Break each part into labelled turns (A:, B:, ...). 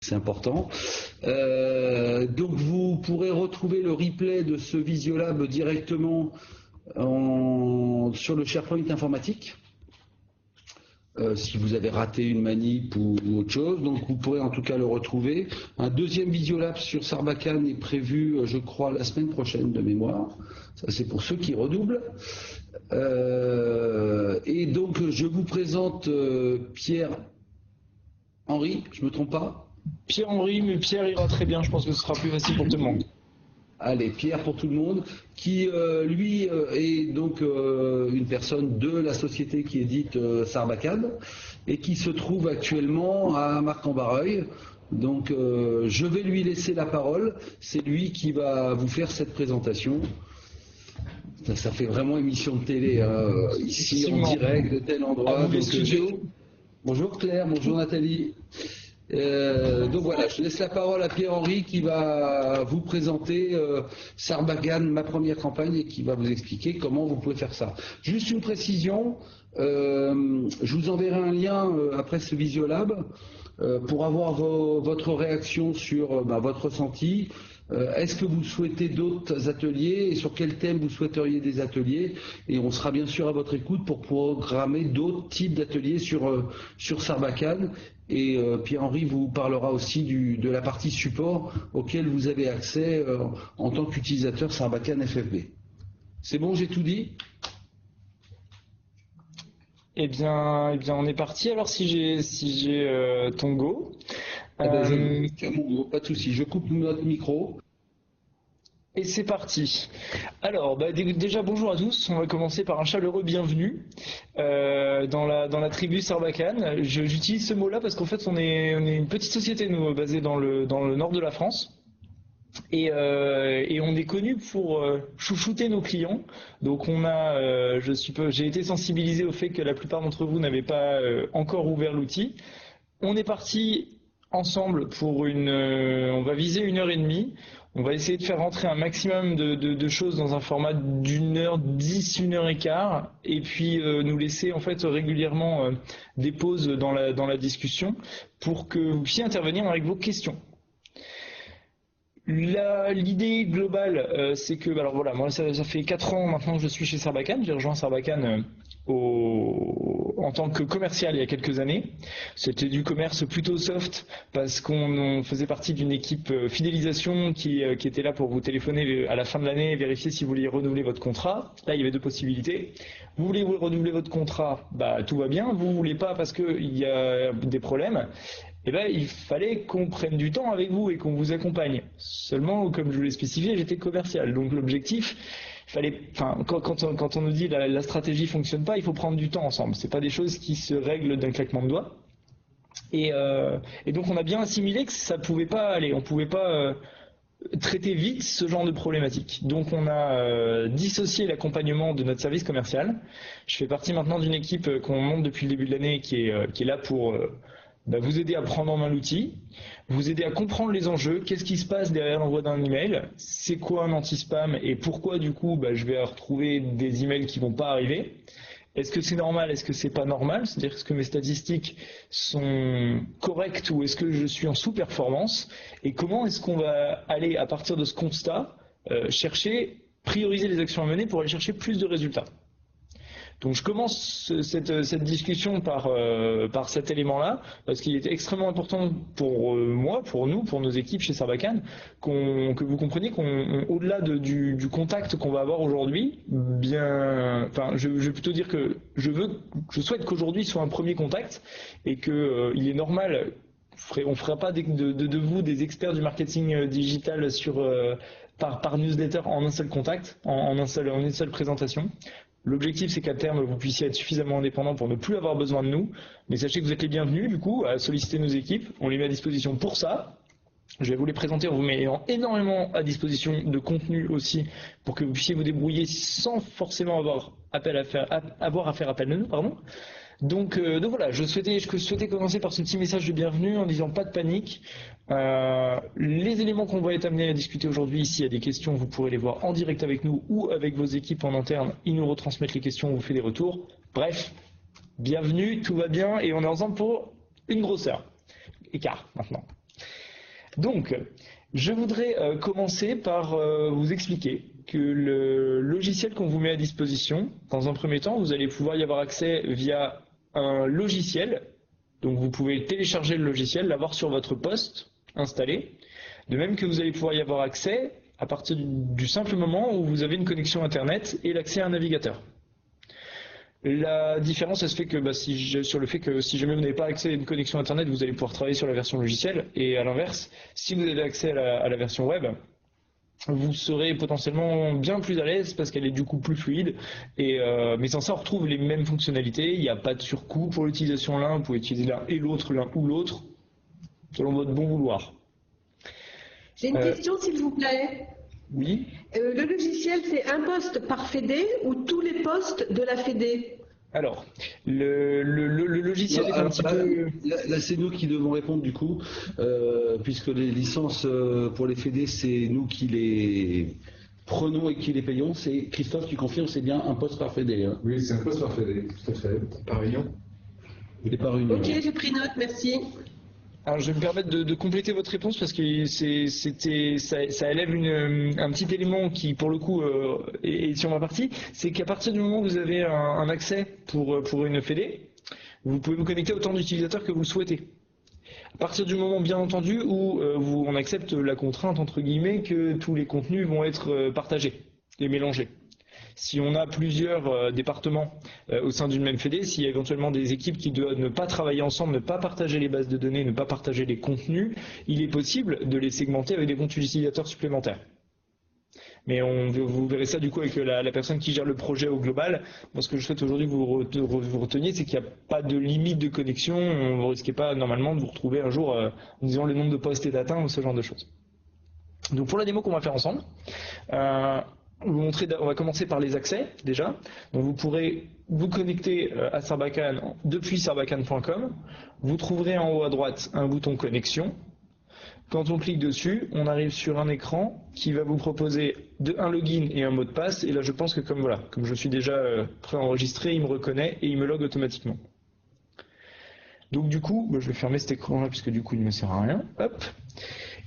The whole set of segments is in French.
A: c'est important. Donc vous pourrez retrouver le replay de ce Visiolab directement sur le SharePoint informatique. Si vous avez raté une manip ou autre chose, donc vous pourrez en tout cas le retrouver. Un deuxième Visiolab sur Sarbacane est prévu, je crois, la semaine prochaine de mémoire. Ça, c'est pour ceux qui redoublent. Et donc, je vous présente Pierre-Henri, je me trompe pas?
B: Pierre-Henri, mais Pierre ira très bien, je pense que ce sera plus facile pour tout le monde.
A: Allez, Pierre pour tout le monde, qui lui est donc une personne de la société qui édite Sarbacane et qui se trouve actuellement à Marc-en-Barreuil. Donc je vais lui laisser la parole, c'est lui qui va vous faire cette présentation. Ça fait vraiment émission de télé, ici en direct de tel endroit. Donc, bonjour Claire, bonjour Nathalie. Donc voilà, je laisse la parole à Pierre-Henri qui va vous présenter Sarbacane, ma première campagne, et qui va vous expliquer comment vous pouvez faire ça. Juste une précision, je vous enverrai un lien après ce Visiolab pour avoir votre réaction sur votre ressenti. Est-ce que vous souhaitez d'autres ateliers et sur quel thème vous souhaiteriez des ateliers? Et on sera bien sûr à votre écoute pour programmer d'autres types d'ateliers sur Sarbacane. Et Pierre-Henri vous parlera aussi de la partie support auquel vous avez accès en tant qu'utilisateur Sarbacane FFB. C'est bon, j'ai tout dit?
B: Eh bien, on est parti. Alors, si j'ai ton go.
A: Tu as mon go, pas de souci. Je coupe notre micro.
B: Et c'est parti. Alors, déjà bonjour à tous. On va commencer par un chaleureux bienvenue dans la tribu Sarbacane. J'utilise ce mot-là parce qu'en fait, on est une petite société, nous, basée dans le nord de la France. Et on est connu pour chouchouter nos clients. Donc on a, j'ai été sensibilisé au fait que la plupart d'entre vous n'avaient pas encore ouvert l'outil. On est parti ensemble pour on va viser 1h30. On va essayer de faire rentrer un maximum de choses dans un format d'1h10, 1h15, et puis nous laisser en fait régulièrement des pauses dans la discussion pour que vous puissiez intervenir avec vos questions. L'idée globale, c'est que, alors voilà, moi ça fait 4 ans maintenant que je suis chez Sarbacane. J'ai rejoint Sarbacane en tant que commercial il y a quelques années. C'était du commerce plutôt soft parce qu'on faisait partie d'une équipe fidélisation qui était là pour vous téléphoner à la fin de l'année et vérifier si vous vouliez renouveler votre contrat. Là, il y avait 2 possibilités. Vous voulez renouveler votre contrat, tout va bien. Vous voulez pas parce qu'il y a des problèmes. Eh ben, il fallait qu'on prenne du temps avec vous et qu'on vous accompagne. Seulement, comme je vous l'ai spécifié, j'étais commercial. Donc l'objectif, quand on nous dit la stratégie fonctionne pas, il faut prendre du temps ensemble. C'est pas des choses qui se règlent d'un claquement de doigts. Et donc on a bien assimilé que ça pouvait pas aller. On pouvait pas traiter vite ce genre de problématique. Donc on a dissocié l'accompagnement de notre service commercial. Je fais partie maintenant d'une équipe qu'on monte depuis le début de l'année qui est là pour vous aider à prendre en main l'outil, vous aider à comprendre les enjeux, qu'est-ce qui se passe derrière l'envoi d'un email, c'est quoi un anti-spam et pourquoi du coup je vais retrouver des emails qui vont pas arriver. Est-ce que c'est normal, est-ce que c'est pas normal? C'est-à-dire est-ce que mes statistiques sont correctes ou est-ce que je suis en sous-performance? Et comment est-ce qu'on va aller à partir de ce constat prioriser les actions à mener pour aller chercher plus de résultats? Donc je commence cette discussion par cet élément-là, parce qu'il est extrêmement important pour moi, pour nous, pour nos équipes chez Sarbacane, que vous compreniez qu'au-delà du contact qu'on va avoir aujourd'hui, je vais plutôt dire que je souhaite qu'aujourd'hui soit un premier contact et que il est normal, on fera pas de vous des experts du marketing digital par newsletter en un seul contact, en une seule présentation. L'objectif, c'est qu'à terme, vous puissiez être suffisamment indépendant pour ne plus avoir besoin de nous. Mais sachez que vous êtes les bienvenus, du coup, à solliciter nos équipes. On les met à disposition pour ça. Je vais vous les présenter en vous mettant énormément à disposition de contenu aussi pour que vous puissiez vous débrouiller sans forcément avoir à faire appel à nous, pardon. Donc voilà, je souhaitais commencer par ce petit message de bienvenue en disant pas de panique. Les éléments qu'on va être amenés à discuter aujourd'hui, s'il y a des questions, vous pourrez les voir en direct avec nous ou avec vos équipes en interne. Ils nous retransmettent les questions, on vous fait des retours. Bref, bienvenue, tout va bien et on est ensemble pour une grosse heure. Écart maintenant. Donc, je voudrais commencer par vous expliquer que le logiciel qu'on vous met à disposition, dans un premier temps, vous allez pouvoir y avoir accès via un logiciel. Donc vous pouvez télécharger le logiciel, l'avoir sur votre poste installé. De même que vous allez pouvoir y avoir accès à partir du simple moment où vous avez une connexion Internet et l'accès à un navigateur. La différence, elle se fait que sur le fait que si jamais vous n'avez pas accès à une connexion Internet, vous allez pouvoir travailler sur la version logicielle. Et à l'inverse, si vous avez accès à la version web, vous serez potentiellement bien plus à l'aise parce qu'elle est du coup plus fluide. Mais sans ça, on retrouve les mêmes fonctionnalités. Il n'y a pas de surcoût pour l'utilisation l'un. Vous pouvez utiliser l'un ou l'autre, selon votre bon vouloir.
C: J'ai une question, s'il vous plaît.
B: Oui.
C: Le logiciel, c'est un poste par Fédé ou tous les postes de la Fédé?
B: Alors, le logiciel est un petit peu...
A: Là, c'est nous qui devons répondre du coup, puisque les licences pour les Fédés, c'est nous qui les prenons et qui les payons. C'est Christophe qui confirme, c'est bien un poste par Fédé. Hein.
D: Oui, c'est un poste par Fédé, tout à fait. Par réunion.
A: Et par réunion.
C: Ok, j'ai pris note, merci.
B: Alors, je vais me permettre de compléter votre réponse parce que ça élève un petit élément qui, pour le coup, est sur ma partie. C'est qu'à partir du moment où vous avez un accès pour une Fédé, vous pouvez vous connecter autant d'utilisateurs que vous le souhaitez. À partir du moment, bien entendu, où on accepte la contrainte, entre guillemets, que tous les contenus vont être partagés et mélangés. Si on a plusieurs départements au sein d'une même Fédé, s'il y a éventuellement des équipes qui doivent ne pas travailler ensemble, ne pas partager les bases de données, ne pas partager les contenus, il est possible de les segmenter avec des comptes utilisateurs supplémentaires. Mais vous verrez ça du coup avec la personne qui gère le projet au global. Moi, ce que je souhaite aujourd'hui que vous reteniez, c'est qu'il n'y a pas de limite de connexion. Vous ne risquez pas normalement de vous retrouver un jour en disant le nombre de postes est atteint ou ce genre de choses. Donc pour la démo qu'on va faire ensemble, on va commencer par les accès déjà. Donc vous pourrez vous connecter à Sarbacane depuis sarbacane.com. Vous trouverez en haut à droite un bouton connexion. Quand on clique dessus, on arrive sur un écran qui va vous proposer un login et un mot de passe. Et là, je pense que comme je suis déjà préenregistré, il me reconnaît et il me log automatiquement. Donc du coup, je vais fermer cet écran-là puisque du coup, il ne me sert à rien. Hop.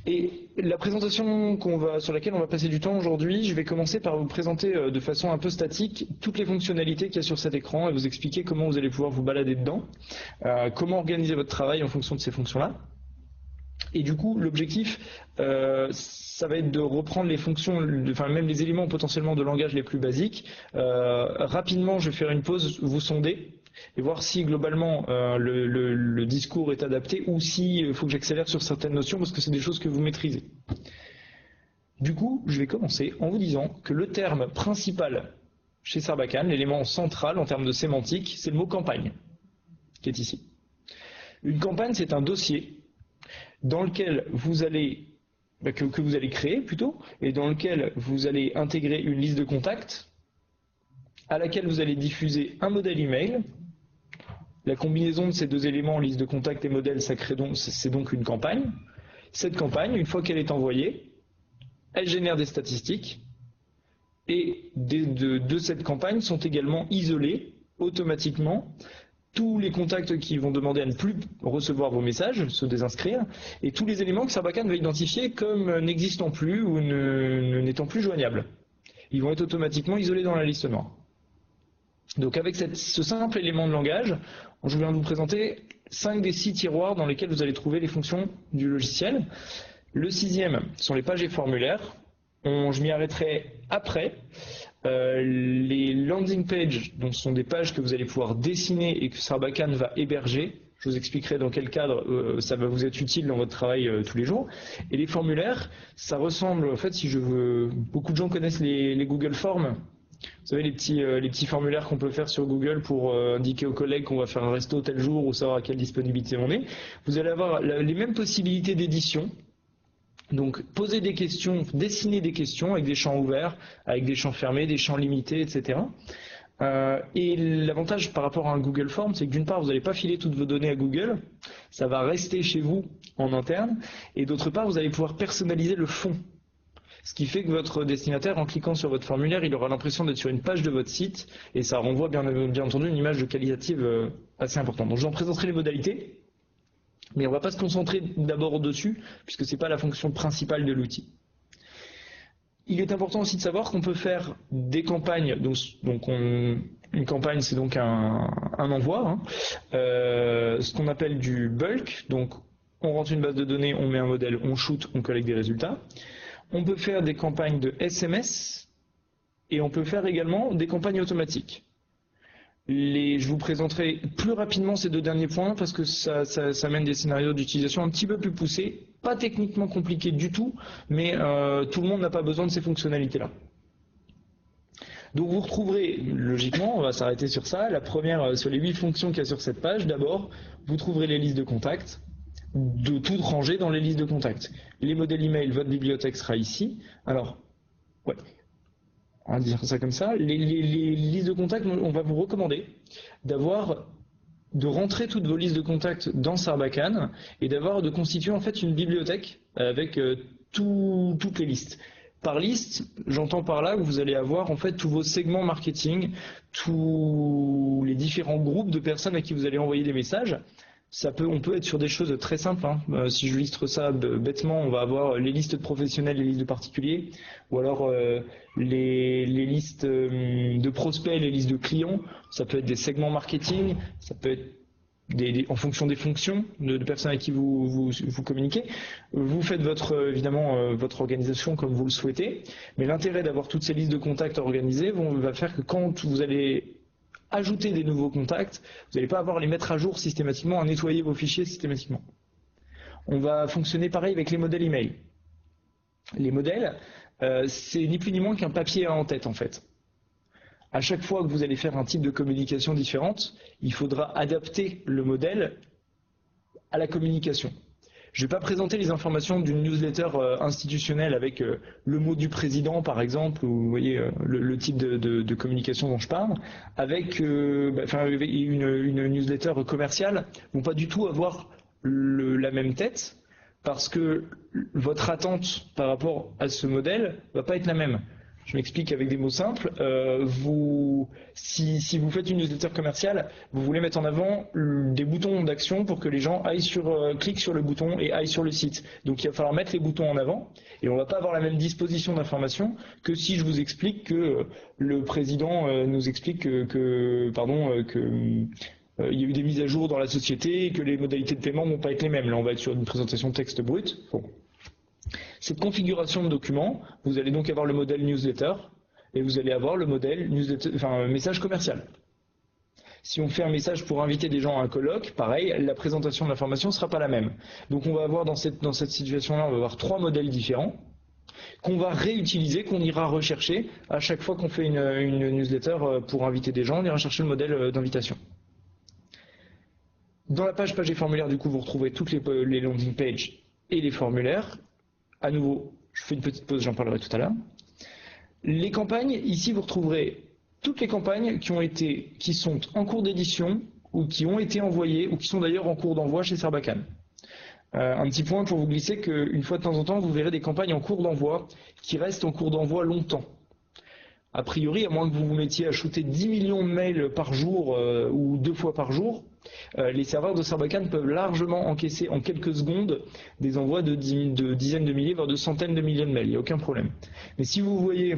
B: Et la présentation sur laquelle on va passer du temps aujourd'hui, je vais commencer par vous présenter de façon un peu statique toutes les fonctionnalités qu'il y a sur cet écran et vous expliquer comment vous allez pouvoir vous balader dedans, comment organiser votre travail en fonction de ces fonctions-là. Et du coup, l'objectif, ça va être de reprendre les fonctions, même les éléments potentiellement de langage les plus basiques. Rapidement, je vais faire une pause, vous sonder et voir si globalement le discours est adapté ou s'il faut que j'accélère sur certaines notions parce que c'est des choses que vous maîtrisez. Du coup, je vais commencer en vous disant que le terme principal chez Sarbacane, l'élément central en termes de sémantique, c'est le mot campagne, qui est ici. Une campagne, c'est un dossier dans lequel vous allez, que vous allez créer plutôt, et dans lequel vous allez intégrer une liste de contacts, à laquelle vous allez diffuser un modèle email. La combinaison de ces deux éléments, liste de contacts et modèle, c'est donc une campagne. Cette campagne, une fois qu'elle est envoyée, elle génère des statistiques, et de cette campagne sont également isolés automatiquement tous les contacts qui vont demander à ne plus recevoir vos messages, se désinscrire, et tous les éléments que Sarbacane va identifier comme n'existant plus ou n'étant plus joignables. Ils vont être automatiquement isolés dans la liste noire. Donc avec ce simple élément de langage, je viens de vous présenter 5 des 6 tiroirs dans lesquels vous allez trouver les fonctions du logiciel. Le 6e sont les pages et formulaires. Je m'y arrêterai après. Les landing pages, donc ce sont des pages que vous allez pouvoir dessiner et que Sarbacane va héberger. Je vous expliquerai dans quel cadre ça va vous être utile dans votre travail tous les jours. Et les formulaires, ça ressemble, en fait, beaucoup de gens connaissent les Google Forms. Vous savez, les petits formulaires qu'on peut faire sur Google pour indiquer aux collègues qu'on va faire un resto tel jour ou savoir à quelle disponibilité on est. Vous allez avoir les mêmes possibilités d'édition. Donc, poser des questions, dessiner des questions avec des champs ouverts, avec des champs fermés, des champs limités, etc. Et l'avantage par rapport à un Google Form, c'est que d'une part, vous n'allez pas filer toutes vos données à Google, ça va rester chez vous en interne, et d'autre part, vous allez pouvoir personnaliser le fond. Ce qui fait que votre destinataire, en cliquant sur votre formulaire, il aura l'impression d'être sur une page de votre site, et ça renvoie bien entendu une image qualitative assez importante. Donc, je vous en présenterai les modalités. Mais on ne va pas se concentrer d'abord dessus, puisque ce n'est pas la fonction principale de l'outil. Il est important aussi de savoir qu'on peut faire des campagnes. Une campagne, c'est donc un envoi, hein, ce qu'on appelle du bulk. Donc, on rentre une base de données, on met un modèle, on shoot, on collecte des résultats. On peut faire des campagnes de SMS et on peut faire également des campagnes automatiques. Je vous présenterai plus rapidement ces deux derniers points parce que ça mène des scénarios d'utilisation un petit peu plus poussés, pas techniquement compliqués du tout, mais tout le monde n'a pas besoin de ces fonctionnalités-là. Donc vous retrouverez, logiquement, on va s'arrêter sur ça, la première sur les 8 fonctions qu'il y a sur cette page. D'abord, vous trouverez les listes de contacts, de toutes rangées dans les listes de contacts. Les modèles email, votre bibliothèque sera ici. Alors, ouais. On va dire ça comme ça. Les listes de contacts, on va vous recommander de rentrer toutes vos listes de contacts dans Sarbacane et de constituer en fait une bibliothèque avec toutes les listes. Par liste, j'entends par là que vous allez avoir en fait tous vos segments marketing, tous les différents groupes de personnes à qui vous allez envoyer des messages. On peut être sur des choses très simples. Hein. Si je listre ça bêtement, on va avoir les listes de professionnels, les listes de particuliers, ou alors les listes de prospects, les listes de clients. Ça peut être des segments marketing, ça peut être en fonction des fonctions de personnes avec qui vous communiquez. Vous faites évidemment votre organisation comme vous le souhaitez, mais l'intérêt d'avoir toutes ces listes de contacts organisées va faire que quand vous allez ajouter des nouveaux contacts, vous n'allez pas avoir à les mettre à jour systématiquement, à nettoyer vos fichiers systématiquement. On va fonctionner pareil avec les modèles email. Les modèles, c'est ni plus ni moins qu'un papier en tête en fait. À chaque fois que vous allez faire un type de communication différente, il faudra adapter le modèle à la communication. Je ne vais pas présenter les informations d'une newsletter institutionnelle avec le mot du président, par exemple, ou vous voyez le type de communication dont je parle, avec une newsletter commerciale, vont pas du tout avoir la même tête, parce que votre attente par rapport à ce modèle va pas être la même. Je m'explique avec des mots simples. Si vous faites une newsletter commerciale, vous voulez mettre en avant des boutons d'action pour que les gens cliquent sur le bouton et aillent sur le site. Donc il va falloir mettre les boutons en avant et on ne va pas avoir la même disposition d'information que si je vous explique que le président nous explique qu'il y a eu des mises à jour dans la société et que les modalités de paiement ne vont pas être les mêmes. Là, on va être sur une présentation texte brut. Bon. Cette configuration de document, vous allez donc avoir le modèle newsletter et vous allez avoir le modèle message commercial. Si on fait un message pour inviter des gens à un colloque, pareil, la présentation de l'information ne sera pas la même. Donc on va avoir dans cette situation-là, on va avoir 3 modèles différents qu'on va réutiliser, qu'on ira rechercher à chaque fois qu'on fait une newsletter pour inviter des gens, on ira chercher le modèle d'invitation. Dans la page et formulaire, du coup, vous retrouvez toutes les landing pages et les formulaires. À nouveau, je fais une petite pause, j'en parlerai tout à l'heure. Les campagnes, ici vous retrouverez toutes les campagnes qui sont en cours d'édition ou qui ont été envoyées ou qui sont d'ailleurs en cours d'envoi chez Sarbacane. Un petit point pour vous glisser qu'une fois de temps en temps, vous verrez des campagnes en cours d'envoi qui restent en cours d'envoi longtemps. A priori, à moins que vous vous mettiez à shooter 10 millions de mails par jour ou 2 fois par jour, les serveurs de Sarbacane peuvent largement encaisser en quelques secondes des envois de dizaines de milliers, voire de centaines de milliers de mails. Il n'y a aucun problème. Mais si vous voyez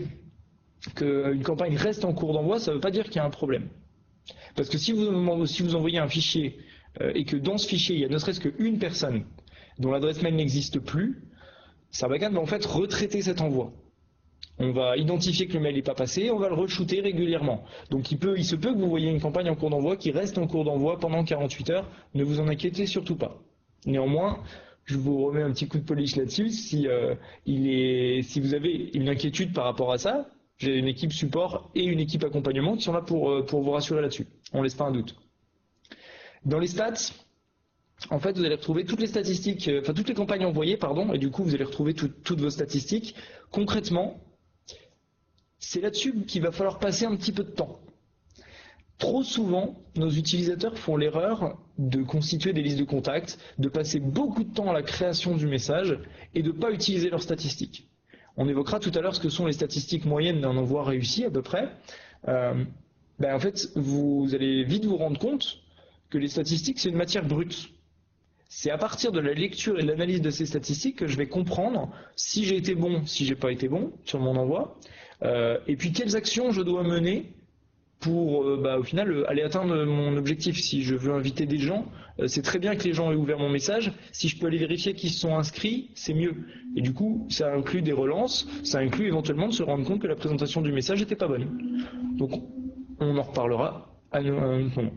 B: qu'une campagne reste en cours d'envoi, ça ne veut pas dire qu'il y a un problème. Parce que si vous envoyez un fichier et que dans ce fichier, il y a ne serait-ce qu'une personne dont l'adresse mail n'existe plus, Sarbacane va en fait retraiter cet envoi. On va identifier que le mail n'est pas passé, on va le re-shooter régulièrement. Donc il se peut que vous voyez une campagne en cours d'envoi qui reste en cours d'envoi pendant 48 heures. Ne vous en inquiétez surtout pas. Néanmoins, je vous remets un petit coup de polish là-dessus. Si vous avez une inquiétude par rapport à ça, j'ai une équipe support et une équipe accompagnement qui sont là pour vous rassurer là-dessus. On ne laisse pas un doute. Dans les stats, en fait, vous allez retrouver toutes les statistiques, toutes les campagnes envoyées, et du coup, vous allez retrouver toutes vos statistiques. Concrètement, c'est là-dessus qu'il va falloir passer un petit peu de temps. Trop souvent, nos utilisateurs font l'erreur de constituer des listes de contacts, de passer beaucoup de temps à la création du message et de ne pas utiliser leurs statistiques. On évoquera tout à l'heure ce que sont les statistiques moyennes d'un envoi réussi à peu près. En fait, vous allez vite vous rendre compte que les statistiques, c'est une matière brute. C'est à partir de la lecture et de l'analyse de ces statistiques que je vais comprendre si j'ai été bon, si j'ai pas été bon sur mon envoi, et puis quelles actions je dois mener pour au final aller atteindre mon objectif. Si je veux inviter des gens, c'est très bien que les gens aient ouvert mon message. Si je peux aller vérifier qu'ils se sont inscrits, c'est mieux. Et du coup, ça inclut des relances, ça inclut éventuellement de se rendre compte que la présentation du message n'était pas bonne. Donc on en reparlera à un autre moment.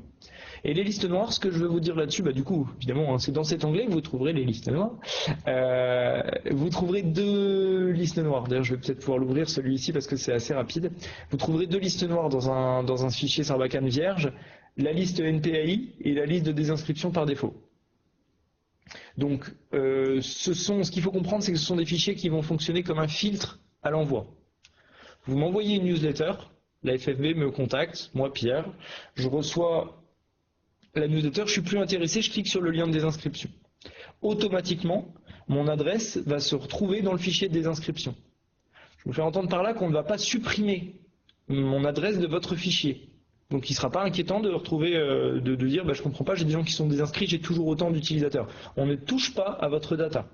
B: Et les listes noires, ce que je veux vous dire là-dessus, du coup, évidemment, hein, c'est dans cet onglet que vous trouverez les listes noires. Vous trouverez 2 listes noires. D'ailleurs, je vais peut-être pouvoir l'ouvrir celui-ci parce que c'est assez rapide. Vous trouverez 2 listes noires dans un fichier Sarbacane vierge, la liste NPAI et la liste de désinscription par défaut. Donc, ce qu'il faut comprendre, c'est que ce sont des fichiers qui vont fonctionner comme un filtre à l'envoi. Vous m'envoyez une newsletter, la FFB me contacte, moi Pierre, je reçois la newsletter, je suis plus intéressé, je clique sur le lien de désinscription. Automatiquement, mon adresse va se retrouver dans le fichier de désinscription. Je vous fais entendre par là qu'on ne va pas supprimer mon adresse de votre fichier. Donc il ne sera pas inquiétant de retrouver, de dire je ne comprends pas, j'ai des gens qui sont désinscrits, j'ai toujours autant d'utilisateurs. On ne touche pas à votre data.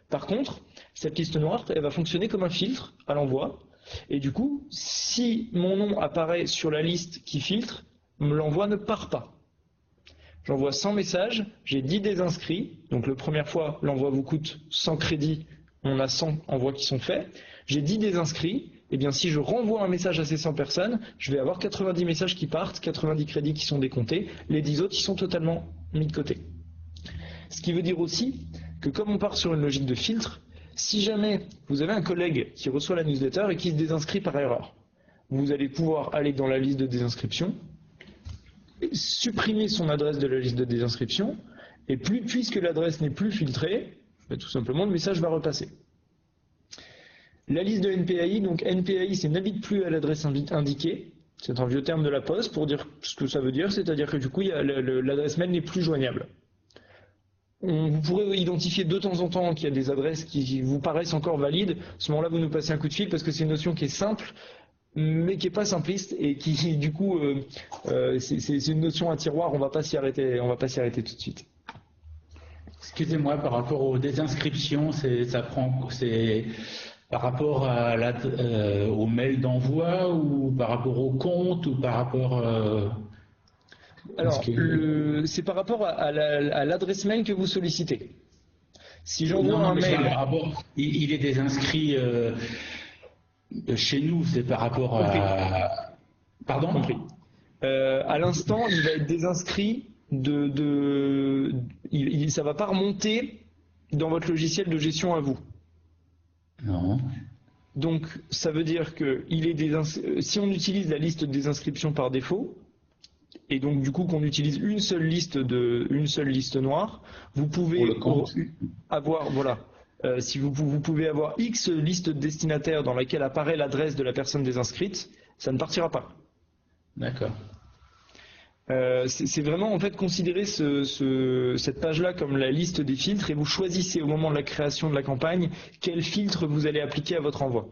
B: Par contre, cette liste noire, elle va fonctionner comme un filtre à l'envoi. Et du coup, si mon nom apparaît sur la liste qui filtre, l'envoi ne part pas. J'envoie 100 messages, j'ai 10 désinscrits, donc la première fois l'envoi vous coûte 100 crédits, on a 100 envois qui sont faits, j'ai 10 désinscrits, et bien si je renvoie un message à ces 100 personnes, je vais avoir 90 messages qui partent, 90 crédits qui sont décomptés, les 10 autres qui sont totalement mis de côté. Ce qui veut dire aussi que comme on part sur une logique de filtre, si jamais vous avez un collègue qui reçoit la newsletter et qui se désinscrit par erreur, vous allez pouvoir aller dans la liste de désinscription, supprimer son adresse de la liste de désinscription, et puisque l'adresse n'est plus filtrée, tout simplement le message va repasser. La liste de NPAI, donc NPAI c'est n'invite plus à l'adresse indiquée, c'est un vieux terme de la Poste pour dire ce que ça veut dire, c'est-à-dire que du coup l'adresse mail n'est plus joignable. Vous pourrez identifier de temps en temps qu'il y a des adresses qui vous paraissent encore valides, à ce moment-là vous nous passez un coup de fil parce que c'est une notion qui est simple, mais qui n'est pas simpliste et qui du coup c'est une notion à tiroir, on va pas s'y arrêter tout de suite.
E: Excusez-moi, par rapport aux désinscriptions, c'est par rapport au mail d'envoi ou par rapport au compte ou par rapport
B: alors c'est par rapport à l'adresse mail que vous sollicitez. Si j'envoie un mail,
E: il est désinscrit chez nous, c'est par rapport à... Pardon ?
B: Compris. À l'instant, il va être désinscrit ça va pas remonter dans votre logiciel de gestion à vous.
E: Non.
B: Donc, ça veut dire que si on utilise la liste de désinscription par défaut, et donc du coup qu'on utilise une seule liste noire, vous pouvez avoir, si vous pouvez avoir X liste de destinataires dans laquelle apparaît l'adresse de la personne désinscrite, ça ne partira pas.
E: D'accord.
B: C'est vraiment en fait considérer cette page-là comme la liste des filtres et vous choisissez au moment de la création de la campagne quel filtre vous allez appliquer à votre envoi.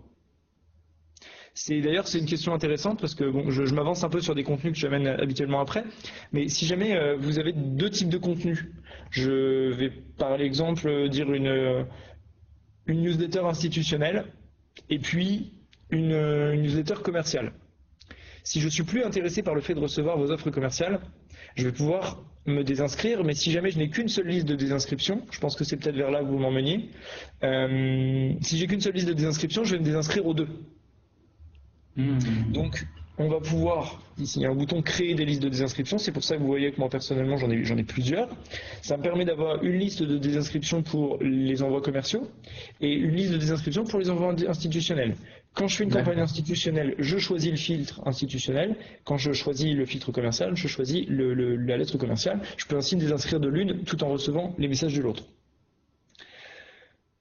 B: D'ailleurs c'est une question intéressante parce que je m'avance un peu sur des contenus que j'amène habituellement après, mais si jamais vous avez 2 types de contenus, je vais par exemple dire une newsletter institutionnelle et puis une newsletter commerciale. Si je suis plus intéressé par le fait de recevoir vos offres commerciales, je vais pouvoir me désinscrire, mais si jamais je n'ai qu'une seule liste de désinscription, je pense que c'est peut-être vers là que vous m'emmeniez, si j'ai qu'une seule liste de désinscription, je vais me désinscrire aux 2. Donc, on va pouvoir, ici il y a un bouton créer des listes de désinscription, c'est pour ça que vous voyez que moi personnellement j'en ai plusieurs. Ça me permet d'avoir une liste de désinscription pour les envois commerciaux et une liste de désinscription pour les envois institutionnels. Quand je fais une campagne institutionnelle, je choisis le filtre institutionnel. Quand je choisis le filtre commercial, je choisis la lettre commerciale. Je peux ainsi me désinscrire de l'une tout en recevant les messages de l'autre.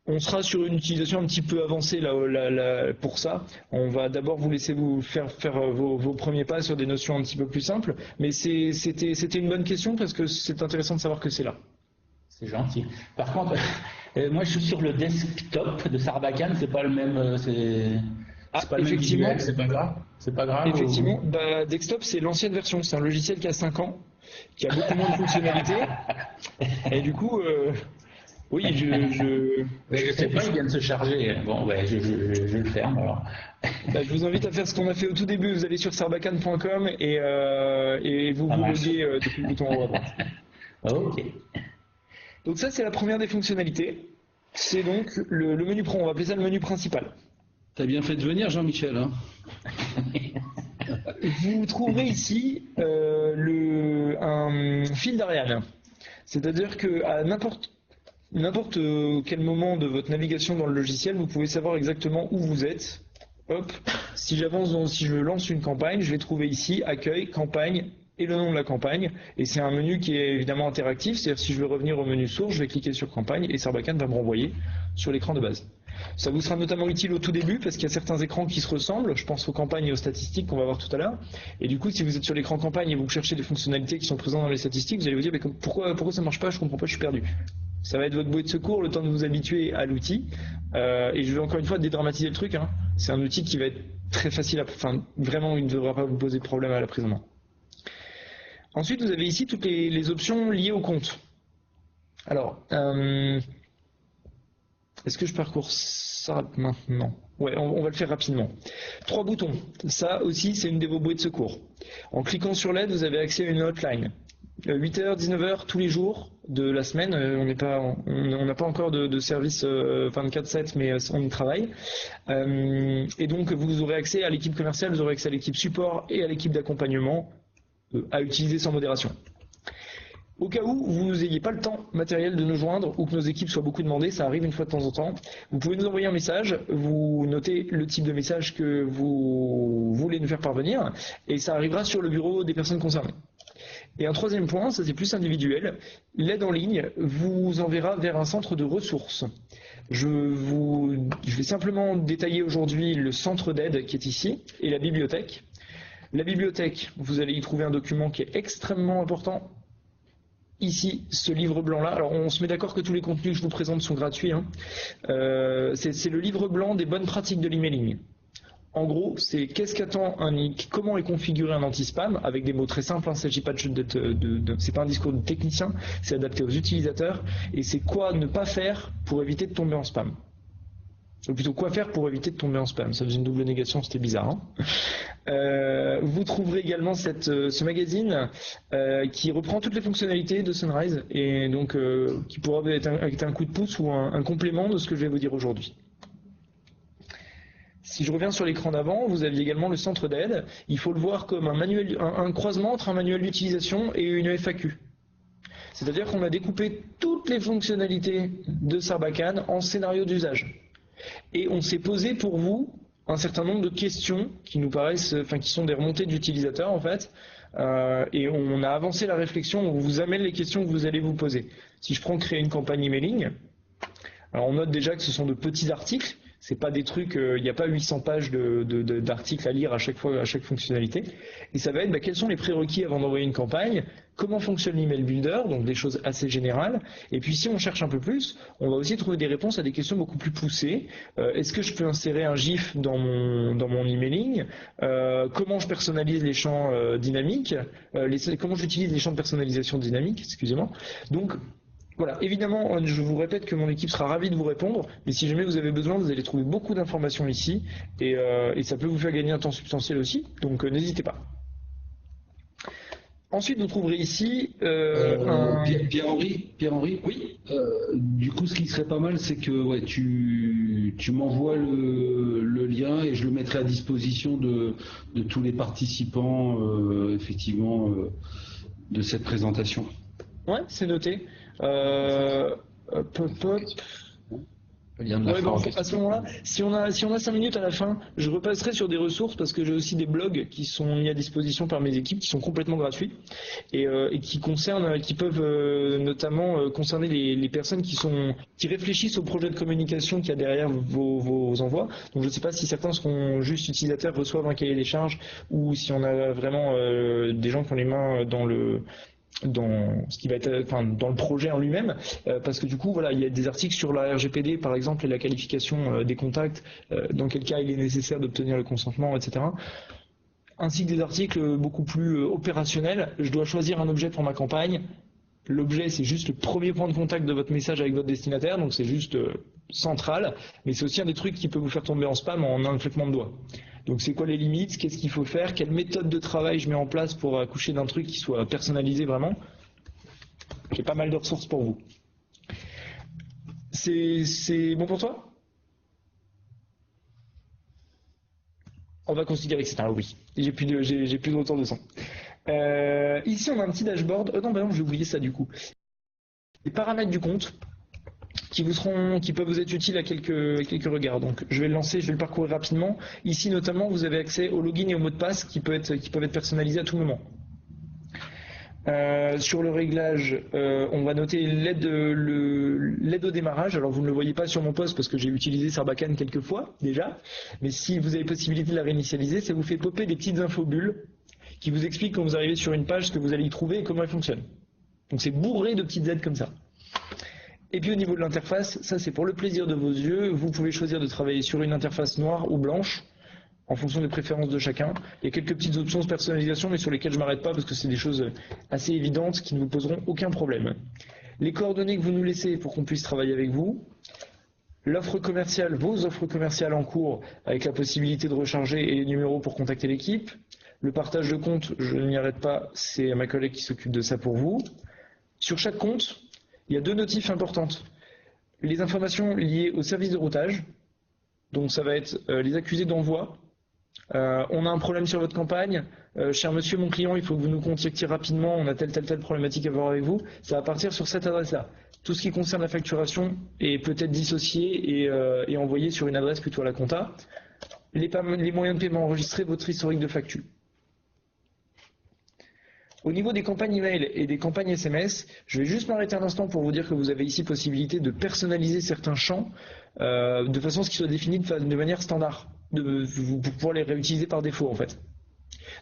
B: On sera sur une utilisation un petit peu avancée là, pour ça. On va d'abord vous laisser vous faire vos premiers pas sur des notions un petit peu plus simples. Mais c'était une bonne question parce que c'est intéressant de savoir que c'est là.
E: C'est gentil. Par contre, moi je suis sur le desktop de Sarbacane, c'est pas le même. C'est pas
B: effectivement,
E: le même visuel, c'est pas grave.
B: Effectivement, desktop c'est l'ancienne version, c'est un logiciel qui a 5 ans. qui a beaucoup moins de fonctionnalités. Et du coup, oui,
E: je sais pas, il vient de se charger. Bon, ouais, je le ferme alors.
B: Bah, je vous invite à faire ce qu'on a fait au tout début. Vous allez sur sarbacane.com et vous vous loguez depuis le bouton en haut à droite.
E: Ok.
B: Donc ça, c'est la première des fonctionnalités. C'est donc le menu pro. On va appeler ça le menu principal.
A: T'as bien fait de venir, Jean-Michel. Hein.
B: Vous trouverez ici un fil d'Ariane. C'est-à-dire qu'à n'importe quel moment de votre navigation dans le logiciel, vous pouvez savoir exactement où vous êtes. Hop, si je lance une campagne, je vais trouver ici accueil, campagne et le nom de la campagne. Et c'est un menu qui est évidemment interactif, c'est-à-dire si je veux revenir au menu source, je vais cliquer sur campagne et Sarbacane va me renvoyer sur l'écran de base. Ça vous sera notamment utile au tout début parce qu'il y a certains écrans qui se ressemblent, je pense aux campagnes et aux statistiques qu'on va voir tout à l'heure. Et du coup, si vous êtes sur l'écran campagne et vous cherchez des fonctionnalités qui sont présentes dans les statistiques, vous allez vous dire mais pourquoi ça marche pas, je comprends pas, je suis perdu. Ça va être votre bouée de secours, le temps de vous habituer à l'outil. Et je vais encore une fois dédramatiser le truc. Hein. C'est un outil qui va être très facile vraiment, il ne devra pas vous poser de problème à la prise en main. Ensuite, vous avez ici toutes les options liées au compte. Alors, est-ce que je parcours ça maintenant? Ouais, on va le faire rapidement. 3 boutons. Ça aussi, c'est une de vos bouées de secours. En cliquant sur l'aide, vous avez accès à une hotline. 8h, 19h tous les jours de la semaine. On n'a pas encore de service 24/7, mais on y travaille. Et donc, vous aurez accès à l'équipe commerciale, vous aurez accès à l'équipe support et à l'équipe d'accompagnement à utiliser sans modération. Au cas où vous n'ayez pas le temps matériel de nous joindre ou que nos équipes soient beaucoup demandées, ça arrive une fois de temps en temps, vous pouvez nous envoyer un message, vous notez le type de message que vous voulez nous faire parvenir et ça arrivera sur le bureau des personnes concernées. Et un troisième point, ça c'est plus individuel, l'aide en ligne vous enverra vers un centre de ressources. Je vais simplement détailler aujourd'hui le centre d'aide qui est ici et la bibliothèque. La bibliothèque, vous allez y trouver un document qui est extrêmement important. Ici, ce livre blanc-là, alors on se met d'accord que tous les contenus que je vous présente sont gratuits. Hein. C'est le livre blanc des bonnes pratiques de l'emailing. En gros, c'est comment est configuré un anti-spam avec des mots très simples. Hein, il ne s'agit pas c'est pas un discours de technicien, c'est adapté aux utilisateurs. Et c'est quoi ne pas faire pour éviter de tomber en spam. Ou plutôt quoi faire pour éviter de tomber en spam. Ça faisait une double négation, c'était bizarre. Hein. Vous trouverez également ce magazine qui reprend toutes les fonctionnalités de Sunrise et donc qui pourra être un coup de pouce ou un complément de ce que je vais vous dire aujourd'hui. Si je reviens sur l'écran d'avant, vous aviez également le centre d'aide. Il faut le voir comme un croisement entre un manuel d'utilisation et une FAQ. C'est-à-dire qu'on a découpé toutes les fonctionnalités de Sarbacane en scénario d'usage. Et on s'est posé pour vous un certain nombre de questions qui nous paraissent, qui sont des remontées d'utilisateurs en fait, et on a avancé la réflexion, on vous amène les questions que vous allez vous poser. Si je prends créer une campagne emailing, alors on note déjà que ce sont de petits articles, c'est pas des trucs, il n'y a pas 800 pages d'articles à lire à chaque fonctionnalité, et ça va être quels sont les prérequis avant d'envoyer une campagne, comment fonctionne l'email builder, donc des choses assez générales, et puis si on cherche un peu plus, on va aussi trouver des réponses à des questions beaucoup plus poussées. Est-ce que je peux insérer un GIF dans mon emailing, comment je personnalise les champs dynamiques, comment j'utilise les champs de personnalisation dynamique, excusez-moi. Donc voilà, évidemment, je vous répète que mon équipe sera ravie de vous répondre, mais si jamais vous avez besoin, vous allez trouver beaucoup d'informations ici, et ça peut vous faire gagner un temps substantiel aussi, donc n'hésitez pas. Ensuite, vous trouverez ici
A: Pierre-Henri.
B: Oui.
A: Du coup, ce qui serait pas mal, c'est que tu m'envoies le lien et je le mettrai à disposition de tous les participants, effectivement, de cette présentation.
B: Ouais, c'est noté. À ce moment-là, si on a 5 minutes à la fin, je repasserai sur des ressources parce que j'ai aussi des blogs qui sont mis à disposition par mes équipes qui sont complètement gratuits et qui peuvent notamment concerner les personnes qui réfléchissent au projet de communication qu'il y a derrière vos envois. Donc je ne sais pas si certains seront juste utilisateurs, reçoivent un cahier des charges ou si on a vraiment des gens qui ont les mains dans ce qui va être, dans le projet en lui-même, parce que du coup, voilà, il y a des articles sur la RGPD, par exemple, et la qualification des contacts, dans quel cas il est nécessaire d'obtenir le consentement, etc. ainsi que des articles beaucoup plus opérationnels. Je dois choisir un objet pour ma campagne. L'objet, c'est juste le premier point de contact de votre message avec votre destinataire, donc c'est juste central, mais c'est aussi un des trucs qui peut vous faire tomber en spam en un claquement de doigts. Donc c'est quoi les limites, qu'est-ce qu'il faut faire, quelle méthode de travail je mets en place pour accoucher d'un truc qui soit personnalisé vraiment. J'ai pas mal de ressources pour vous. C'est bon pour toi? On va considérer que c'est un oui. J'ai plus de retour de son. Ici, on a un petit dashboard. Non, bah non, j'ai oublié ça du coup. Les paramètres du compte qui peuvent vous être utiles à quelques regards. Donc, je vais le lancer, je vais le parcourir rapidement. Ici, notamment, vous avez accès au login et au mot de passe qui peuvent être personnalisés à tout moment. Sur le réglage, on va noter l'aide au démarrage. Alors vous ne le voyez pas sur mon poste parce que j'ai utilisé Sarbacane quelques fois déjà, mais si vous avez possibilité de la réinitialiser, ça vous fait popper des petites infobulles qui vous expliquent quand vous arrivez sur une page ce que vous allez y trouver et comment elle fonctionne. Donc c'est bourré de petites aides comme ça. Et puis au niveau de l'interface, ça c'est pour le plaisir de vos yeux. Vous pouvez choisir de travailler sur une interface noire ou blanche, en fonction des préférences de chacun. Il y a quelques petites options de personnalisation, mais sur lesquelles je ne m'arrête pas parce que c'est des choses assez évidentes qui ne vous poseront aucun problème. Les coordonnées que vous nous laissez pour qu'on puisse travailler avec vous. L'offre commerciale, vos offres commerciales en cours, avec la possibilité de recharger et les numéros pour contacter l'équipe. Le partage de compte, je ne m'y arrête pas, c'est ma collègue qui s'occupe de ça pour vous. Sur chaque compte, il y a 2 notifs importantes. Les informations liées au service de routage, donc ça va être les accusés d'envoi. On a un problème sur votre campagne, cher monsieur mon client, il faut que vous nous contactiez rapidement, on a telle problématique à voir avec vous, ça va partir sur cette adresse-là. Tout ce qui concerne la facturation est peut-être dissocié et envoyé sur une adresse plutôt à la compta. Les moyens de paiement enregistrés, votre historique de facture. Au niveau des campagnes email et des campagnes SMS, je vais juste m'arrêter un instant pour vous dire que vous avez ici possibilité de personnaliser certains champs de façon à ce qu'ils soient définis de manière standard, pour pouvoir les réutiliser par défaut en fait.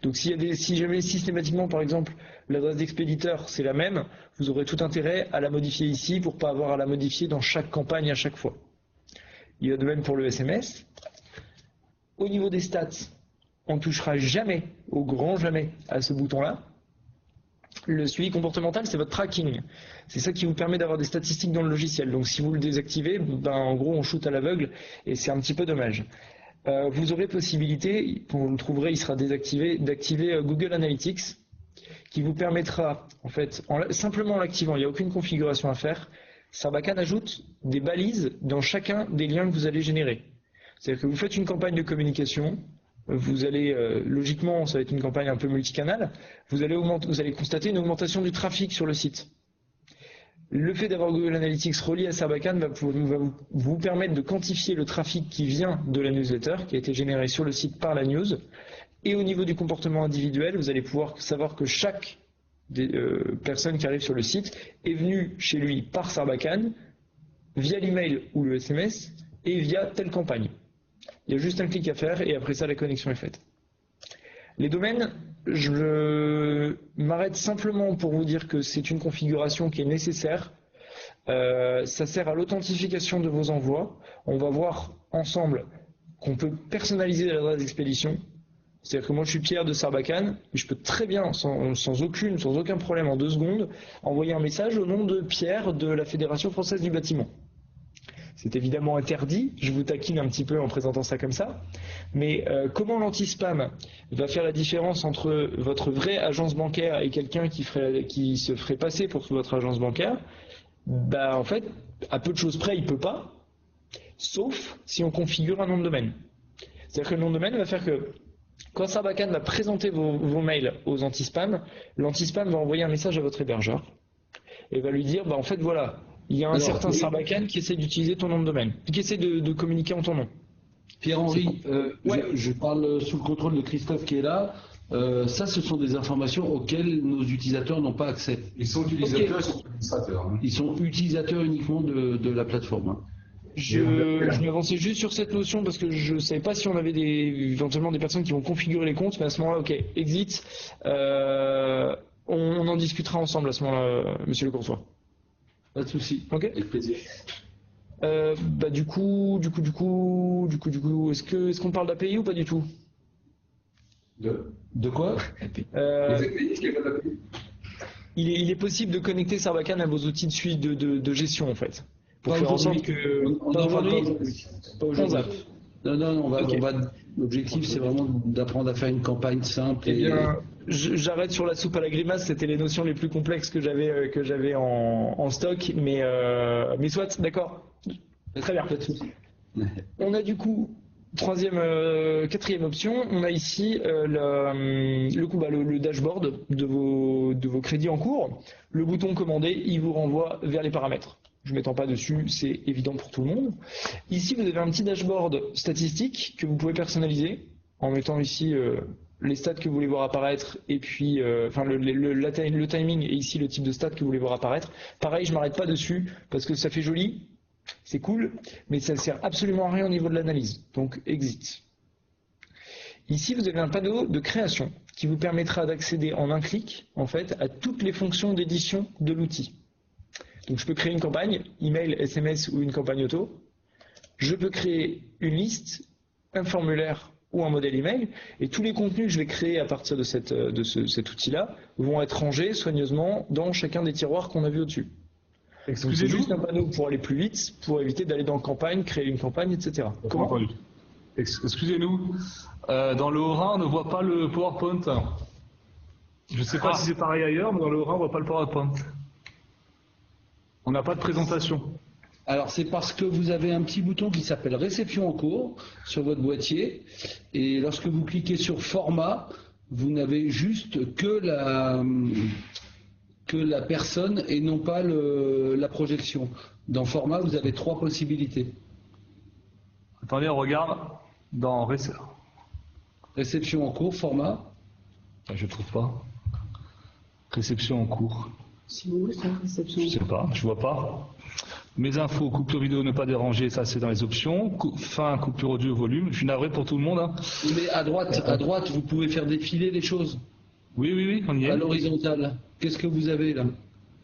B: Donc si jamais systématiquement par exemple l'adresse d'expéditeur c'est la même, vous aurez tout intérêt à la modifier ici pour ne pas avoir à la modifier dans chaque campagne à chaque fois. Il y a de même pour le SMS. Au niveau des stats, on ne touchera jamais, au grand jamais, à ce bouton-là. Le suivi comportemental, c'est votre tracking. C'est ça qui vous permet d'avoir des statistiques dans le logiciel. Donc si vous le désactivez, en gros on shoot à l'aveugle et c'est un petit peu dommage. Vous aurez possibilité, vous le trouverez, il sera désactivé, d'activer Google Analytics qui vous permettra, en fait, simplement en l'activant, il n'y a aucune configuration à faire, Sarbacane ajoute des balises dans chacun des liens que vous allez générer. C'est-à-dire que vous faites une campagne de communication, vous allez, logiquement, ça va être une campagne un peu multicanal, vous allez constater une augmentation du trafic sur le site. Le fait d'avoir Google Analytics relié à Sarbacane va vous permettre de quantifier le trafic qui vient de la newsletter, qui a été généré sur le site par la news. Et au niveau du comportement individuel, vous allez pouvoir savoir que chaque personne qui arrive sur le site est venue chez lui par Sarbacane, via l'email ou le SMS, et via telle campagne. Il y a juste un clic à faire et après ça la connexion est faite. Les domaines, je m'arrête simplement pour vous dire que c'est une configuration qui est nécessaire. Ça sert à l'authentification de vos envois. On va voir ensemble qu'on peut personnaliser l'adresse d'expédition. C'est-à-dire que moi je suis Pierre de Sarbacane, et je peux très bien, sans aucun problème en 2 secondes, envoyer un message au nom de Pierre de la Fédération Française du Bâtiment. C'est évidemment interdit, je vous taquine un petit peu en présentant ça comme ça, mais comment l'anti-spam va faire la différence entre votre vraie agence bancaire et quelqu'un qui se ferait passer pour votre agence bancaire? En fait, à peu de choses près, il ne peut pas, sauf si on configure un nom de domaine. C'est-à-dire que le nom de domaine va faire que quand Sarbacane va présenter vos mails aux anti-spam, l'anti-spam va envoyer un message à votre hébergeur et va lui dire, en fait voilà, il y a un certain Sarbacane qui essaie d'utiliser ton nom de domaine, qui essaie de communiquer en ton nom.
A: Pierre-Henri, je parle sous le contrôle de Christophe qui est là. Ça, ce sont des informations auxquelles nos utilisateurs n'ont pas accès.
D: Ils sont utilisateurs, ils sont administrateurs. Hein.
A: Ils sont utilisateurs uniquement de la plateforme. Hein.
B: Je m'avançais juste sur cette notion parce que je ne savais pas si on avait éventuellement des personnes qui vont configurer les comptes, mais à ce moment-là, ok, exit. On en discutera ensemble à ce moment-là, monsieur le Courtois.
A: Pas de souci.
B: Ok.
A: Avec plaisir.
B: Du coup, est-ce qu'on parle d'API ou pas du tout?
A: De quoi?
B: Euh,
D: Les API, il y a pas d'API.
B: il est possible de connecter Sarbacane à vos outils de suite de gestion en fait, pour
A: Pas
B: faire en sorte
A: aujourd'hui.
B: que
A: On
B: pas
A: n'en parle pas
B: aujourd'hui.
A: aujourd'hui. Pas
B: On
A: aujourd'hui.
B: zappe.
A: Non,
B: Ok.
A: l'objectif c'est vraiment d'apprendre à faire une campagne simple.
B: Eh bien, j'arrête sur la soupe à la grimace. C'était les notions les plus complexes que j'avais en stock, mais soit, d'accord. Très bien.
A: Pas de souci.
B: On a du coup quatrième option. On a ici le dashboard de vos crédits en cours. Le bouton commander, il vous renvoie vers les paramètres. Je ne m'étends pas dessus, c'est évident pour tout le monde. Ici, vous avez un petit dashboard statistique que vous pouvez personnaliser en mettant ici les stats que vous voulez voir apparaître et puis le timing et ici le type de stats que vous voulez voir apparaître. Pareil, je ne m'arrête pas dessus parce que ça fait joli, c'est cool, mais ça ne sert absolument à rien au niveau de l'analyse. Donc, exit. Ici, vous avez un panneau de création qui vous permettra d'accéder en un clic en fait, à toutes les fonctions d'édition de l'outil. Donc je peux créer une campagne, email, SMS ou une campagne auto. Je peux créer une liste, un formulaire ou un modèle email. Et tous les contenus que je vais créer à partir de cet outil-là vont être rangés soigneusement dans chacun des tiroirs qu'on a vu au-dessus. C'est juste un panneau pour aller plus vite, pour éviter d'aller dans campagne, créer une campagne, etc. Comment ?
F: Excusez-nous, dans le Haut-Rhin, on ne voit pas le PowerPoint. Je ne sais pas si c'est pareil ailleurs, mais dans le Haut-Rhin, on ne voit pas le PowerPoint. On n'a pas de présentation.
A: Alors c'est parce que vous avez un petit bouton qui s'appelle réception en cours sur votre boîtier et lorsque vous cliquez sur format, vous n'avez juste que la personne et non pas la projection. Dans format, vous avez 3 possibilités.
F: Attendez, on regarde dans
A: Réception en cours, format.
F: Je ne trouve pas. Réception en cours.
C: C'est où ça, réception?
F: Je sais pas, je vois pas. Mes infos, coupure vidéo, ne pas déranger, ça c'est dans les options. Fin, coupure audio, volume. Je suis navré pour tout le monde. Hein.
A: Mais à droite, vous pouvez faire défiler les choses.
F: Oui, on y est.
A: À l'horizontale. Qu'est-ce que vous avez là?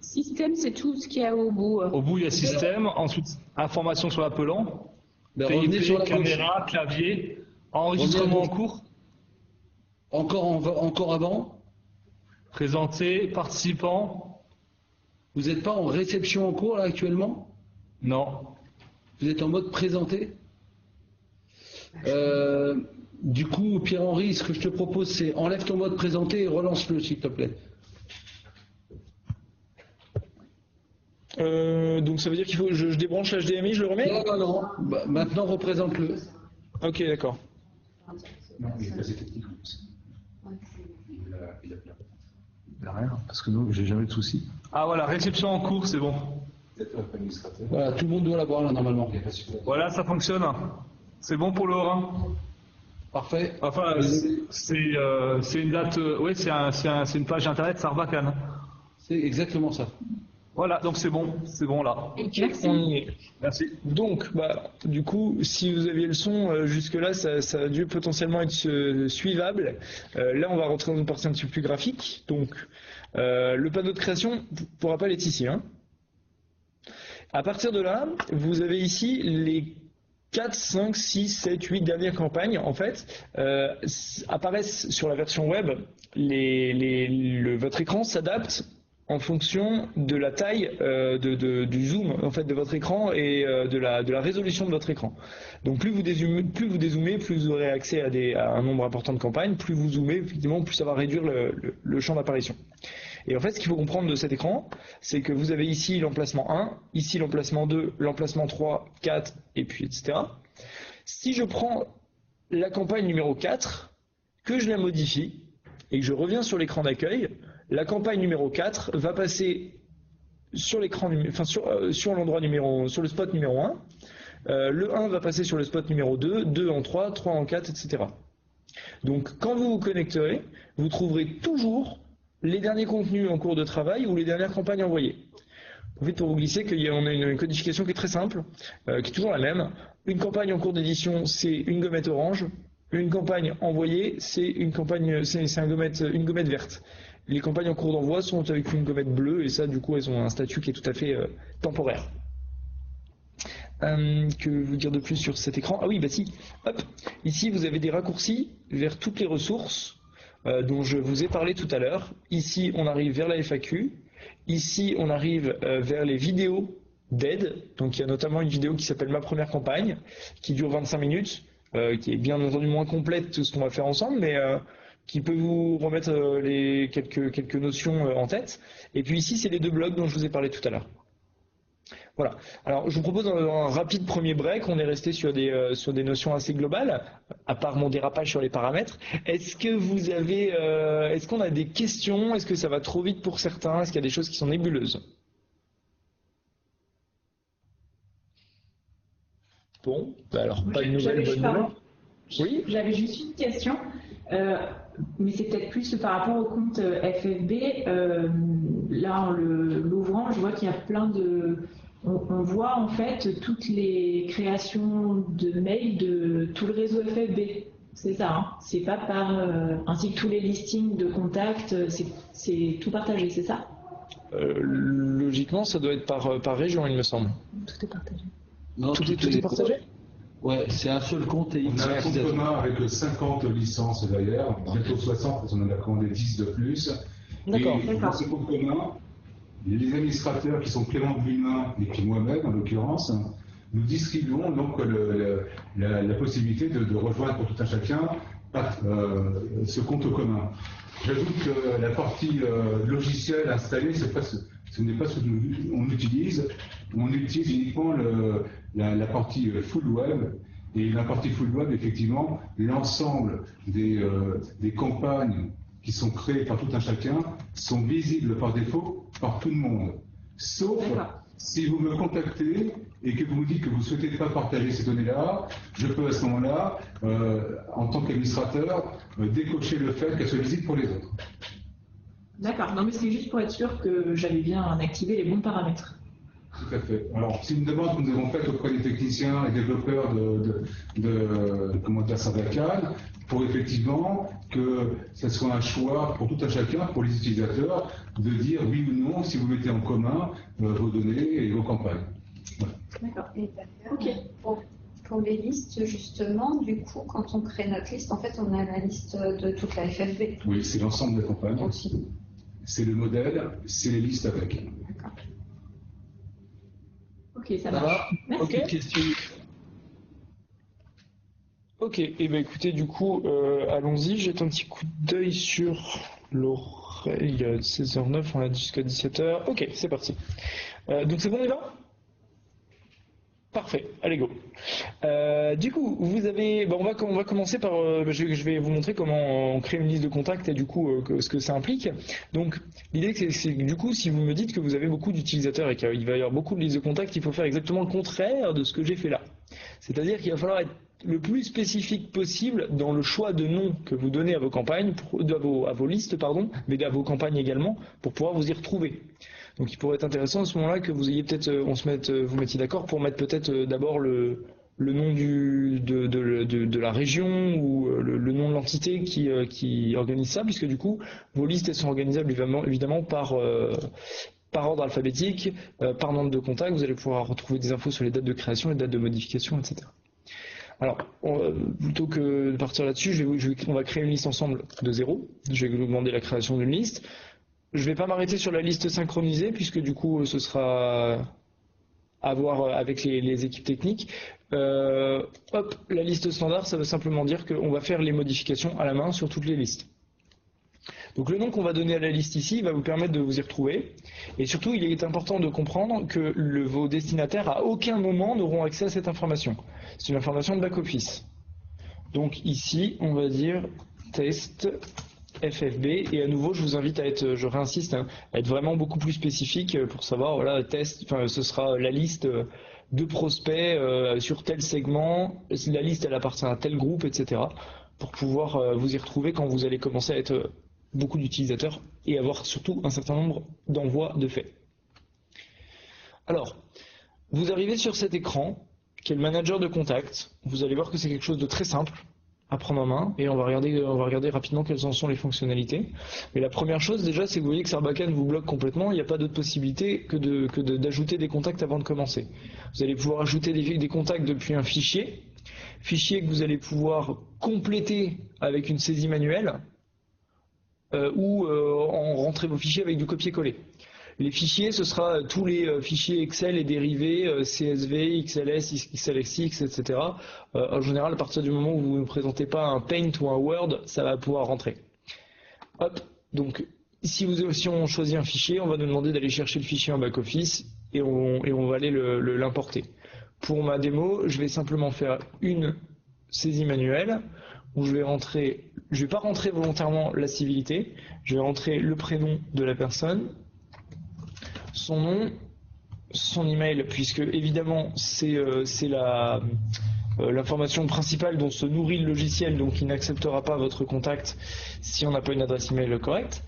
C: Système, c'est tout ce qu'il y a au bout.
F: Au bout, il y a système. Ensuite, information sur l'appelant.
A: Ben, revenez sur la
F: caméra, clavier, enregistrement en cours.
A: Encore avant.
F: Présenter, participant.
A: Vous n'êtes pas en réception en cours là actuellement?
F: Non.
A: Vous êtes en mode présenté? Du coup, Pierre-Henri, ce que je te propose, c'est enlève ton mode présenté et relance-le, s'il te plaît.
B: Donc ça veut dire qu'il faut que je débranche l'HDMI, je le remets?
A: Non. Bah, maintenant, représente-le.
B: Ok, d'accord.
D: Non, il est pas technique. Il a
F: Rien, parce que nous, j'ai jamais eu de soucis. Ah voilà, réception en cours, c'est bon.
A: Voilà, tout le monde doit l'avoir là, normalement.
F: Voilà, ça fonctionne. C'est bon pour le Haut-Rhin.
A: Parfait.
F: Enfin, c'est une date, oui, c'est une page internet Sarbacane.
A: C'est exactement ça.
F: Voilà, donc c'est bon là.
B: On y est.
F: Merci.
B: Donc, du coup, si vous aviez le son, jusque-là, ça a dû potentiellement être suivable. Là, on va rentrer dans une partie un petit peu plus graphique. Donc, le panneau de création, pour rappel, est ici. Hein. À partir de là, vous avez ici les 4, 5, 6, 7, 8 dernières campagnes, en fait, apparaissent sur la version web. Votre écran s'adapte en fonction de la taille du zoom en fait de votre écran et de la résolution de votre écran. Donc plus vous dézoomez, plus vous aurez accès à un nombre important de campagnes. Plus vous zoomez, effectivement, plus ça va réduire le champ d'apparition. Et en fait, ce qu'il faut comprendre de cet écran, c'est que vous avez ici l'emplacement 1, ici l'emplacement 2, l'emplacement 3, 4, et puis etc. Si je prends la campagne numéro 4, que je la modifie, et que je reviens sur l'écran d'accueil, la campagne numéro 4 va passer sur l'écran, sur l'endroit sur le spot numéro 1. Le 1 va passer sur le spot numéro 2, 2 en 3, 3 en 4, etc. Donc quand vous vous connecterez, vous trouverez toujours les derniers contenus en cours de travail ou les dernières campagnes envoyées. Profite pour vous glisser qu'on a une codification qui est très simple, qui est toujours la même. Une campagne en cours d'édition, c'est une gommette orange. Une campagne envoyée, c'est une gommette verte. Les campagnes en cours d'envoi sont avec une gommette bleue et ça, du coup, elles ont un statut qui est tout à fait temporaire. Que vous dire de plus sur cet écran? Ah oui, bah si. Hop. Ici, vous avez des raccourcis vers toutes les ressources dont je vous ai parlé tout à l'heure. Ici, on arrive vers la FAQ. Ici, on arrive vers les vidéos d'aide. Donc, il y a notamment une vidéo qui s'appelle Ma première campagne, qui dure 25 minutes, qui est bien entendu moins complète que ce qu'on va faire ensemble, mais qui peut vous remettre quelques notions en tête. Et puis ici, c'est les 2 blogs dont je vous ai parlé tout à l'heure. Voilà. Alors, je vous propose un rapide premier break. On est resté sur des notions assez globales, à part mon dérapage sur les paramètres. Est-ce qu'on a des questions? Est-ce que ça va trop vite pour certains? Est-ce qu'il y a des choses qui sont nébuleuses? Bon, alors pas de nouvelles, bonne nouvelle. Oui.
G: J'avais juste une question, mais c'est peut-être plus par rapport au compte FFB. Là, en l'ouvrant, je vois qu'il y a plein de... On voit en fait toutes les créations de mails de tout le réseau FFB. C'est ça, hein? C'est pas par... ainsi que tous les listings de contacts, c'est tout partagé, c'est ça?
B: Logiquement, ça doit être par région, il me semble.
G: Tout est partagé.
A: Non,
B: tout est partagé?
A: Ouais, c'est un seul compte et
D: on a un compte commun avec 50 licences derrière, bientôt 60 parce qu'on en a commandé 10 de plus.
B: D'accord.
D: Et dans ce compte commun, les administrateurs qui sont Clément Blumin et puis moi-même en l'occurrence, nous distribuons donc la possibilité de rejoindre pour tout un chacun ce compte commun. J'ajoute que la partie logicielle installée, ce n'est pas ce qu'on utilise. On utilise uniquement la partie full web. Et la partie full web, effectivement, l'ensemble des campagnes qui sont créées par tout un chacun sont visibles par défaut par tout le monde. Sauf si vous me contactez et que vous me dites que vous ne souhaitez pas partager ces données-là, je peux à ce moment-là, en tant qu'administrateur, décocher le fait qu'elles soient visibles pour les autres.
G: D'accord. Non, mais c'est juste pour être sûr que j'avais bien activé les bons paramètres.
D: Tout à fait. Alors, c'est une demande que nous avons faite auprès des techniciens et développeurs de Sarbacane pour effectivement que ce soit un choix pour tout un chacun, pour les utilisateurs, de dire oui ou non si vous mettez en commun vos données et vos campagnes. Voilà.
G: D'accord.
H: Et pour les listes, justement, du coup, quand on crée notre liste, en fait, on a la liste de toute la FFB.
D: Oui, c'est l'ensemble des campagnes.
H: Aussi.
D: C'est le modèle, c'est les listes avec.
H: D'accord.
G: Ok, ça marche. Merci.
B: Ok.
A: Question.
B: Ok, et ben écoutez, du coup, allons-y. Jette un petit coup d'œil sur l'oreille. Il est 16h09, on a jusqu'à 17h. Ok, c'est parti. Donc c'est bon, on y va? Parfait, allez go. Du coup, vous avez, on va commencer par, je vais vous montrer comment on crée une liste de contacts et du coup ce que ça implique. Donc l'idée c'est que du coup, si vous me dites que vous avez beaucoup d'utilisateurs et qu'il va y avoir beaucoup de listes de contacts, il faut faire exactement le contraire de ce que j'ai fait là. C'est-à-dire qu'il va falloir être le plus spécifique possible dans le choix de noms que vous donnez à vos campagnes, à vos listes, pardon, mais à vos campagnes également, pour pouvoir vous y retrouver. Donc il pourrait être intéressant à ce moment-là que vous ayez peut-être, vous mettiez d'accord pour mettre peut-être d'abord le nom de la région ou le nom de l'entité qui organise ça, puisque du coup vos listes elles sont organisables évidemment par ordre alphabétique, par nombre de contacts. Vous allez pouvoir retrouver des infos sur les dates de création, les dates de modification, etc. Alors, plutôt que de partir là-dessus, on va créer une liste ensemble de 0. Je vais vous demander la création d'une liste. Je ne vais pas m'arrêter sur la liste synchronisée, puisque du coup, ce sera à voir avec les équipes techniques. La liste standard, ça veut simplement dire qu'on va faire les modifications à la main sur toutes les listes. Donc le nom qu'on va donner à la liste ici va vous permettre de vous y retrouver. Et surtout, il est important de comprendre que vos destinataires, à aucun moment, n'auront accès à cette information. C'est une information de back-office. Donc ici, on va dire test FFB. Et à nouveau, je vous invite à être, je réinsiste, à être vraiment beaucoup plus spécifique pour savoir, voilà, test, ce sera la liste de prospects sur tel segment. La liste, elle appartient à tel groupe, etc. Pour pouvoir vous y retrouver quand vous allez commencer à être beaucoup d'utilisateurs et avoir surtout un certain nombre d'envois de faits. Alors, vous arrivez sur cet écran qui est le manager de contact. Vous allez voir que c'est quelque chose de très simple à prendre en main et on va regarder rapidement quelles en sont les fonctionnalités. Mais la première chose déjà, c'est que vous voyez que Sarbacane vous bloque complètement. Il n'y a pas d'autre possibilité que d'ajouter des contacts avant de commencer. Vous allez pouvoir ajouter des contacts depuis un fichier que vous allez pouvoir compléter avec une saisie manuelle. ou en rentrer vos fichiers avec du copier-coller. Les fichiers, ce sera tous les fichiers Excel et dérivés, CSV, XLS, XLSX, etc. En général, à partir du moment où vous ne présentez pas un Paint ou un Word, ça va pouvoir rentrer. Hop, donc si on choisit un fichier, on va nous demander d'aller chercher le fichier en back-office et on va aller l'importer. Pour ma démo, je vais simplement faire une saisie manuelle où je vais pas rentrer volontairement la civilité, je vais rentrer le prénom de la personne, son nom, son email, puisque évidemment c'est l'information principale dont se nourrit le logiciel, donc il n'acceptera pas votre contact si on n'a pas une adresse email correcte,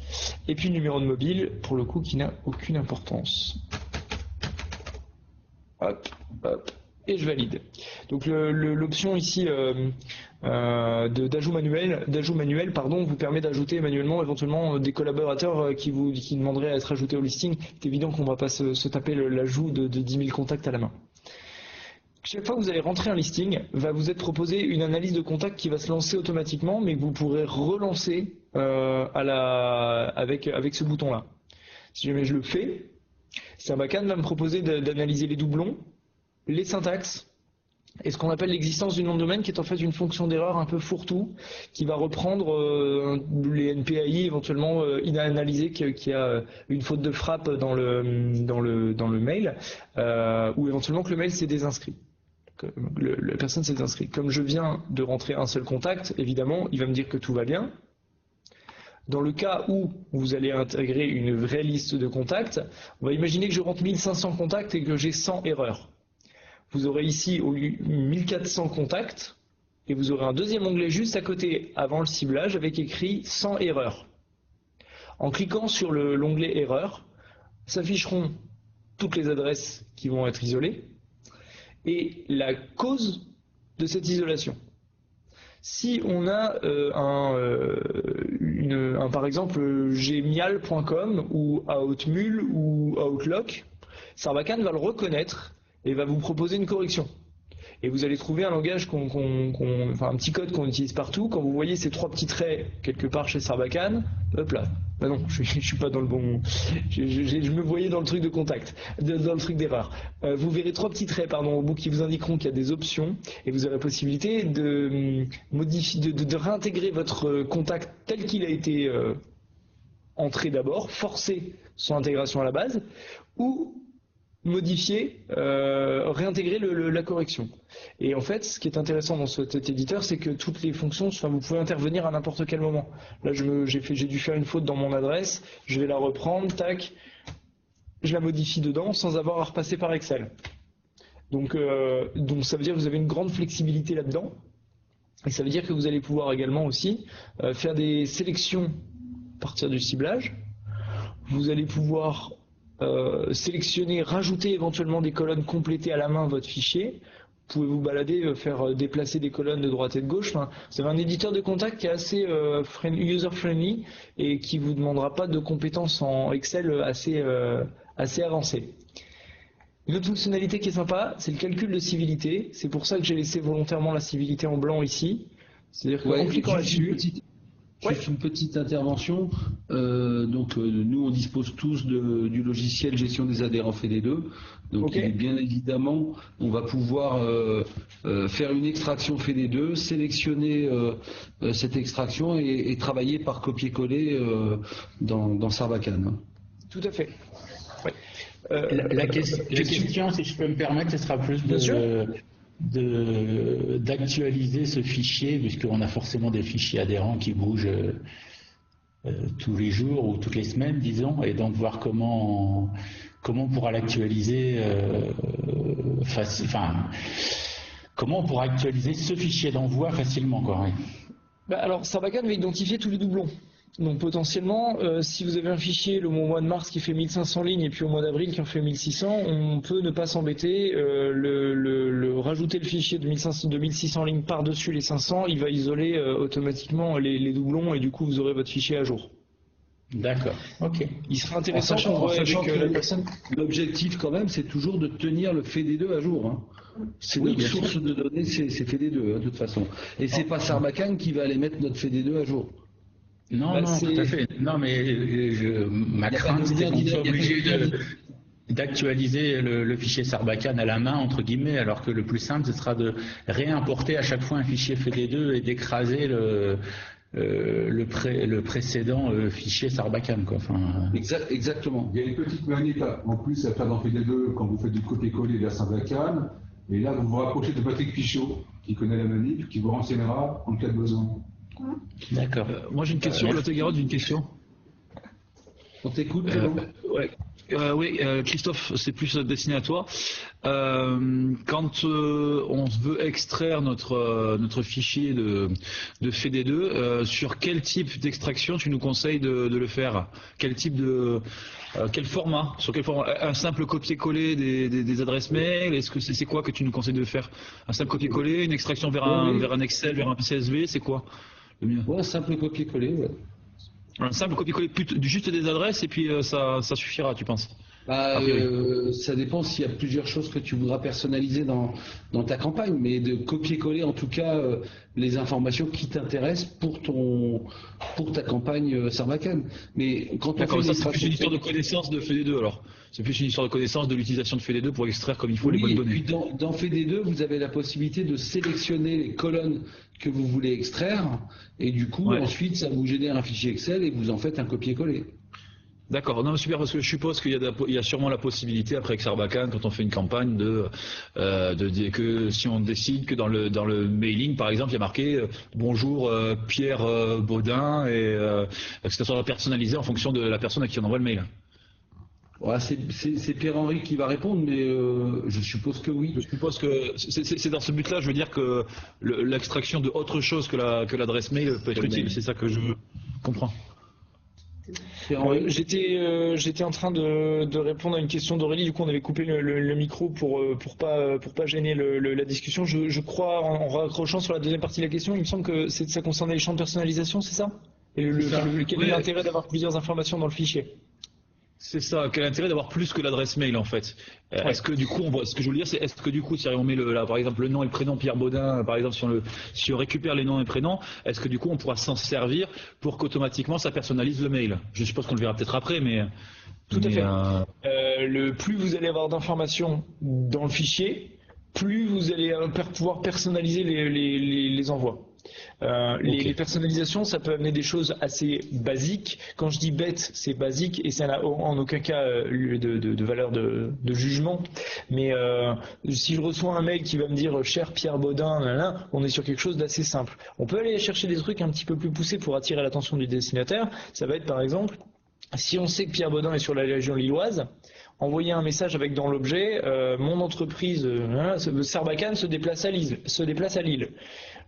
B: et puis le numéro de mobile, pour le coup, qui n'a aucune importance. Hop, hop, et je valide. Donc l'option ici d'ajout manuel, vous permet d'ajouter manuellement éventuellement des collaborateurs qui demanderaient à être ajoutés au listing. C'est évident qu'on ne va pas se taper l'ajout de 10 000 contacts à la main. Chaque fois que vous allez rentrer un listing, va vous être proposé une analyse de contacts qui va se lancer automatiquement, mais que vous pourrez relancer avec ce bouton-là. Si jamais je le fais, Sarbacane va me proposer d'analyser les doublons, les syntaxes, et ce qu'on appelle l'existence du nom de domaine, qui est en fait une fonction d'erreur un peu fourre-tout, qui va reprendre les NPAI éventuellement analyser qu'il y a une faute de frappe dans le mail, ou éventuellement que le mail s'est désinscrit. La personne s'est inscrite. Comme je viens de rentrer un seul contact, évidemment, il va me dire que tout va bien. Dans le cas où vous allez intégrer une vraie liste de contacts, on va imaginer que je rentre 1500 contacts et que j'ai 100 erreurs. Vous aurez ici au lieu 1400 contacts et vous aurez un deuxième onglet juste à côté avant le ciblage avec écrit 100 erreurs. En cliquant sur l'onglet erreurs, s'afficheront toutes les adresses qui vont être isolées et la cause de cette isolation. Si on a par exemple gmial.com ou Outmule ou Outlook, Sarbacane va le reconnaître et va vous proposer une correction. Et vous allez trouver un langage, un petit code qu'on utilise partout. Quand vous voyez ces trois petits traits quelque part chez Sarbacane, hop là. Bah non, je suis pas dans le bon. Je me voyais dans le truc de contact, dans le truc d'erreur. Vous verrez trois petits traits, au bout qui vous indiqueront qu'il y a des options et vous aurez la possibilité de modifier, de réintégrer votre contact tel qu'il a été entré d'abord, forcer son intégration à la base, ou modifier, réintégrer la correction. Et en fait, ce qui est intéressant dans cet éditeur, c'est que toutes les fonctions, vous pouvez intervenir à n'importe quel moment. Là, j'ai dû faire une faute dans mon adresse, je vais la reprendre, tac, je la modifie dedans sans avoir à repasser par Excel. Donc ça veut dire que vous avez une grande flexibilité là-dedans. Et ça veut dire que vous allez pouvoir également aussi faire des sélections à partir du ciblage. Vous allez pouvoir sélectionner, rajouter éventuellement des colonnes, compléter à la main votre fichier. Vous pouvez vous balader, faire déplacer des colonnes de droite et de gauche. Enfin, vous avez un éditeur de contact qui est assez user-friendly et qui ne vous demandera pas de compétences en Excel assez avancées. Une autre fonctionnalité qui est sympa, c'est le calcul de civilité. C'est pour ça que j'ai laissé volontairement la civilité en blanc ici. C'est-à-dire qu'en cliquant là-dessus...
A: Juste une petite intervention. Nous, on dispose tous du logiciel gestion des adhérents FED2. Donc, bien évidemment, on va pouvoir faire une extraction FED2, sélectionner cette extraction et travailler par copier-coller dans Sarbacane.
B: Tout à fait. Ouais.
E: La question, si je peux me permettre, ce sera plus d'actualiser ce fichier, puisqu'on a forcément des fichiers adhérents qui bougent tous les jours ou toutes les semaines, disons, et donc voir comment on pourra l'actualiser, comment on pourra actualiser ce fichier d'envoi facilement, quoi. Oui.
B: Alors, Sarbacane va identifier tous les doublons. Donc potentiellement, si vous avez un fichier au mois de mars qui fait 1500 lignes et puis au mois d'avril qui en fait 1600, on peut ne pas s'embêter, rajouter le fichier de 1600 lignes par-dessus les 500, il va isoler automatiquement les doublons et du coup vous aurez votre fichier à jour.
E: D'accord, ok.
B: Il sera intéressant qu'on voit avec la personne.
A: L'objectif quand même, c'est toujours de tenir le FED2 à jour. Hein. C'est notre source de données, c'est FED2 de toute façon. Et c'est pas Sarbacane qui va aller mettre notre FED2 à jour.
E: Non,
B: Bah,
E: non, tout à fait. Non, mais ma
A: Il y a pas
E: crainte,
A: de
E: c'était
A: lien
E: qu'on
A: direct,
E: soit
A: il y a pas de
E: obligé
A: lien
E: d'actualiser le fichier Sarbacane à la main, entre guillemets, alors que le plus simple, ce sera de réimporter à chaque fois un fichier FED2 et d'écraser le précédent fichier Sarbacane, quoi. Enfin,
A: Exactement.
D: Il y a une petite manip en plus à faire dans FED2 quand vous faites du copier-coller vers Sarbacane. Et là, vous vous rapprochez de Patrick Pichot, qui connaît la manip, qui vous renseignera en cas de besoin.
E: d'accord.
F: Moi j'ai une question, Lotte Garrod, j'ai une question.
A: On t'écoute, Clément.
F: Ouais. Oui, Christophe, c'est plus destiné à toi. Quand on veut extraire notre fichier de FED2, sur quel type d'extraction tu nous conseilles de le faire? Quel type quel format? Sur quel format? Un simple copier-coller des adresses mail? Est-ce que c'est quoi que tu nous conseilles de faire? Un simple copier-coller, une extraction vers un Excel, vers un CSV, c'est quoi le mieux?
A: Ouais, un simple copier-coller, ouais.
F: Un simple copier-coller, juste des adresses et puis ça suffira, tu penses?
A: Ça dépend s'il y a plusieurs choses que tu voudras personnaliser dans ta campagne, mais de copier-coller en tout cas les informations qui t'intéressent pour ta campagne Sarbacane. Mais quand on fait
F: ça c'est plus une histoire de connaissance de FED2 alors. C'est plus une histoire de connaissance de l'utilisation de FED2 pour extraire comme il faut les bonnes données.
A: Et puis dans FED2, vous avez la possibilité de sélectionner les colonnes que vous voulez extraire, et du coup ensuite ça vous génère un fichier Excel et vous en faites un copier-coller.
F: D'accord, non super, parce que je suppose qu'il y a sûrement la possibilité après avec Sarbacane, quand on fait une campagne, de dire que si on décide que dans le mailing par exemple il y a marqué bonjour Pierre Baudin et que ça soit personnalisé en fonction de la personne à qui on envoie le mail.
A: Ouais, c'est Pierre-Henri qui va répondre, mais je suppose que oui.
F: Je suppose que c'est dans ce but-là, je veux dire que l'extraction de autre chose que l'adresse mail peut être utile, c'est ça que je comprends.
B: J'étais en train de répondre à une question d'Aurélie. Du coup, on avait coupé le micro pour pas gêner la discussion. Je crois, en raccrochant sur la deuxième partie de la question, il me semble que ça concernait les champs de personnalisation, c'est ça? Et quel est l'intérêt d'avoir plusieurs informations dans le fichier?
F: C'est ça, quel intérêt d'avoir plus que l'adresse mail en fait. Est-ce que du coup, ce que je veux dire, c'est est-ce que du coup, si on met là, par exemple le nom et le prénom Pierre Baudin, par exemple si on récupère les noms et prénoms, est-ce que du coup on pourra s'en servir pour qu'automatiquement ça personnalise le mail? Je suppose qu'on le verra peut-être après, mais
B: tout à fait. Plus vous allez avoir d'informations dans le fichier, plus vous allez pouvoir personnaliser les envois. Les personnalisations, ça peut amener des choses assez basiques. Quand je dis bête, c'est basique et ça n'a en aucun cas de valeur de jugement. Mais si je reçois un mail qui va me dire cher Pierre Baudin, on est sur quelque chose d'assez simple. On peut aller chercher des trucs un petit peu plus poussés pour attirer l'attention du destinataire. Ça va être par exemple, si on sait que Pierre Baudin est sur la région lilloise, envoyer un message avec dans l'objet mon entreprise Sarbacane se déplace à Lille.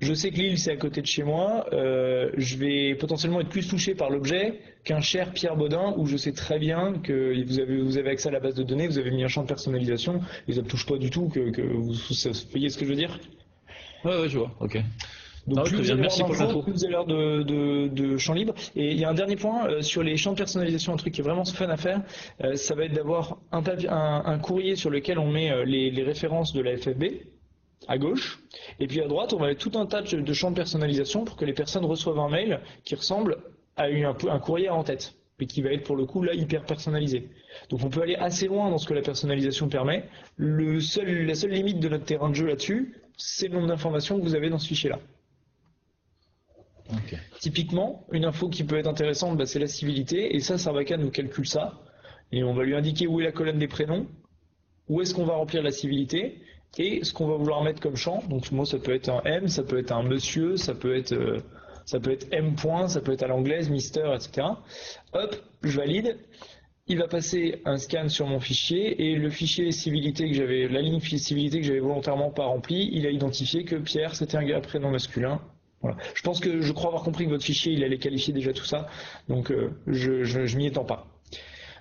B: Je sais que Lille c'est à côté de chez moi, je vais potentiellement être plus touché par l'objet qu'un cher Pierre Baudin où je sais très bien que vous avez accès à la base de données, vous avez mis un champ de personnalisation et ça ne touche pas du tout que vous voyez ce que je veux dire?
F: Ouais, je vois, ok.
B: Donc plus vous allez avoir de champ libre. Et il y a un dernier point sur les champs de personnalisation, un truc qui est vraiment fun à faire, ça va être d'avoir un courrier sur lequel on met les références de la FFB à gauche, et puis à droite on va mettre tout un tas de champs de personnalisation pour que les personnes reçoivent un mail qui ressemble à un courrier en tête, et qui va être pour le coup là hyper personnalisé. Donc on peut aller assez loin dans ce que la personnalisation permet. La seule limite de notre terrain de jeu là-dessus, c'est le nombre d'informations que vous avez dans ce fichier-là.
F: Okay.
B: Typiquement, une info qui peut être intéressante, c'est la civilité, et ça, Sarbacane nous calcule ça, et on va lui indiquer où est la colonne des prénoms, où est-ce qu'on va remplir la civilité, et ce qu'on va vouloir mettre comme champ. Donc moi, ça peut être un M, ça peut être un monsieur, ça peut être M point, ça peut être à l'anglaise, Mister, etc. Hop, je valide. Il va passer un scan sur mon fichier, et le fichier civilité la ligne civilité que j'avais volontairement pas remplie, il a identifié que Pierre, c'était un gars prénom masculin. Voilà. Je crois avoir compris que votre fichier, il allait qualifier déjà tout ça, donc je m'y étends pas.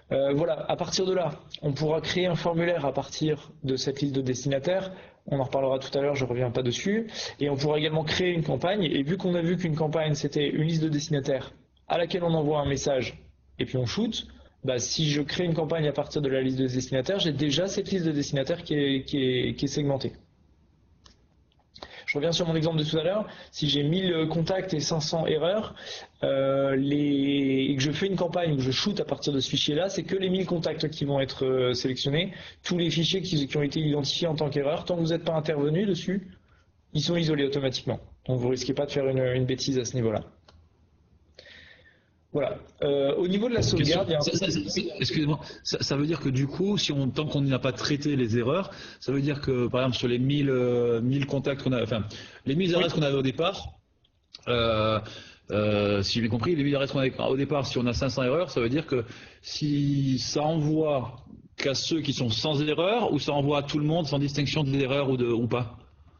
B: Voilà, à partir de là, on pourra créer un formulaire à partir de cette liste de destinataires. On en reparlera tout à l'heure, je ne reviens pas dessus. Et on pourra également créer une campagne. Et vu qu'on a vu qu'une campagne, c'était une liste de destinataires à laquelle on envoie un message et puis on shoot, si je crée une campagne à partir de la liste de destinataires, j'ai déjà cette liste de destinataires qui est segmentée. Je reviens sur mon exemple de tout à l'heure. Si j'ai 1000 contacts et 500 erreurs, et que je fais une campagne où je shoot à partir de ce fichier-là, c'est que les 1000 contacts qui vont être sélectionnés. Tous les fichiers qui ont été identifiés en tant qu'erreur, tant que vous n'êtes pas intervenu dessus, ils sont isolés automatiquement. Donc vous risquez pas de faire une bêtise à ce niveau-là. Voilà. Au niveau de la sauvegarde,
I: excusez-moi, ça veut dire que du coup, tant qu'on n'a pas traité les erreurs, ça veut dire que par exemple sur les 1000 contacts qu'on a, enfin les 1000 adresses qu'on avait au départ, si j'ai bien compris, les 1000 adresses qu'on avait au départ, si on a 500 erreurs, ça veut dire que si ça envoie qu'à ceux qui sont sans erreur ou ça envoie à tout le monde sans distinction des erreurs ou pas?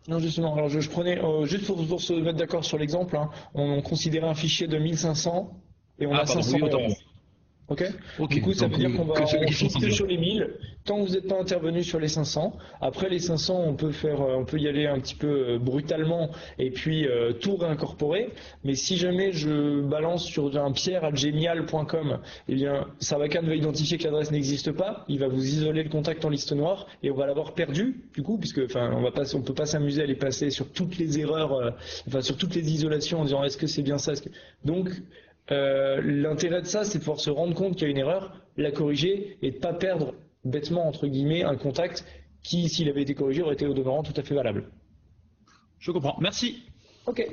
B: Non, justement. Alors je prenais juste pour se mettre d'accord sur l'exemple, hein, on considérait un fichier de 1500. Et on a 500 erreurs. Ok. Du coup, ça veut dire qu'on va shoot que sur les 1000. Tant que vous n'êtes pas intervenu sur les 500. Après les 500, on peut y aller un petit peu brutalement et puis tout réincorporer. Mais si jamais je balance sur un pierre@genial.com, eh bien, Sarbacane va identifier que l'adresse n'existe pas. Il va vous isoler le contact en liste noire et on va l'avoir perdu. Du coup, puisque on peut pas s'amuser à aller passer sur toutes les erreurs, sur toutes les isolations en disant est-ce que c'est bien ça. Donc l'intérêt de ça, c'est de pouvoir se rendre compte qu'il y a une erreur, la corriger et de ne pas perdre bêtement entre guillemets un contact qui, s'il avait été corrigé, aurait été au demeurant tout à fait valable.
I: Je comprends. Merci.
B: Ok.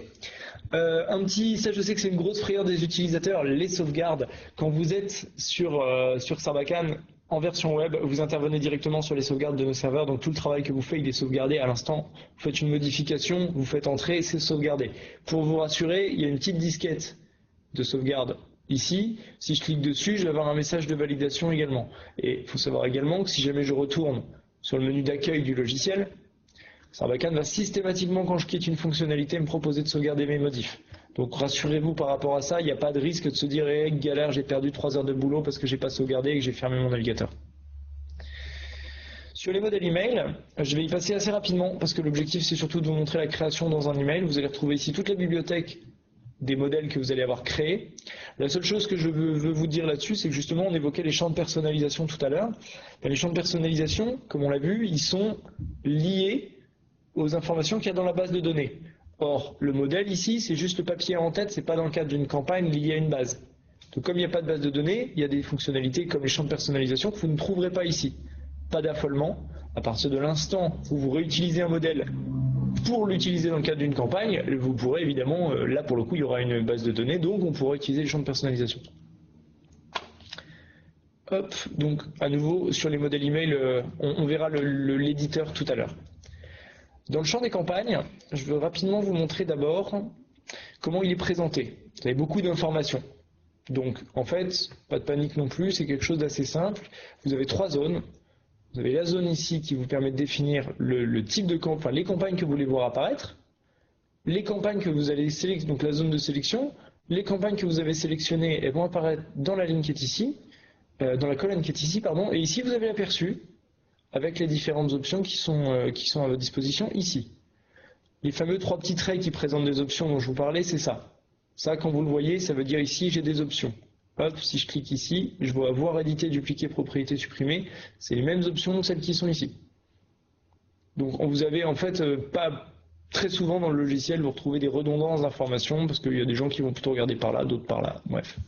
B: Ça je sais que c'est une grosse frayeur des utilisateurs, les sauvegardes. Quand vous êtes sur Sarbacane en version web, vous intervenez directement sur les sauvegardes de nos serveurs, donc tout le travail que vous faites, il est sauvegardé à l'instant. Vous faites une modification, vous faites entrer, c'est sauvegardé. Pour vous rassurer, il y a une petite disquette de sauvegarde ici. Si je clique dessus, je vais avoir un message de validation également. Et il faut savoir également que si jamais je retourne sur le menu d'accueil du logiciel, Sarbacane va systématiquement, quand je quitte une fonctionnalité, me proposer de sauvegarder mes modifs. Donc rassurez-vous par rapport à ça, il n'y a pas de risque de se dire galère, j'ai perdu 3 heures de boulot parce que j'ai pas sauvegardé et que j'ai fermé mon navigateur. Sur les modèles email, je vais y passer assez rapidement parce que l'objectif c'est surtout de vous montrer la création dans un email. Vous allez retrouver ici toute la bibliothèque des modèles que vous allez avoir créés. La seule chose que je veux vous dire là-dessus, c'est que justement, on évoquait les champs de personnalisation tout à l'heure. Les champs de personnalisation, comme on l'a vu, ils sont liés aux informations qu'il y a dans la base de données. Or, le modèle ici, c'est juste le papier en tête, c'est pas dans le cadre d'une campagne liée à une base. Donc, comme il n'y a pas de base de données, il y a des fonctionnalités comme les champs de personnalisation que vous ne trouverez pas ici. Pas d'affolement. À partir de l'instant où vous réutilisez un modèle pour l'utiliser dans le cadre d'une campagne, vous pourrez évidemment, là pour le coup il y aura une base de données, donc on pourra utiliser les champs de personnalisation. Hop, donc à nouveau sur les modèles email, on verra l'éditeur tout à l'heure. Dans le champ des campagnes, je veux rapidement vous montrer d'abord comment il est présenté. Vous avez beaucoup d'informations. Donc en fait, pas de panique non plus, c'est quelque chose d'assez simple. Vous avez 3 zones. Vous avez la zone ici qui vous permet de définir le type de campagne, les campagnes que vous voulez voir apparaître, les campagnes que vous allez sélectionner, donc la zone de sélection, les campagnes que vous avez sélectionnées, elles vont apparaître dans la ligne qui est ici, dans la colonne qui est ici, pardon, et ici vous avez l'aperçu avec les différentes options qui sont à votre disposition ici. Les fameux 3 petits traits qui présentent des options dont je vous parlais, c'est ça. Ça, quand vous le voyez, ça veut dire ici j'ai des options. Hop, si je clique ici, je vois voir, éditer, dupliquer, propriété, supprimer. C'est les mêmes options que celles qui sont ici. Donc vous avez en fait pas très souvent dans le logiciel, vous retrouvez des redondances d'informations parce qu'il y a des gens qui vont plutôt regarder par là, d'autres par là. Bref.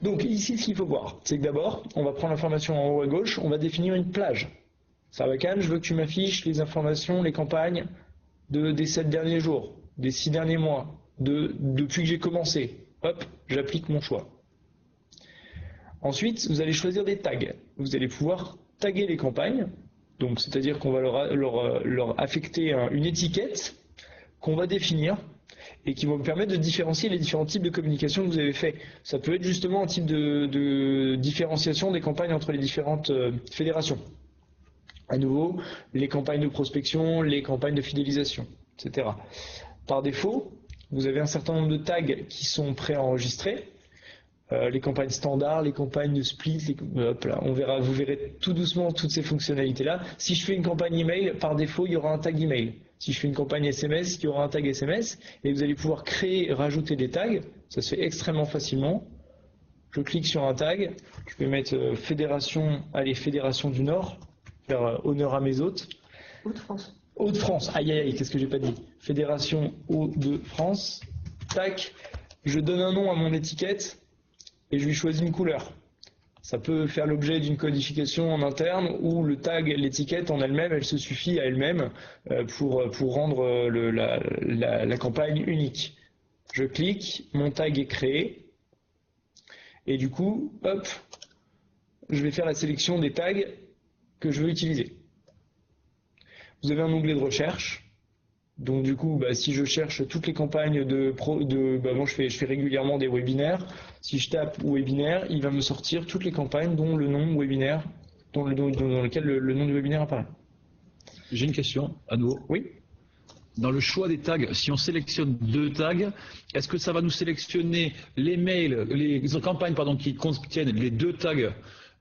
B: Donc ici, ce qu'il faut voir, c'est que d'abord, on va prendre l'information en haut à gauche, on va définir une plage. Sarbacane, je veux que tu m'affiches les informations, les campagnes des 7 derniers jours, des 6 derniers mois, depuis que j'ai commencé. Hop, j'applique mon choix. Ensuite, vous allez choisir des tags. Vous allez pouvoir taguer les campagnes, donc c'est-à-dire qu'on va leur affecter une étiquette qu'on va définir et qui va vous permettre de différencier les différents types de communication que vous avez fait. Ça peut être justement un type de différenciation des campagnes entre les différentes fédérations. À nouveau, les campagnes de prospection, les campagnes de fidélisation, etc. Par défaut, vous avez un certain nombre de tags qui sont préenregistrés. Les campagnes standards, les campagnes de split, hop là, vous verrez tout doucement toutes ces fonctionnalités-là. Si je fais une campagne email, par défaut, il y aura un tag email. Si je fais une campagne SMS, il y aura un tag SMS. Et vous allez pouvoir créer, rajouter des tags. Ça se fait extrêmement facilement. Je clique sur un tag. Je vais mettre Fédération du Nord, faire honneur à mes hôtes.
C: Hauts-de-France.
B: Hauts-de-France. Aïe aïe aïe, qu'est-ce que j'ai pas dit? Fédération Hauts-de-France. Tac. Je donne un nom à mon étiquette et je lui choisis une couleur. Ça peut faire l'objet d'une codification en interne ou le tag, l'étiquette en elle-même, elle se suffit à elle-même pour rendre la campagne unique. Je clique, mon tag est créé et du coup, hop, je vais faire la sélection des tags que je veux utiliser. Vous avez un onglet de recherche. Donc du coup, si je cherche toutes les campagnes moi je fais régulièrement des webinaires. Si je tape webinaire, il va me sortir toutes les campagnes dont le nom webinaire, dans lequel le nom du webinaire apparaît.
I: J'ai une question à nouveau.
B: Oui.
I: Dans le choix des tags, si on sélectionne 2 tags, est-ce que ça va nous sélectionner les mails, les campagnes qui contiennent les 2 tags?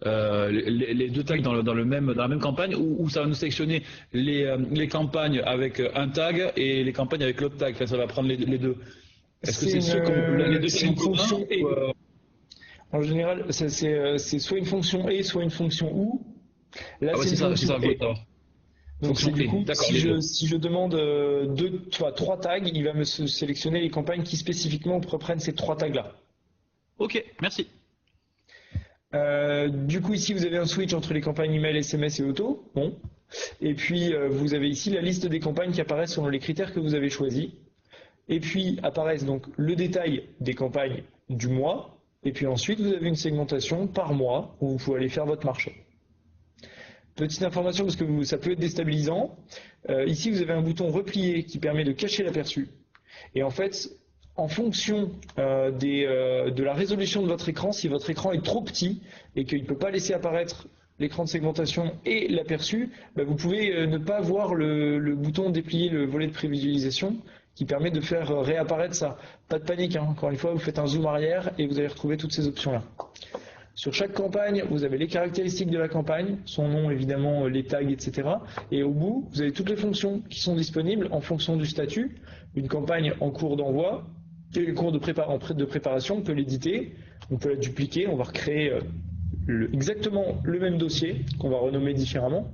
I: Les 2 tags dans la même campagne, ou ça va nous sélectionner les campagnes avec un tag et les campagnes avec l'autre tag? Enfin, ça va prendre les 2. Est-ce que c'est les 2 qui sont communs
B: En général, c'est soit une fonction et, soit une fonction ou. Là, c'est une fonction et. Donc du coup, si je demande 3 tags, il va me sélectionner les campagnes qui spécifiquement reprennent ces 3 tags-là.
I: Ok, merci.
B: Du coup, ici, vous avez un switch entre les campagnes email, SMS et auto. Bon. Et puis, vous avez ici la liste des campagnes qui apparaissent selon les critères que vous avez choisis. Et puis, apparaissent donc le détail des campagnes du mois. Et puis ensuite, vous avez une segmentation par mois où vous pouvez aller faire votre marché. Petite information, parce que ça peut être déstabilisant. Ici, vous avez un bouton replié qui permet de cacher l'aperçu. Et en fait, en fonction de la résolution de votre écran, si votre écran est trop petit et qu'il ne peut pas laisser apparaître l'écran de segmentation et l'aperçu, vous pouvez ne pas voir le bouton déplier, le volet de prévisualisation qui permet de faire réapparaître ça. Pas de panique, hein. Encore une fois, vous faites un zoom arrière et vous allez retrouver toutes ces options-là. Sur chaque campagne, vous avez les caractéristiques de la campagne, son nom évidemment, les tags, etc. Et au bout, vous avez toutes les fonctions qui sont disponibles en fonction du statut. Une campagne en cours d'envoi, et le cours de préparation, on peut l'éditer, on peut la dupliquer, on va recréer exactement le même dossier qu'on va renommer différemment.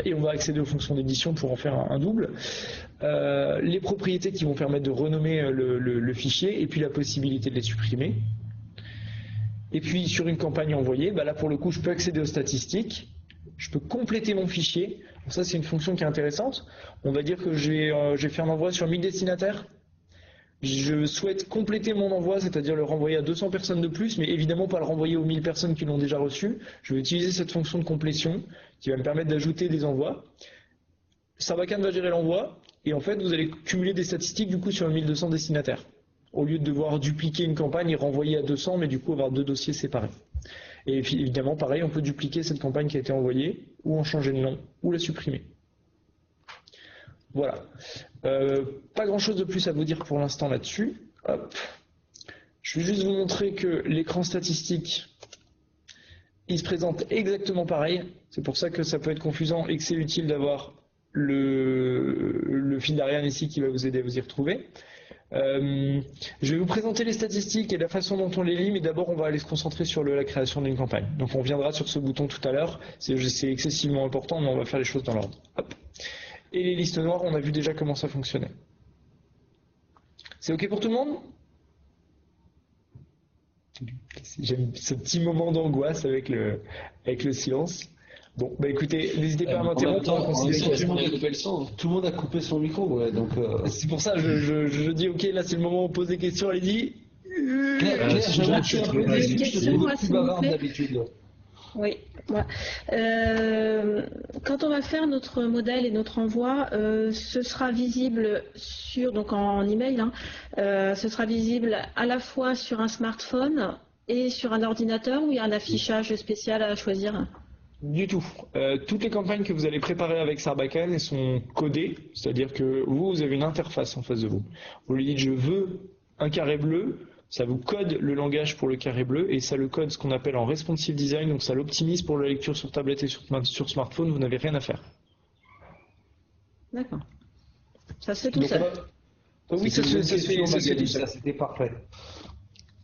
B: Et on va accéder aux fonctions d'édition pour en faire un double. Les propriétés qui vont permettre de renommer le fichier et puis la possibilité de les supprimer. Et puis sur une campagne envoyée, là pour le coup je peux accéder aux statistiques, je peux compléter mon fichier. Donc ça c'est une fonction qui est intéressante. On va dire que j'ai fait un envoi sur 1000 destinataires. Je souhaite compléter mon envoi, c'est-à-dire le renvoyer à 200 personnes de plus, mais évidemment pas le renvoyer aux 1000 personnes qui l'ont déjà reçu. Je vais utiliser cette fonction de complétion qui va me permettre d'ajouter des envois. Sarbacane va gérer l'envoi et en fait vous allez cumuler des statistiques du coup sur 1200 destinataires. Au lieu de devoir dupliquer une campagne et renvoyer à 200, mais du coup avoir 2 dossiers séparés. Et puis, évidemment, pareil, on peut dupliquer cette campagne qui a été envoyée, ou en changer de nom, ou la supprimer. Voilà. Pas grand-chose de plus à vous dire pour l'instant là-dessus. Hop. Je vais juste vous montrer que l'écran statistique, il se présente exactement pareil. C'est pour ça que ça peut être confusant et que c'est utile d'avoir le fil d'Ariane ici qui va vous aider à vous y retrouver. Je vais vous présenter les statistiques et la façon dont on les lit, mais d'abord on va aller se concentrer sur la création d'une campagne. Donc on viendra sur ce bouton tout à l'heure, c'est excessivement important, mais on va faire les choses dans l'ordre. Et les listes noires, on a vu déjà comment ça fonctionnait. C'est OK pour tout le monde? J'aime ce petit moment d'angoisse avec le silence. Bon, écoutez, n'hésitez pas à m'interrompre.
A: Tout le monde a coupé son micro, ouais, donc.
B: C'est pour ça je dis ok, là c'est le moment où on pose des questions, allez-y.
C: Claire, j'aimerais te poser une question, s'il vous plaît.
A: d'habitude.
C: Oui. Voilà. Quand on va faire notre modèle et notre envoi, ce sera visible donc en email, ce sera visible à la fois sur un smartphone et sur un ordinateur, où il y a un affichage spécial à choisir.
B: Du tout. Toutes les campagnes que vous allez préparer avec Sarbacane, elles sont codées, c'est-à-dire que vous avez une interface en face de vous. Vous lui dites je veux un carré bleu, ça vous code le langage pour le carré bleu et ça le code ce qu'on appelle en responsive design, donc ça l'optimise pour la lecture sur tablette et sur smartphone, vous n'avez rien à faire.
C: D'accord. Ça se fait tout seul.
B: Oui, ça se fait tout seul.
A: C'était parfait.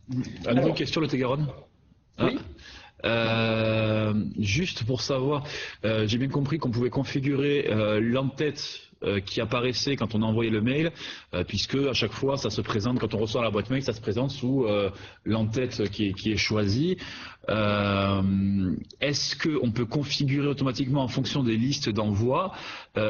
I: Une question, le Tégaronne.
B: Oui.
I: Juste pour savoir, j'ai bien compris qu'on pouvait configurer l'entête qui apparaissait quand on a envoyé le mail, puisque à chaque fois ça se présente, quand on reçoit la boîte mail, ça se présente sous l'entête qui est choisie. Est-ce qu'on peut configurer automatiquement en fonction des listes d'envoi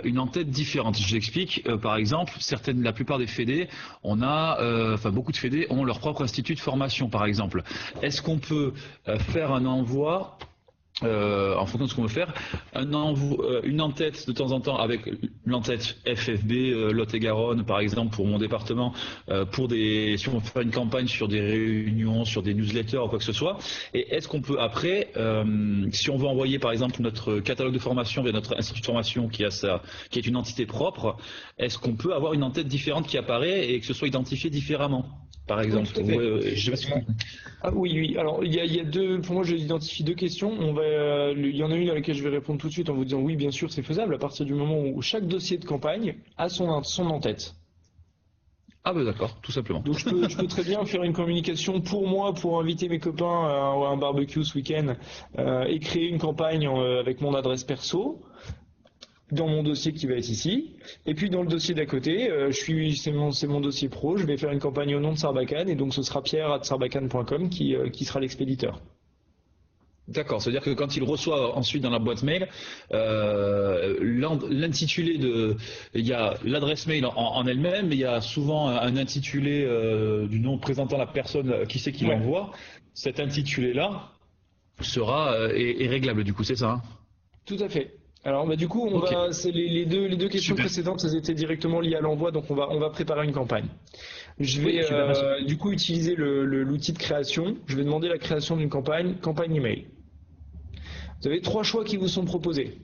I: une entête différente? Je l'explique, par exemple, la plupart des FED, beaucoup de FED ont leur propre institut de formation, par exemple. Est-ce qu'on peut faire un envoi en fonction de ce qu'on veut faire, une entête de temps en temps avec l'entête FFB, Lot-et-Garonne par exemple pour mon département, si on veut faire une campagne sur des réunions, sur des newsletters ou quoi que ce soit, et est-ce qu'on peut après, si on veut envoyer par exemple notre catalogue de formation vers notre institut de formation qui est une entité propre, est-ce qu'on peut avoir une entête différente qui apparaît et que ce soit identifié différemment? Par exemple,
B: oui. Alors, il y a deux. Pour moi, j'identifie deux questions. Il y en a une à laquelle je vais répondre tout de suite en vous disant oui, bien sûr, c'est faisable à partir du moment où chaque dossier de campagne a son en-tête.
I: Ah ben d'accord, tout simplement.
B: Donc je peux très bien faire une communication pour moi, pour inviter mes copains à un barbecue ce week-end et créer une campagne avec mon adresse perso. Dans mon dossier qui va être ici, et puis dans le dossier d'à côté, c'est mon dossier pro, je vais faire une campagne au nom de Sarbacane, et donc ce sera pierre@sarbacane.com qui sera l'expéditeur.
I: D'accord, c'est-à-dire que quand il reçoit ensuite dans la boîte mail, l'intitulé il y a l'adresse mail en elle-même, mais il y a souvent un intitulé du nom présentant la personne qui c'est qui l'envoie. Cet intitulé-là est réglable du coup, c'est ça, hein?
B: Tout à fait. Alors du coup, c'est les deux questions précédentes, elles étaient directement liées à l'envoi, donc on va préparer une campagne. Je vais du coup utiliser l'outil de création. Je vais demander la création d'une campagne email. Vous avez 3 choix qui vous sont proposés.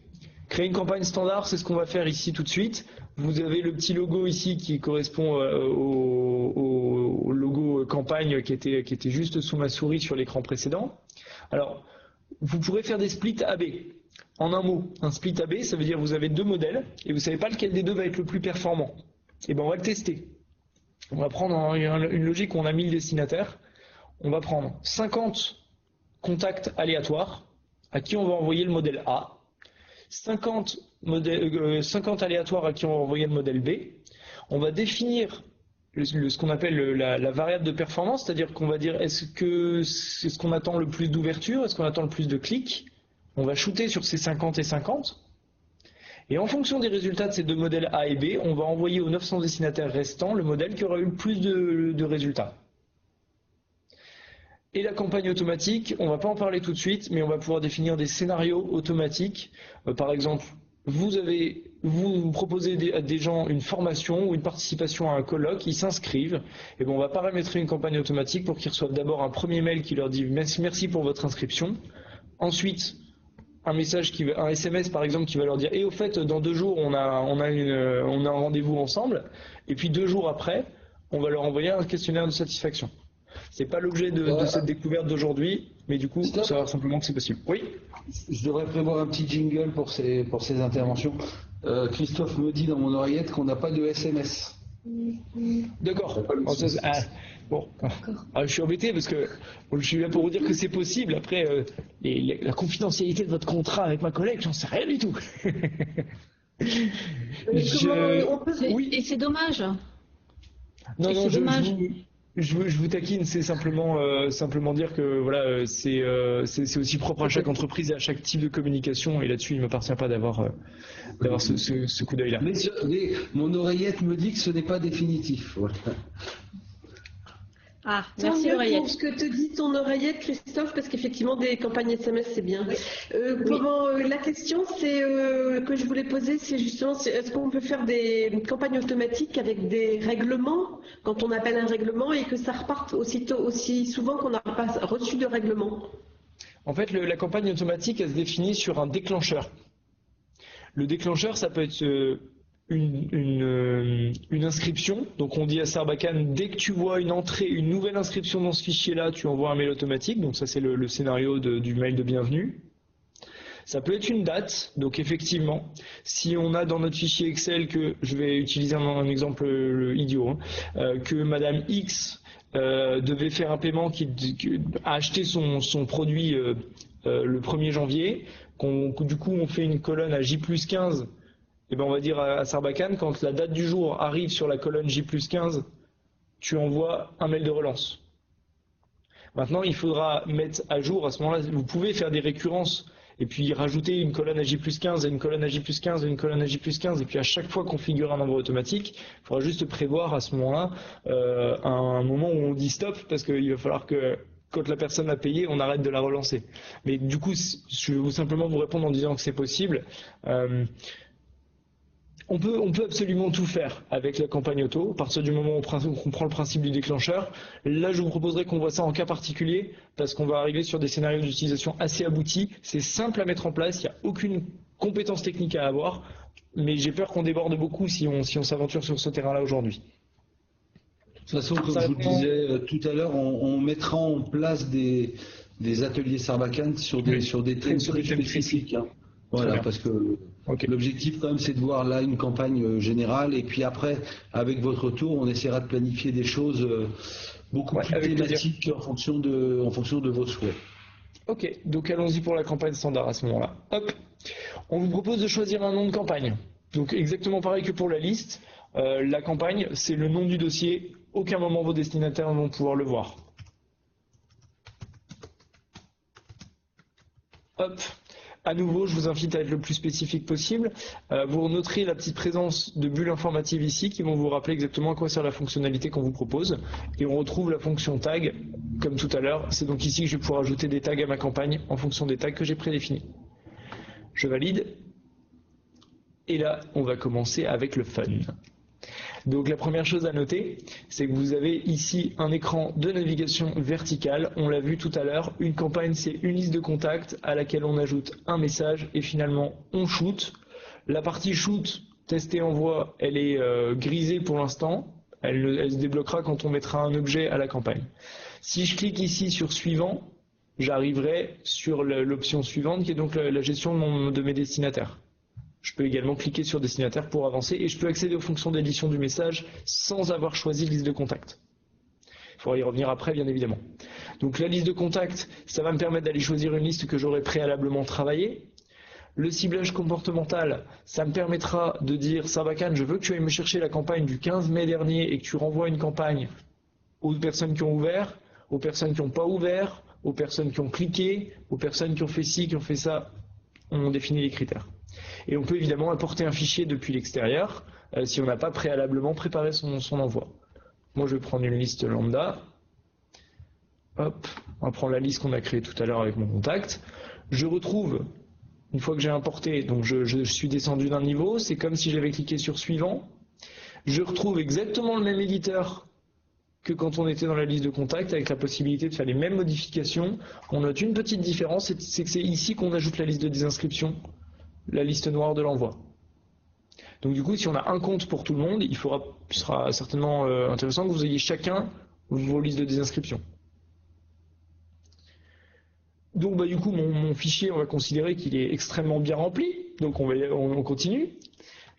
B: Créer une campagne standard, c'est ce qu'on va faire ici tout de suite. Vous avez le petit logo ici qui correspond au logo campagne qui était juste sous ma souris sur l'écran précédent. Alors, vous pourrez faire des splits AB. En un mot, un split AB, ça veut dire que vous avez 2 modèles et vous ne savez pas lequel des deux va être le plus performant. Et bien on va le tester. On va prendre une logique où on a 1000 destinataires. On va prendre 50 contacts aléatoires à qui on va envoyer le modèle A, 50 aléatoires à qui on va envoyer le modèle B. On va définir ce qu'on appelle la variable de performance, c'est-à-dire qu'on va dire est-ce qu'on attend le plus d'ouverture, est-ce qu'on attend le plus de clics. On va shooter sur ces 50 et 50. Et en fonction des résultats de ces 2 modèles A et B, on va envoyer aux 900 destinataires restants le modèle qui aura eu le plus de résultats. Et la campagne automatique, on ne va pas en parler tout de suite, mais on va pouvoir définir des scénarios automatiques. Par exemple, vous proposez à des gens une formation ou une participation à un colloque, ils s'inscrivent, et on va paramétrer une campagne automatique pour qu'ils reçoivent d'abord un premier mail qui leur dit merci pour votre inscription. Ensuite, un SMS par exemple qui va leur dire et au fait dans 2 jours on a un rendez-vous ensemble, et puis 2 jours après on va leur envoyer un questionnaire de satisfaction. C'est pas l'objet de cette découverte d'aujourd'hui, mais du coup savoir simplement que c'est possible. Oui.
A: Je devrais prévoir un petit jingle pour ces interventions. Christophe me dit dans mon oreillette qu'on n'a pas de SMS.
B: D'accord. Bon, je suis embêté parce que je suis là pour vous dire que c'est possible. Après, la confidentialité de votre contrat avec ma collègue, j'en sais rien du tout.
C: Oui. Et c'est dommage.
B: Non, je vous taquine, c'est simplement dire que voilà, c'est aussi propre à chaque entreprise et à chaque type de communication, et là-dessus il ne m'appartient pas d'avoir ce coup d'œil-là.
A: Mais mon oreillette me dit que ce n'est pas définitif. Voilà.
C: Ah, merci Oreillette.
J: Pour ce que te dit ton oreillette, Christophe, parce qu'effectivement des campagnes SMS c'est bien. La question que je voulais poser, c'est justement est-ce qu'on peut faire des campagnes automatiques avec des règlements quand on appelle un règlement et que ça reparte aussi souvent qu'on n'a pas reçu de règlement?
B: En fait, la campagne automatique, elle se définit sur un déclencheur. Le déclencheur, ça peut être une inscription. Donc on dit à Sarbacane, dès que tu vois une nouvelle inscription dans ce fichier-là, tu envoies un mail automatique. Donc ça c'est le scénario du mail de bienvenue. Ça peut être une date. Donc effectivement, si on a dans notre fichier Excel que, je vais utiliser un exemple idiot, que Madame X devait faire un paiement, a acheté son produit le 1er janvier, du coup on fait une colonne à J+15, et ben on va dire à Sarbacane, quand la date du jour arrive sur la colonne J+15, tu envoies un mail de relance. Maintenant, il faudra mettre à jour, à ce moment-là, vous pouvez faire des récurrences et puis rajouter une colonne à J+15 et une colonne à J+15 et une colonne à J+15 et puis à chaque fois configurer un envoi automatique. Il faudra juste prévoir à ce moment-là un moment où on dit stop parce qu'il va falloir que quand la personne a payé, on arrête de la relancer. Mais du coup, je vais simplement vous répondre en disant que c'est possible. On peut absolument tout faire avec la campagne auto, à partir du moment où on prend le principe du déclencheur. Là, je vous proposerai qu'on voit ça en cas particulier, parce qu'on va arriver sur des scénarios d'utilisation assez aboutis. C'est simple à mettre en place, il n'y a aucune compétence technique à avoir, mais j'ai peur qu'on déborde beaucoup si on s'aventure sur ce terrain-là aujourd'hui.
A: De toute façon, comme je vous le disais tout à l'heure, on mettra en place des ateliers Sarbacane sur des thèmes très spécifiques. Hein. Voilà, parce que l'objectif quand même c'est de voir là une campagne générale et puis après avec votre tour on essaiera de planifier des choses beaucoup plus thématiques en fonction de vos souhaits.
B: Ok, donc allons-y pour la campagne standard à ce moment-là. Hop, on vous propose de choisir un nom de campagne. Donc exactement pareil que pour la liste, la campagne c'est le nom du dossier, aucun moment vos destinataires ne vont pouvoir le voir. Hop. À nouveau, je vous invite à être le plus spécifique possible. Vous noterez la petite présence de bulles informatives ici qui vont vous rappeler exactement à quoi sert la fonctionnalité qu'on vous propose. Et on retrouve la fonction tag, comme tout à l'heure. C'est donc ici que je vais pouvoir ajouter des tags à ma campagne en fonction des tags que j'ai prédéfinis. Je valide. Et là, on va commencer avec le fun. Donc la première chose à noter, c'est que vous avez ici un écran de navigation verticale. On l'a vu tout à l'heure, une campagne c'est une liste de contacts à laquelle on ajoute un message et finalement on shoot. La partie shoot, tester envoi, elle est grisée pour l'instant. Elle se débloquera quand on mettra un objet à la campagne. Si je clique ici sur suivant, j'arriverai sur l'option suivante qui est donc la gestion de mes destinataires. Je peux également cliquer sur destinataire pour avancer et je peux accéder aux fonctions d'édition du message sans avoir choisi liste de contacts. Il faudra y revenir après, bien évidemment. Donc la liste de contacts, ça va me permettre d'aller choisir une liste que j'aurais préalablement travaillée. Le ciblage comportemental, ça me permettra de dire Sarbacane, je veux que tu ailles me chercher la campagne du 15 mai dernier et que tu renvoies une campagne aux personnes qui ont ouvert, aux personnes qui n'ont pas ouvert, aux personnes qui ont cliqué, aux personnes qui ont fait ci, qui ont fait ça. On définit les critères. Et on peut évidemment importer un fichier depuis l'extérieur si on n'a pas préalablement préparé son envoi. Moi je vais prendre une liste lambda. Hop, on va prendre la liste qu'on a créée tout à l'heure avec mon contact. Je retrouve, une fois que j'ai importé, donc je suis descendu d'un niveau, c'est comme si j'avais cliqué sur suivant. Je retrouve exactement le même éditeur que quand on était dans la liste de contacts avec la possibilité de faire les mêmes modifications. On note une petite différence, c'est que c'est ici qu'on ajoute la liste de désinscription, la liste noire de l'envoi. Donc du coup, si on a un compte pour tout le monde, il sera certainement intéressant que vous ayez chacun vos listes de désinscription. Donc du coup, mon fichier, on va considérer qu'il est extrêmement bien rempli. Donc on continue.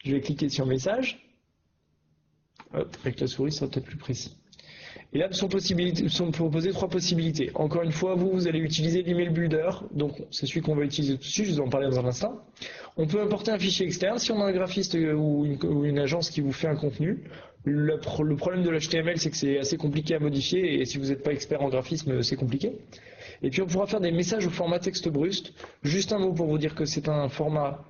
B: Je vais cliquer sur message. Hop, avec la souris, ça sera peut-être plus précis. Et là, sont proposées trois possibilités. Encore une fois, vous allez utiliser l'email builder. Donc, c'est celui qu'on va utiliser tout de suite. Je vais en parler dans un instant. On peut importer un fichier externe si on a un graphiste ou une agence qui vous fait un contenu. Le problème de l'HTML, c'est que c'est assez compliqué à modifier. Et si vous n'êtes pas expert en graphisme, c'est compliqué. Et puis, on pourra faire des messages au format texte brut. Juste un mot pour vous dire que c'est un format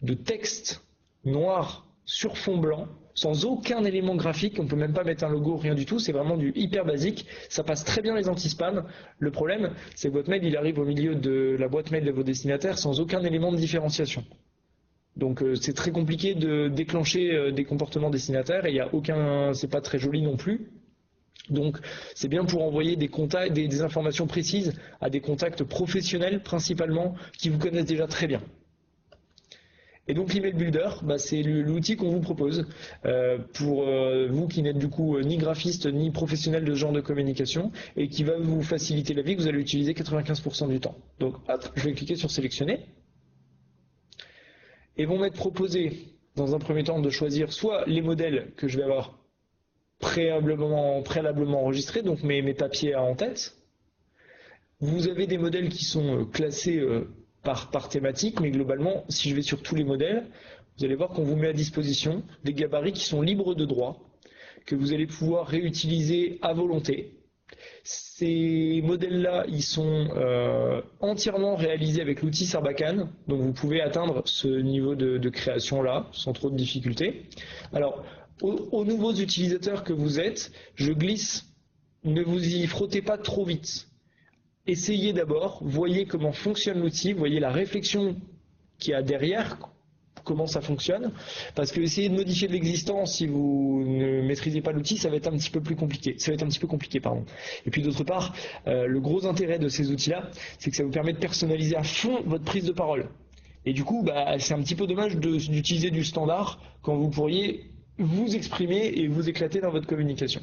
B: de texte noir sur fond blanc, sans aucun élément graphique, on ne peut même pas mettre un logo, rien du tout, c'est vraiment du hyper basique, ça passe très bien les anti-spam. Le problème, c'est que votre mail, il arrive au milieu de la boîte mail de vos destinataires sans aucun élément de différenciation. Donc c'est très compliqué de déclencher des comportements destinataires et il y a aucun, c'est pas très joli non plus. Donc c'est bien pour envoyer des contacts, des informations précises à des contacts professionnels principalement qui vous connaissent déjà très bien. Et donc l'email builder, c'est l'outil qu'on vous propose pour vous qui n'êtes du coup ni graphiste ni professionnel de ce genre de communication et qui va vous faciliter la vie que vous allez utiliser 95% du temps. Donc hop, je vais cliquer sur sélectionner et vont m'être proposés dans un premier temps de choisir soit les modèles que je vais avoir préalablement enregistrés, donc mes papiers en tête. Vous avez des modèles qui sont classés par thématique, mais globalement, si je vais sur tous les modèles, vous allez voir qu'on vous met à disposition des gabarits qui sont libres de droit, que vous allez pouvoir réutiliser à volonté. Ces modèles-là, ils sont entièrement réalisés avec l'outil Sarbacane, donc vous pouvez atteindre ce niveau de création-là sans trop de difficultés. Alors, aux nouveaux utilisateurs que vous êtes, je glisse, ne vous y frottez pas trop vite. Essayez d'abord, voyez comment fonctionne l'outil, voyez la réflexion qu'il y a derrière, comment ça fonctionne, parce que essayer de modifier de l'existant si vous ne maîtrisez pas l'outil, ça va être un petit peu compliqué, pardon. Et puis d'autre part, le gros intérêt de ces outils-là, c'est que ça vous permet de personnaliser à fond votre prise de parole. Et du coup, c'est un petit peu dommage d'utiliser du standard quand vous pourriez vous exprimer et vous éclater dans votre communication.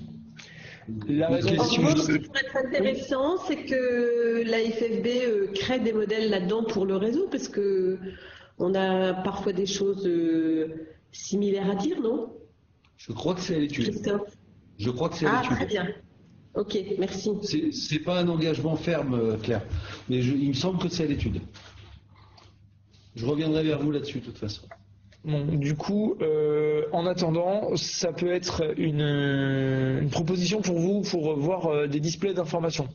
B: La raison
J: ce qui pourrait être intéressant, c'est que la FFB crée des modèles là-dedans pour le réseau, parce que on a parfois des choses similaires à dire, non?
A: Je crois que c'est à l'étude.
J: Christophe.
A: Je crois que c'est à l'étude.
J: Ah, très bien. Ok, merci.
A: C'est pas un engagement ferme, Claire, mais il me semble que c'est à l'étude. Je reviendrai vers vous là-dessus, de toute façon.
B: Bon, du coup, en attendant, ça peut être une proposition pour vous pour voir des displays d'informations.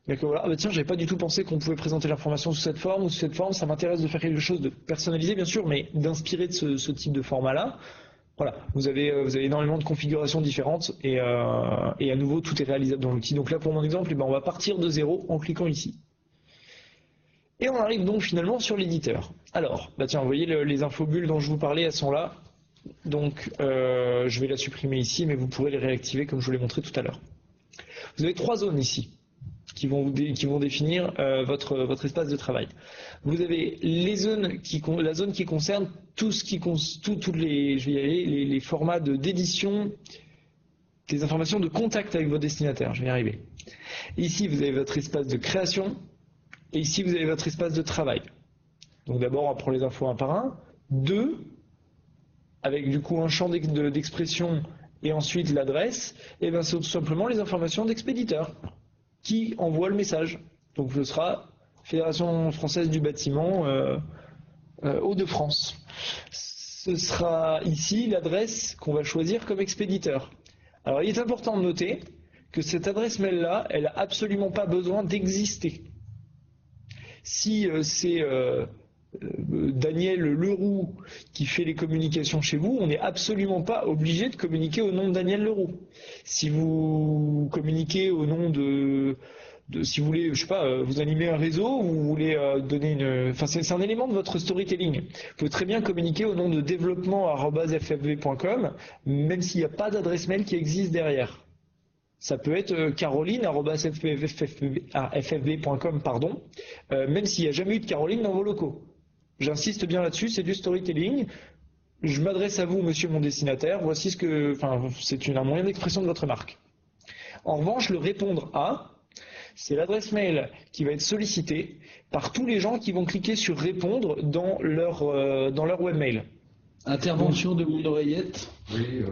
B: D'accord, voilà. Ah bah tiens, j'avais pas du tout pensé qu'on pouvait présenter l'information sous cette forme ou sous cette forme. Ça m'intéresse de faire quelque chose de personnalisé, bien sûr, mais d'inspirer de ce type de format-là. Voilà, vous avez énormément de configurations différentes et à nouveau, tout est réalisable dans l'outil. Donc là, pour mon exemple, on va partir de zéro en cliquant ici. Et on arrive donc finalement sur l'éditeur. Alors, tiens, vous voyez les infobulles dont je vous parlais, elles sont là. Donc, je vais la supprimer ici, mais vous pourrez les réactiver comme je vous l'ai montré tout à l'heure. Vous avez 3 zones ici qui vont définir votre espace de travail. Vous avez la zone qui concerne tous les formats d'édition des informations de contact avec vos destinataires. Je vais y arriver. Ici, vous avez votre espace de création. Et ici, vous avez votre espace de travail. Donc d'abord, on prend les infos un par un. 2, avec du coup un champ d'expression et ensuite l'adresse, et bien c'est tout simplement les informations d'expéditeur qui envoie le message. Donc ce sera Fédération Française du Bâtiment Hauts-de-France. Ce sera ici l'adresse qu'on va choisir comme expéditeur. Alors il est important de noter que cette adresse mail-là, elle n'a absolument pas besoin d'exister. Si c'est Daniel Leroux qui fait les communications chez vous, on n'est absolument pas obligé de communiquer au nom de Daniel Leroux. Si vous communiquez au nom si vous voulez, je sais pas, vous animez un réseau, ou vous voulez donner enfin c'est un élément de votre storytelling. Vous pouvez très bien communiquer au nom de développement@ffb.com, même s'il n'y a pas d'adresse mail qui existe derrière. Ça peut être caroline@ffb.com, pardon, même s'il n'y a jamais eu de Caroline dans vos locaux. J'insiste bien là-dessus, c'est du storytelling. Je m'adresse à vous, monsieur mon destinataire, voici c'est un moyen d'expression de votre marque. En revanche, le répondre à, c'est l'adresse mail qui va être sollicitée par tous les gens qui vont cliquer sur répondre dans leur webmail.
A: Intervention de mon oreillette.
D: Oui,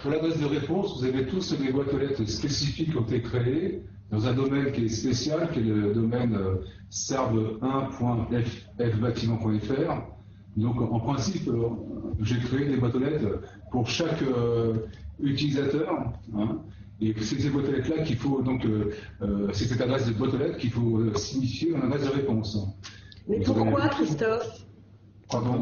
D: pour la base de réponse, vous avez tous des boîtes aux lettres spécifiques qui ont été créées dans un domaine qui est spécial, qui est le domaine sarb1.fbâtiment.fr. Donc en principe, j'ai créé des boîtes aux lettres pour chaque utilisateur. Et c'est ces boîtes aux lettres-là qu'il faut c'est cette adresse de boîte aux lettres qu'il faut signifier en adresse de réponse.
J: Mais pourquoi, Christophe?
D: Pardon.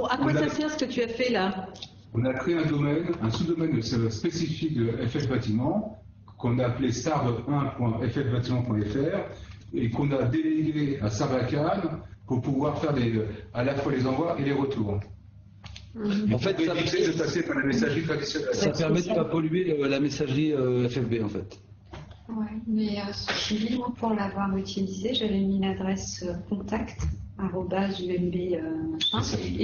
J: À quoi ça sert ce que tu as fait là?
D: On a créé un sous-domaine spécifique de FF Bâtiment qu'on a appelé sarb1.ffbâtiment.fr et qu'on a délégué à Sarbacane pour pouvoir faire à la fois les envois et les retours.
A: En fait, ça
D: permet de passer par la messagerie traditionnelle.
A: Ça permet de ne pas polluer la messagerie FFB en fait.
H: Ouais, mais pour l'avoir utilisé, j'avais mis une adresse contact @umb et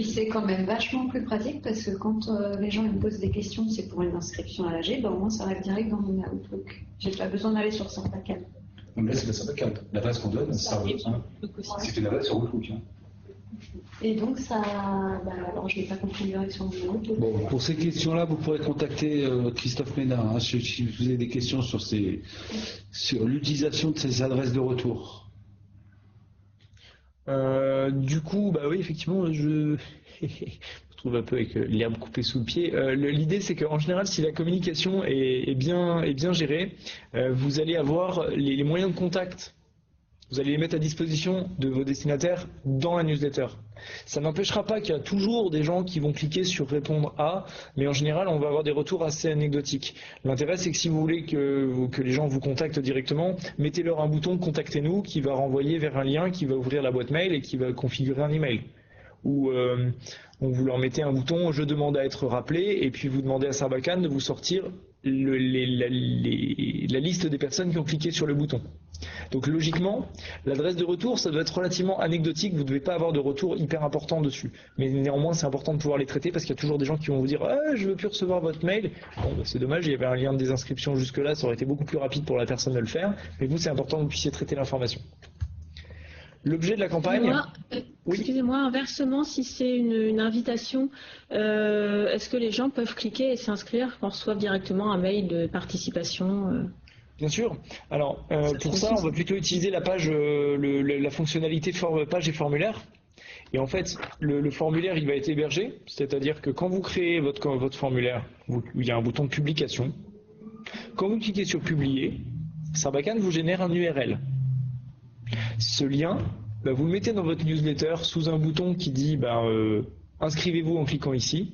H: c'est quand même vachement plus pratique parce que quand les gens me posent des questions, c'est pour une inscription à l'AG, au moins ça arrive direct dans mon Outlook. J'ai pas besoin d'aller sur Sarbacane.
D: Non, mais là c'est la Sarbacane. L'adresse qu'on donne, c'est une adresse sur Outlook.
H: Et donc ça, alors je n'ai pas compris la direction du groupe.
A: Bon, pour ces questions-là, vous pourrez contacter Christophe Ménard, hein, si vous avez des questions sur l'utilisation de ces adresses de retour.
B: Du coup, oui, effectivement, je trouve un peu avec l'herbe coupée sous le pied. L'idée, c'est qu'en général, si la communication est bien gérée, vous allez avoir les moyens de contact. Vous allez les mettre à disposition de vos destinataires dans la newsletter. Ça n'empêchera pas qu'il y a toujours des gens qui vont cliquer sur répondre à, mais en général, on va avoir des retours assez anecdotiques. L'intérêt, c'est que si vous voulez que les gens vous contactent directement, mettez-leur un bouton « Contactez-nous » qui va renvoyer vers un lien qui va ouvrir la boîte mail et qui va configurer un email. Ou vous leur mettez un bouton « Je demande à être rappelé » et puis vous demandez à Sarbacane de vous sortir la liste des personnes qui ont cliqué sur le bouton. Donc logiquement, l'adresse de retour, ça doit être relativement anecdotique, vous ne devez pas avoir de retour hyper important dessus. Mais néanmoins, c'est important de pouvoir les traiter parce qu'il y a toujours des gens qui vont vous dire « Ah, je veux plus recevoir votre mail ». Bon, c'est dommage, il y avait un lien de désinscription jusque-là, ça aurait été beaucoup plus rapide pour la personne de le faire. Mais vous, c'est important que vous puissiez traiter l'information. L'objet de la campagne...
C: Excusez-moi, inversement, si c'est une invitation, est-ce que les gens peuvent cliquer et s'inscrire, qu'on reçoive directement un mail de participation
B: Bien sûr. Alors, pour ça, on va plutôt utiliser la page, la fonctionnalité page et formulaire. Et en fait, le formulaire, il va être hébergé, c'est-à-dire que quand vous créez votre formulaire, il y a un bouton de publication. Quand vous cliquez sur publier, Sarbacane vous génère un URL. Ce lien, vous le mettez dans votre newsletter sous un bouton qui dit inscrivez-vous en cliquant ici.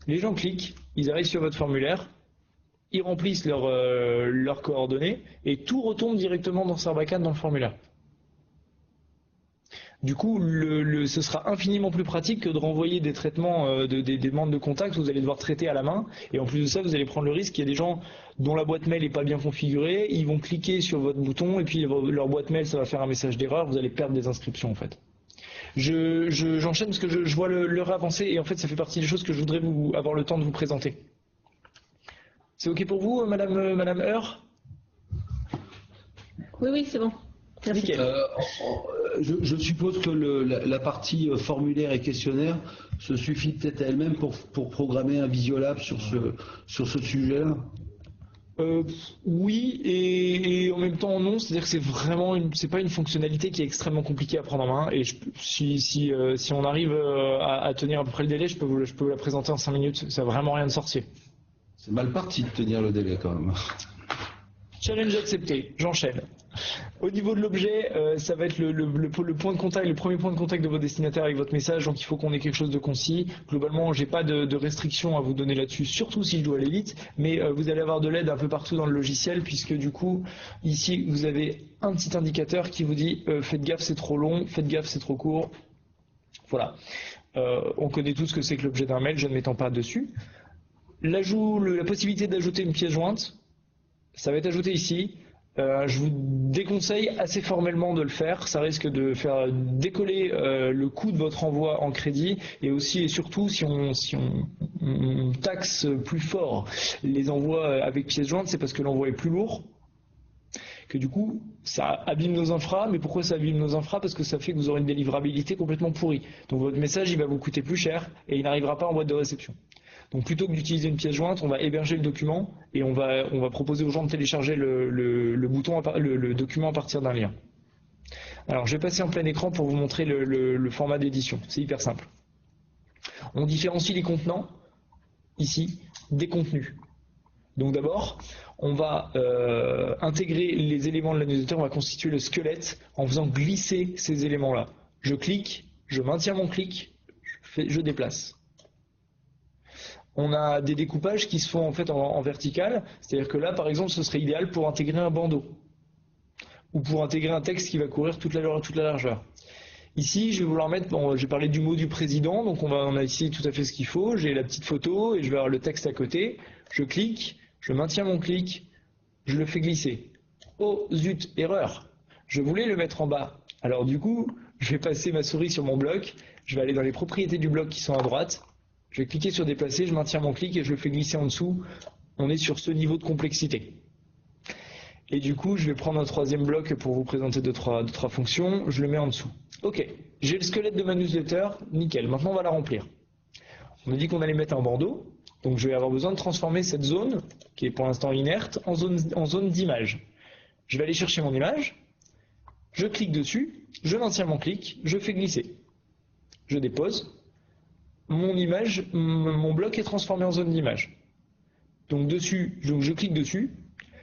B: Les gens cliquent, ils arrivent sur votre formulaire, ils remplissent leurs coordonnées et tout retombe directement dans Sarbacane dans le formulaire. Du coup, ce sera infiniment plus pratique que de renvoyer des traitements, des demandes de contact que vous allez devoir traiter à la main. Et en plus de ça, vous allez prendre le risque qu'il y a des gens dont la boîte mail n'est pas bien configurée, ils vont cliquer sur votre bouton et puis leur boîte mail, ça va faire un message d'erreur, vous allez perdre des inscriptions en fait. J'enchaîne parce que je vois l'heure avancer et en fait ça fait partie des choses que je voudrais avoir le temps de vous présenter. C'est OK pour vous, Madame Heur ?
C: Oui, c'est bon. Merci.
A: Je suppose que la partie formulaire et questionnaire se suffit peut-être à elle-même pour programmer un Visiolab sur ce sujet-là.
B: Oui et en même temps non, c'est-à-dire que c'est pas une fonctionnalité qui est extrêmement compliquée à prendre en main et si on arrive à tenir à peu près le délai, je peux vous la présenter en 5 minutes, ça n'a vraiment rien de sorcier.
A: C'est mal parti de tenir le délai quand même.
B: Challenge accepté, j'enchaîne. Au niveau de l'objet, ça va être le point de contact, le premier point de contact de votre destinataire avec votre message, donc il faut qu'on ait quelque chose de concis. Globalement, j'ai pas de restrictions à vous donner là-dessus, surtout si je dois aller vite, mais vous allez avoir de l'aide un peu partout dans le logiciel, puisque du coup, ici, vous avez un petit indicateur qui vous dit faites gaffe, c'est trop long, faites gaffe, c'est trop court. Voilà. On connaît tous ce que c'est que l'objet d'un mail, je ne m'étends pas dessus. La possibilité d'ajouter une pièce jointe, ça va être ajouté ici. Je vous déconseille assez formellement de le faire, ça risque de faire décoller le coût de votre envoi en crédit et aussi et surtout si on taxe plus fort les envois avec pièces jointes, c'est parce que l'envoi est plus lourd, que du coup ça abîme nos infras. Mais pourquoi ça abîme nos infras? Parce que ça fait que vous aurez une délivrabilité complètement pourrie, donc votre message il va vous coûter plus cher et il n'arrivera pas en boîte de réception. Donc plutôt que d'utiliser une pièce jointe, on va héberger le document et on va proposer aux gens de télécharger le document à partir d'un lien. Alors je vais passer en plein écran pour vous montrer le format d'édition. C'est hyper simple. On différencie les contenants, ici, des contenus. Donc d'abord, on va intégrer les éléments de la newsletter, on va constituer le squelette en faisant glisser ces éléments-là. Je clique, je maintiens mon clic, je déplace. On a des découpages qui se font en fait en vertical, c'est-à-dire que là par exemple ce serait idéal pour intégrer un bandeau ou pour intégrer un texte qui va courir toute la largeur. Ici je vais vouloir mettre, j'ai parlé du mot du président, donc on a ici tout à fait ce qu'il faut, j'ai la petite photo et je vais avoir le texte à côté, je clique, je maintiens mon clic, je le fais glisser. Oh zut, erreur, je voulais le mettre en bas, alors du coup je vais passer ma souris sur mon bloc, je vais aller dans les propriétés du bloc qui sont à droite. Je vais cliquer sur déplacer, je maintiens mon clic et je le fais glisser en dessous. On est sur ce niveau de complexité. Et du coup, je vais prendre un troisième bloc pour vous présenter deux, trois fonctions. Je le mets en dessous. Ok, j'ai le squelette de ma newsletter, nickel. Maintenant, on va la remplir. On me dit qu'on allait mettre un bandeau. Donc, je vais avoir besoin de transformer cette zone, qui est pour l'instant inerte, en zone d'image. Je vais aller chercher mon image. Je clique dessus. Je maintiens mon clic. Je fais glisser. Je dépose. Mon image, mon bloc est transformé en zone d'image. Donc, dessus, je clique dessus.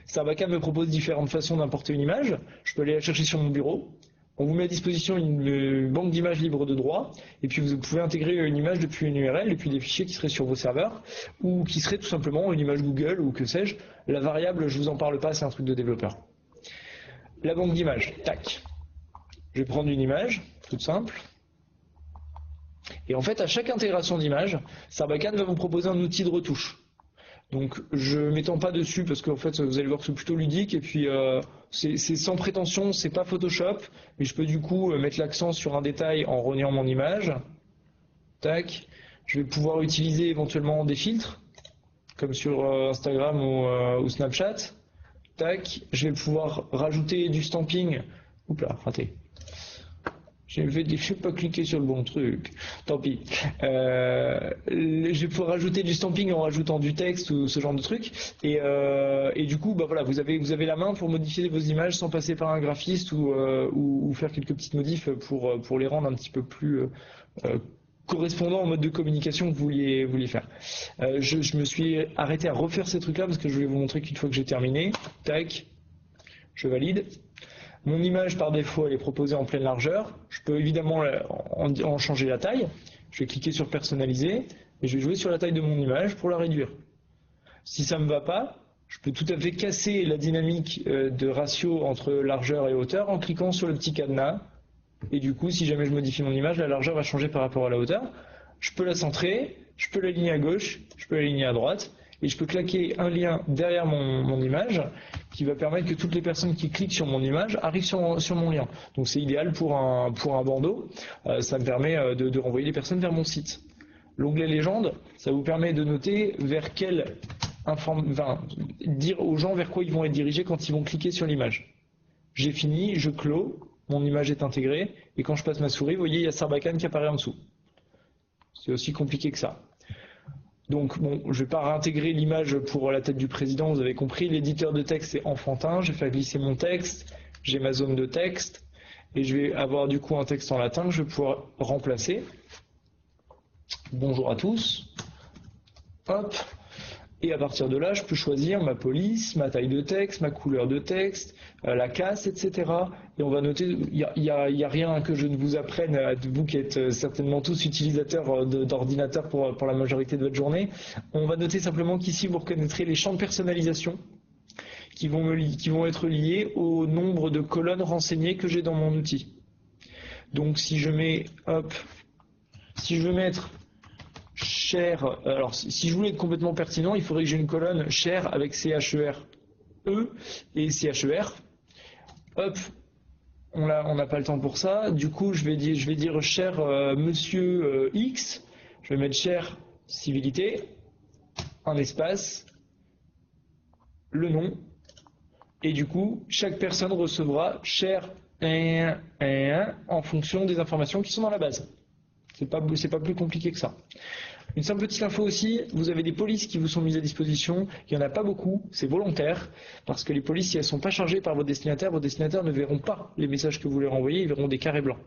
B: Sarbacane me propose différentes façons d'importer une image. Je peux aller la chercher sur mon bureau. On vous met à disposition une banque d'images libre de droit. Et puis vous pouvez intégrer une image depuis une URL, depuis des fichiers qui seraient sur vos serveurs, ou qui seraient tout simplement une image Google ou que sais-je. La variable, je vous en parle pas, c'est un truc de développeur. La banque d'images, tac. Je vais prendre une image, toute simple. Et en fait, à chaque intégration d'image, Sarbacane va vous proposer un outil de retouche. Donc je ne m'étends pas dessus parce qu'en fait vous allez voir que c'est plutôt ludique et puis c'est sans prétention, c'est pas Photoshop, mais je peux du coup mettre l'accent sur un détail en reniant mon image. Tac. Je vais pouvoir utiliser éventuellement des filtres, comme sur Instagram ou Snapchat. Tac. Je vais pouvoir rajouter du stamping. Oups là, raté. Je n'ai pas cliqué sur le bon truc. Tant pis. Je vais pouvoir rajouter du stamping en rajoutant du texte ou ce genre de truc. Et du coup, bah voilà, vous avez la main pour modifier vos images sans passer par un graphiste ou faire quelques petites modifs pour les rendre un petit peu plus correspondants au mode de communication que vous vouliez faire. Je me suis arrêté à refaire ces trucs-là parce que je voulais vous montrer qu'une fois que j'ai terminé, tac, je valide. Mon image, par défaut, elle est proposée en pleine largeur. Je peux évidemment en changer la taille. Je vais cliquer sur personnaliser et je vais jouer sur la taille de mon image pour la réduire. Si ça ne me va pas, je peux tout à fait casser la dynamique de ratio entre largeur et hauteur en cliquant sur le petit cadenas. Et du coup, si jamais je modifie mon image, la largeur va changer par rapport à la hauteur. Je peux la centrer, je peux l'aligner à gauche, je peux l'aligner à droite. Et je peux claquer un lien derrière mon image qui va permettre que toutes les personnes qui cliquent sur mon image arrivent sur mon lien. Donc c'est idéal pour un bandeau. Ça me permet de renvoyer les personnes vers mon site. L'onglet légende, ça vous permet de noter vers dire aux gens vers quoi ils vont être dirigés quand ils vont cliquer sur l'image. J'ai fini, je clôt, mon image est intégrée et quand je passe ma souris, vous voyez, il y a Sarbacane qui apparaît en dessous. C'est aussi compliqué que ça. Donc bon, je ne vais pas réintégrer l'image pour la tête du président, vous avez compris, l'éditeur de texte est enfantin, je vais faire glisser mon texte, j'ai ma zone de texte, et je vais avoir du coup un texte en latin que je vais pouvoir remplacer. Bonjour à tous. Hop. Et à partir de là, je peux choisir ma police, ma taille de texte, ma couleur de texte, la casse, etc. Et on va noter, il y a rien que je ne vous apprenne, à vous qui êtes certainement tous utilisateurs d'ordinateur pour la majorité de votre journée. On va noter simplement qu'ici, vous reconnaîtrez les champs de personnalisation qui vont être liés au nombre de colonnes renseignées que j'ai dans mon outil. Donc si je mets, hop, si je veux mettre cher, alors si je voulais être complètement pertinent, il faudrait que j'ai une colonne cher avec CHER E et CHER. Hop, on n'a pas le temps pour ça. Du coup, je vais dire cher monsieur X. Je vais mettre cher civilité, un espace, le nom. Et du coup, chaque personne recevra cher en fonction des informations qui sont dans la base. C'est pas plus compliqué que ça. Une simple petite info aussi, vous avez des polices qui vous sont mises à disposition. Il n'y en a pas beaucoup, c'est volontaire, parce que les polices, si elles ne sont pas chargées par vos destinataires ne verront pas les messages que vous leur envoyez, ils verront des carrés blancs.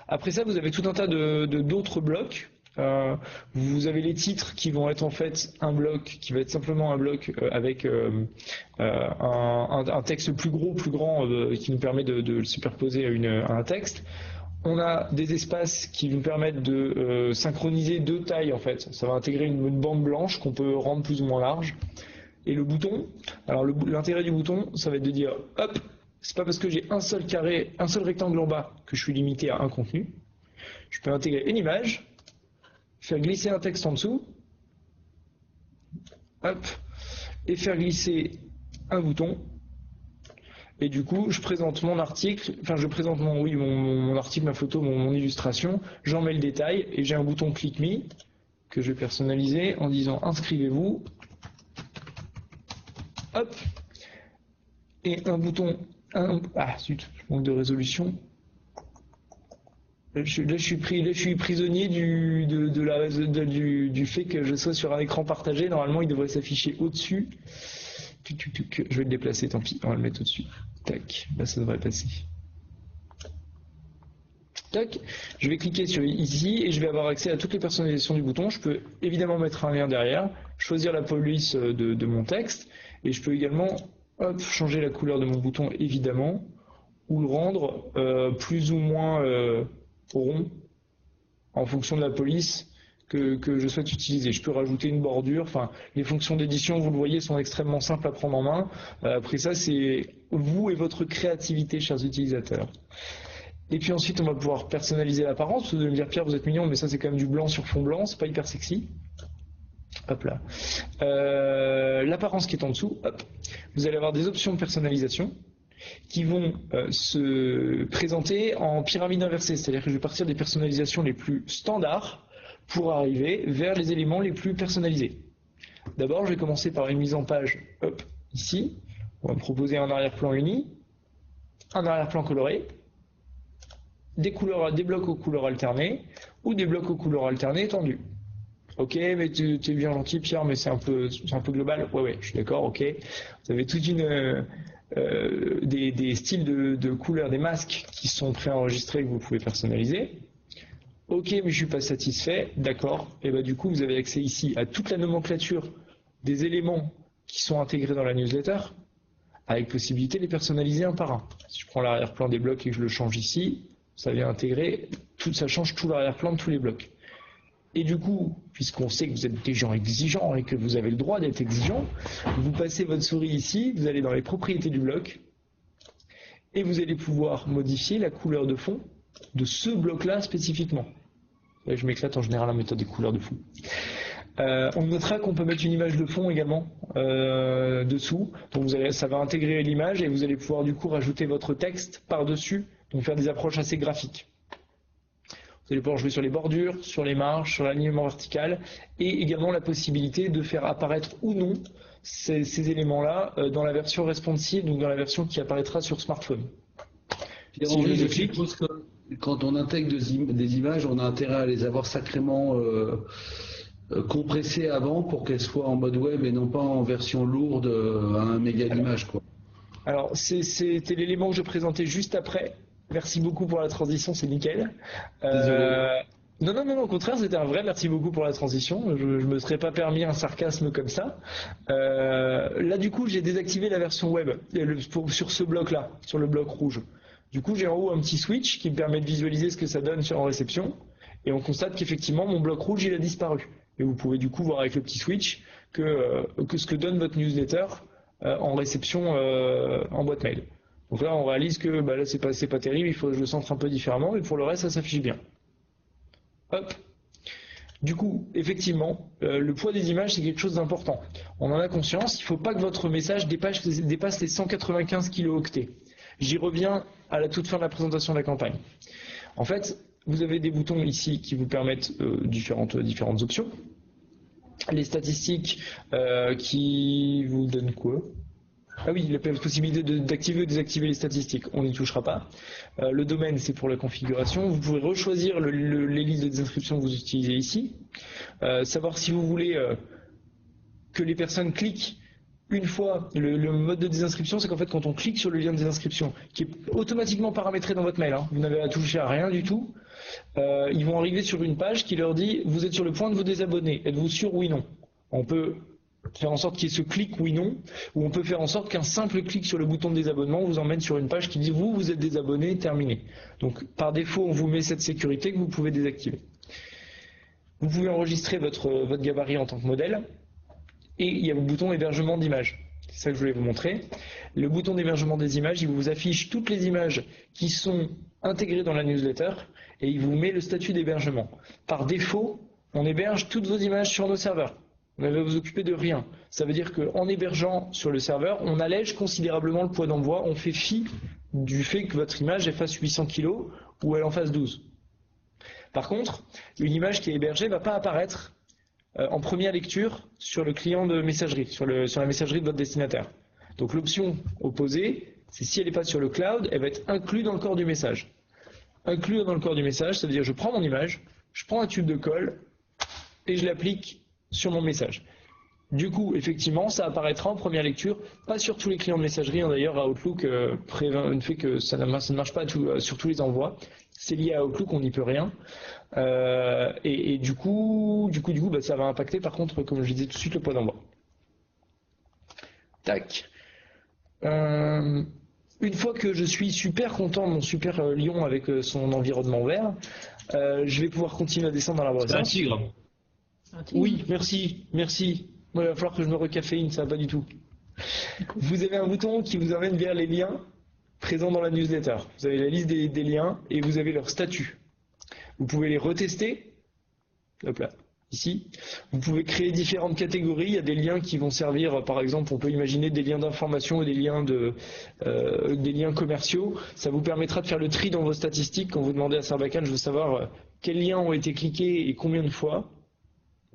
B: Après ça, vous avez tout un tas d'autres blocs. Vous avez les titres qui vont être en fait un bloc, qui va être simplement un bloc avec un texte plus gros, plus grand, qui nous permet de le superposer à un texte. On a des espaces qui nous permettent de synchroniser deux tailles en fait. Ça va intégrer une bande blanche qu'on peut rendre plus ou moins large. Et le bouton, alors l'intérêt du bouton, ça va être de dire hop, c'est pas parce que j'ai un seul carré, un seul rectangle en bas que je suis limité à un contenu. Je peux intégrer une image, faire glisser un texte en dessous, hop, et faire glisser un bouton. Et du coup, je présente mon article, enfin je présente mon article, ma photo, mon illustration, j'en mets le détail et j'ai un bouton Click Me que je vais personnaliser en disant inscrivez-vous. Hop. et un bouton. Ah zut, je manque de résolution. Là, je suis prisonnier du fait que je sois sur un écran partagé. Normalement, il devrait s'afficher au-dessus. Je vais le déplacer, tant pis, on va le mettre au-dessus. Tac, là ça devrait passer. Tac, je vais cliquer sur ici et je vais avoir accès à toutes les personnalisations du bouton. Je peux évidemment mettre un lien derrière, choisir la police de mon texte et je peux également changer la couleur de mon bouton évidemment ou le rendre plus ou moins rond en fonction de la police que je souhaite utiliser. Je peux rajouter une bordure, enfin les fonctions d'édition, vous le voyez, sont extrêmement simples à prendre en main. Après ça, c'est vous et votre créativité, chers utilisateurs. Et puis ensuite, on va pouvoir personnaliser l'apparence. Vous allez me dire, Pierre, vous êtes mignon, mais ça c'est quand même du blanc sur fond blanc, c'est pas hyper sexy. Hop là. L'apparence qui est en dessous, hop. Vous allez avoir des options de personnalisation qui vont se présenter en pyramide inversée, c'est-à-dire que je vais partir des personnalisations les plus standards pour arriver vers les éléments les plus personnalisés. D'abord, je vais commencer par une mise en page, hop, ici. On va me proposer un arrière-plan uni, un arrière-plan coloré, des blocs aux couleurs alternées ou des blocs aux couleurs alternées étendus. Ok, mais tu es bien gentil, Pierre, mais c'est un peu global. Ouais, je suis d'accord, ok. Vous avez toute des styles de couleurs, des masques qui sont préenregistrés que vous pouvez personnaliser. Ok, mais je suis pas satisfait. D'accord. Et du coup, vous avez accès ici à toute la nomenclature des éléments qui sont intégrés dans la newsletter, avec possibilité de les personnaliser un par un. Si je prends l'arrière-plan des blocs et que je le change ici, ça vient intégrer, ça change tout l'arrière-plan de tous les blocs. Et du coup, puisqu'on sait que vous êtes des gens exigeants et que vous avez le droit d'être exigeant, vous passez votre souris ici, vous allez dans les propriétés du bloc, et vous allez pouvoir modifier la couleur de fond de ce bloc-là spécifiquement. Là, je m'éclate en général en mettant des couleurs de fond. On notera qu'on peut mettre une image de fond également dessous. Donc ça va intégrer l'image et vous allez pouvoir du coup rajouter votre texte par-dessus, donc faire des approches assez graphiques. Vous allez pouvoir jouer sur les bordures, sur les marges, sur l'alignement vertical et également la possibilité de faire apparaître ou non ces éléments-là dans la version responsive, donc dans la version qui apparaîtra sur smartphone.
A: Si je clique, quand on intègre des images, on a intérêt à les avoir sacrément compressées avant pour qu'elles soient en mode web et non pas en version lourde à 1 méga d'image, quoi.
B: Alors, c'était l'élément que je présentais juste après. Merci beaucoup pour la transition, c'est nickel.
A: Désolé.
B: Non, au contraire, c'était un vrai merci beaucoup pour la transition. Je ne me serais pas permis un sarcasme comme ça. Là, du coup, j'ai désactivé la version web sur ce bloc-là, sur le bloc rouge. Du coup, j'ai en haut un petit switch qui me permet de visualiser ce que ça donne en réception. Et on constate qu'effectivement, mon bloc rouge, il a disparu. Et vous pouvez du coup voir avec le petit switch que ce que donne votre newsletter en réception en boîte mail. Donc là, on réalise que là, c'est pas terrible, il faut que je le centre un peu différemment, mais pour le reste, ça s'affiche bien. Hop. Du coup, effectivement, le poids des images, c'est quelque chose d'important. On en a conscience, il ne faut pas que votre message dépasse les 195 kilooctets. J'y reviens à la toute fin de la présentation de la campagne. En fait, vous avez des boutons ici qui vous permettent différentes options. Les statistiques qui vous donnent quoi ? Ah oui, la possibilité d'activer ou désactiver les statistiques, on n'y touchera pas. Le domaine, c'est pour la configuration. Vous pouvez rechoisir les listes de désinscription que vous utilisez ici. Savoir si vous voulez que les personnes cliquent une fois. Le mode de désinscription, c'est qu'en fait, quand on clique sur le lien de désinscription, qui est automatiquement paramétré dans votre mail, vous n'avez à toucher à rien du tout, ils vont arriver sur une page qui leur dit « Vous êtes sur le point de vous désabonner. Êtes-vous sûr, oui, non ?» On peut faire en sorte qu'il y ait ce clic oui non, ou on peut faire en sorte qu'un simple clic sur le bouton de désabonnement vous emmène sur une page qui dit vous êtes désabonné, terminé. Donc par défaut on vous met cette sécurité que vous pouvez désactiver. Vous pouvez enregistrer votre gabarit en tant que modèle et il y a le bouton hébergement d'images. C'est ça que je voulais vous montrer. Le bouton d'hébergement des images, il vous affiche toutes les images qui sont intégrées dans la newsletter et il vous met le statut d'hébergement. Par défaut, on héberge toutes vos images sur nos serveurs. Vous n'avez à vous occuper de rien. Ça veut dire qu'en hébergeant sur le serveur, on allège considérablement le poids d'envoi. On fait fi du fait que votre image elle fasse 800 kg ou elle en fasse 12. Par contre, une image qui est hébergée ne va pas apparaître en première lecture sur le client de messagerie, sur la messagerie de votre destinataire. Donc l'option opposée, c'est si elle n'est pas sur le cloud, elle va être inclue dans le corps du message. Inclure dans le corps du message, ça veut dire je prends mon image, je prends un tube de colle et je l'applique sur mon message. Du coup, effectivement, ça apparaîtra en première lecture, pas sur tous les clients de messagerie, d'ailleurs Outlook fait que ça ne marche pas sur tous les envois, c'est lié à Outlook, on n'y peut rien. Et du coup, ça va impacter par contre, comme je disais tout de suite, le poids d'envoi. Tac. Une fois que je suis super content de mon super lion avec son environnement vert, je vais pouvoir continuer à descendre dans la voie.
I: C'est un tigre.
B: Oui, merci. Il va falloir que je me recaféine, ça va pas du tout. Vous avez un bouton qui vous amène vers les liens présents dans la newsletter. Vous avez la liste des liens et vous avez leur statut. Vous pouvez les retester. Hop là, ici. Vous pouvez créer différentes catégories. Il y a des liens qui vont servir, par exemple, on peut imaginer des liens d'information et des liens commerciaux. Ça vous permettra de faire le tri dans vos statistiques. Quand vous demandez à Sarbacane, je veux savoir quels liens ont été cliqués et combien de fois.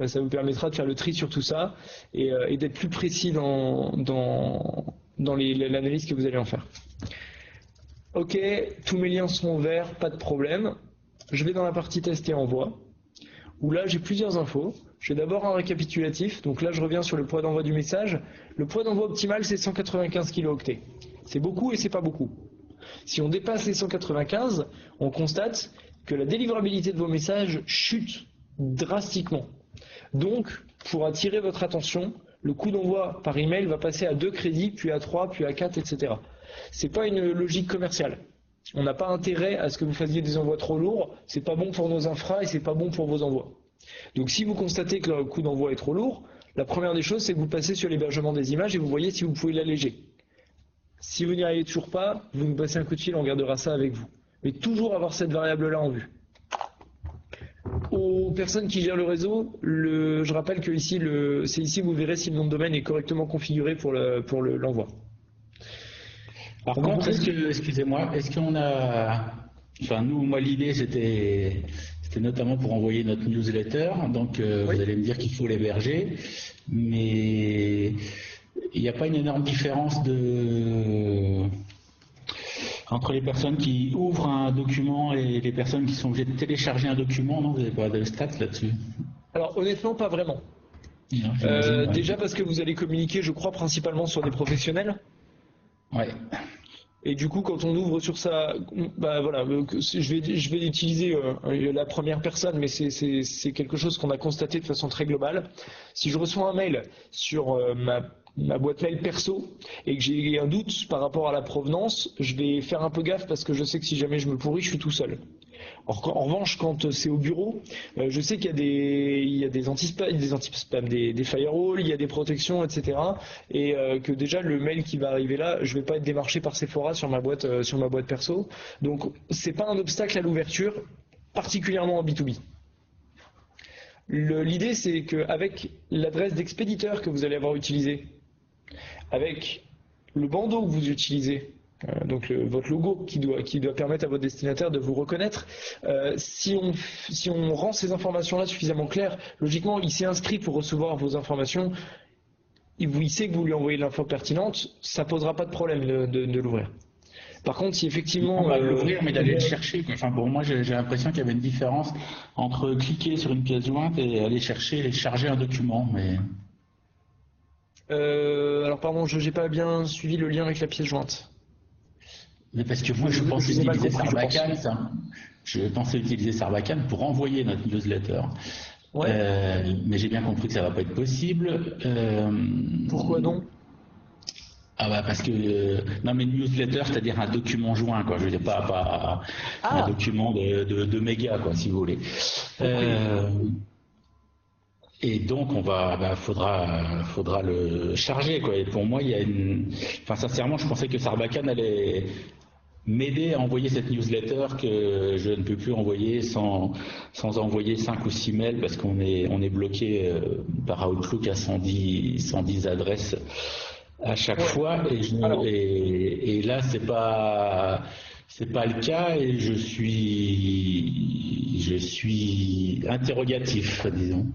B: Ça vous permettra de faire le tri sur tout ça et d'être plus précis dans l'analyse que vous allez en faire. Ok, tous mes liens sont verts, pas de problème. Je vais dans la partie test et envoi, où là j'ai plusieurs infos. J'ai d'abord un récapitulatif, donc là je reviens sur le poids d'envoi du message. Le poids d'envoi optimal c'est 195 kilooctets. C'est beaucoup et c'est pas beaucoup. Si on dépasse les 195, on constate que la délivrabilité de vos messages chute drastiquement. Donc, pour attirer votre attention, le coût d'envoi par email va passer à 2 crédits, puis à 3, puis à 4, etc. C'est pas une logique commerciale. On n'a pas intérêt à ce que vous fassiez des envois trop lourds, c'est pas bon pour nos infras et c'est pas bon pour vos envois. Donc si vous constatez que le coût d'envoi est trop lourd, la première des choses c'est que vous passez sur l'hébergement des images et vous voyez si vous pouvez l'alléger. Si vous n'y arrivez toujours pas, vous nous passez un coup de fil, on gardera ça avec vous. Mais toujours avoir cette variable-là en vue. Aux personnes qui gèrent le réseau, je rappelle que c'est ici où vous verrez si le nom de domaine est correctement configuré pour l'envoi.
E: Par contre, est-ce qu'on a... Enfin, moi, l'idée, c'était notamment pour envoyer notre newsletter. Donc, oui. Vous allez me dire qu'il faut l'héberger. Mais il n'y a pas une énorme différence entre les personnes qui ouvrent un document et les personnes qui sont obligées de télécharger un document, non? Vous n'avez pas de stats là-dessus?
B: Alors honnêtement, pas vraiment. Non, déjà parce que vous allez communiquer, je crois, principalement sur des professionnels.
E: Ouais.
B: Et du coup, quand on ouvre sur ça, bah voilà, je vais utiliser la première personne, mais c'est quelque chose qu'on a constaté de façon très globale. Si je reçois un mail sur ma boîte mail perso et que j'ai un doute par rapport à la provenance, je vais faire un peu gaffe parce que je sais que si jamais je me pourris, je suis tout seul. En revanche, quand c'est au bureau, je sais qu'il y a des anti-spam, des firewalls, il y a des protections, etc. Et que déjà le mail qui va arriver là, je vais pas être démarché par Sephora sur ma boîte perso. Donc c'est pas un obstacle à l'ouverture, particulièrement en B2B. L'idée c'est qu'avec l'adresse d'expéditeur que vous allez avoir utilisée, avec le bandeau que vous utilisez, donc votre logo qui doit permettre à votre destinataire de vous reconnaître, si on rend ces informations-là suffisamment claires, logiquement il s'est inscrit pour recevoir vos informations, il sait que vous lui envoyez l'info pertinente, ça posera pas de problème de l'ouvrir. Par contre, si effectivement...
E: On va l'ouvrir, mais d'aller le chercher. Enfin, pour moi, j'ai l'impression qu'il y avait une différence entre cliquer sur une pièce jointe et aller charger un document. Mais...
B: alors, pardon, je n'ai pas bien suivi le lien avec la pièce jointe.
E: Mais parce que moi, je pensais utiliser Sarbacane. Je pensais utiliser Sarbacane pour envoyer notre newsletter. Ouais. Mais j'ai bien compris que ça ne va pas être possible.
B: Pourquoi donc ?
E: Ah bah parce que non mais newsletter, c'est-à-dire un document joint, quoi. Je veux dire pas un document de mégas, quoi, si vous voulez. Et donc faudra le charger, quoi. Et pour moi, il y a sincèrement, je pensais que Sarbacane allait m'aider à envoyer cette newsletter que je ne peux plus envoyer sans envoyer 5 ou 6 mails parce qu'on est bloqué par Outlook à 110 adresses à chaque fois, et là c'est pas le cas, et je suis interrogatif, disons.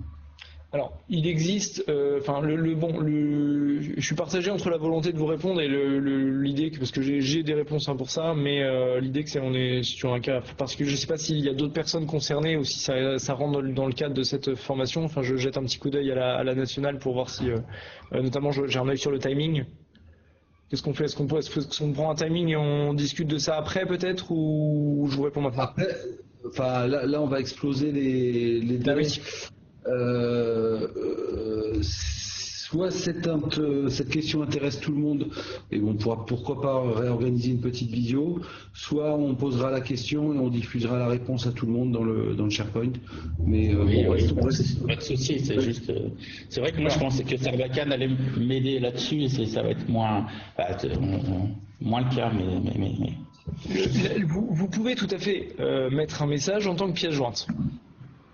B: Alors, il existe, je suis partagé entre la volonté de vous répondre et l'idée parce que j'ai des réponses pour ça, mais l'idée que on est sur un cas, parce que je ne sais pas s'il y a d'autres personnes concernées ou si ça rentre dans le cadre de cette formation. Enfin, je jette un petit coup d'œil à la nationale pour voir si, notamment, j'ai un œil sur le timing. Qu'est-ce qu'on fait? Est-ce qu'on prend un timing et on discute de ça après peut-être, ou je vous réponds maintenant?
A: Après, là, on va exploser les délais. Soit cette question intéresse tout le monde et on pourra pourquoi pas réorganiser une petite vidéo, soit on posera la question et on diffusera la réponse à tout le monde dans le SharePoint. Mais
E: pas de souci, c'est juste. C'est vrai que moi je pensais que Sarbacane allait m'aider là-dessus et ça va être moins le cas, mais...
B: Vous pouvez tout à fait mettre un message en tant que pièce jointe.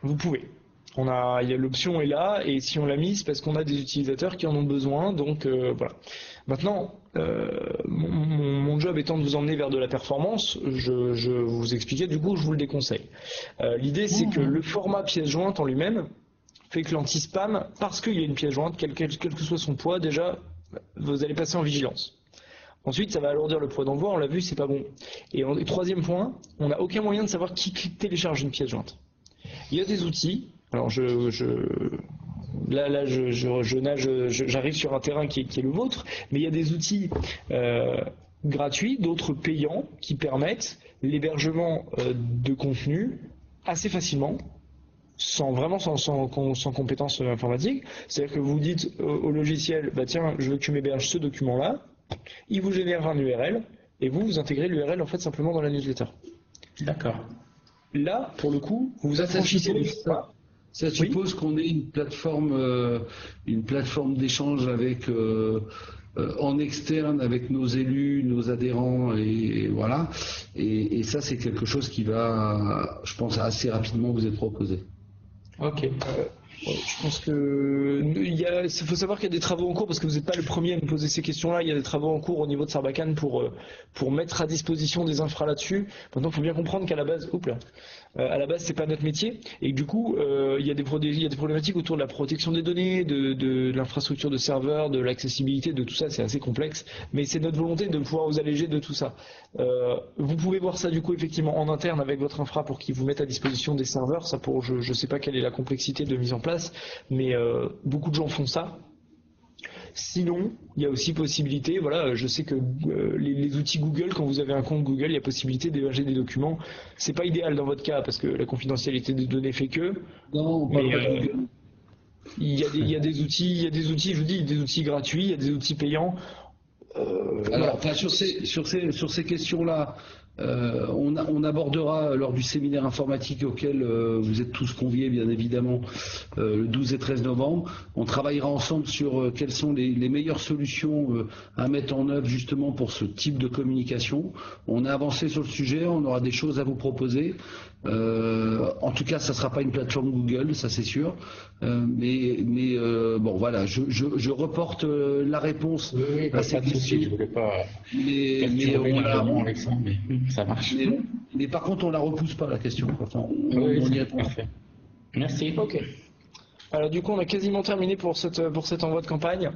B: Vous pouvez. L'option est là, et si on l'a mise, c'est parce qu'on a des utilisateurs qui en ont besoin, donc voilà. Maintenant, mon job étant de vous emmener vers de la performance, je vous expliquais, du coup, je vous le déconseille. L'idée, c'est que le format pièce jointe en lui-même fait que l'anti-spam, parce qu'il y a une pièce jointe, quel que soit son poids, déjà, vous allez passer en vigilance. Ensuite, ça va alourdir le poids d'envoi, on l'a vu, c'est pas bon. Et troisième point, on n'a aucun moyen de savoir qui télécharge une pièce jointe. Il y a des outils. Alors j'arrive sur un terrain qui est le vôtre, mais il y a des outils gratuits, d'autres payants, qui permettent l'hébergement de contenu assez facilement, sans compétences informatiques. C'est-à-dire que vous dites au logiciel, tiens, je veux que tu m'héberges ce document-là, il vous génère un URL, et vous intégrez l'URL en fait simplement dans la newsletter.
E: D'accord.
B: Là, pour le coup, vous affranchissez les fois.
A: Ça suppose qu'on ait une plateforme d'échange avec en externe avec nos élus, nos adhérents, et voilà. Et ça, c'est quelque chose qui va, je pense, assez rapidement vous être proposé.
B: Ok. Je pense que il faut savoir qu'il y a des travaux en cours, parce que vous n'êtes pas le premier à me poser ces questions-là. Il y a des travaux en cours au niveau de Sarbacane pour mettre à disposition des infras là-dessus. Maintenant, il faut bien comprendre qu'à la base, à la base, c'est pas notre métier, et que du coup, il y a des problématiques autour de la protection des données, de l'infrastructure de serveurs, de l'accessibilité, de tout ça. C'est assez complexe, mais c'est notre volonté de pouvoir vous alléger de tout ça. Vous pouvez voir ça du coup effectivement en interne avec votre infra pour qu'ils vous mettent à disposition des serveurs. Ça, je sais pas quelle est la complexité de mise en place, mais beaucoup de gens font ça. Sinon, il y a aussi possibilité, je sais que les outils Google, quand vous avez un compte Google, il y a possibilité d'héberger des documents. C'est pas idéal dans votre cas parce que la confidentialité des données fait que.
A: Non,
B: mais il y a des outils, je vous dis, des outils gratuits, il y a des outils payants.
A: Alors, sur ces questions-là, on abordera lors du séminaire informatique auquel vous êtes tous conviés, bien évidemment, le 12 et 13 novembre. On travaillera ensemble sur quelles sont les meilleures solutions à mettre en œuvre justement pour ce type de communication. On a avancé sur le sujet, on aura des choses à vous proposer. En tout cas, ça ne sera pas une plateforme Google, ça c'est sûr. Mais bon, voilà, je reporte la réponse à ces questions.
E: Je voulais pas.
A: Mais on l'a.
E: Avec ça, mais ça marche.
A: Mais par contre, on la repousse pas la question. Enfin,
E: oui,
A: on y
E: est parfait. Merci.
B: Ok. Alors du coup, on a quasiment terminé pour cet envoi de campagne.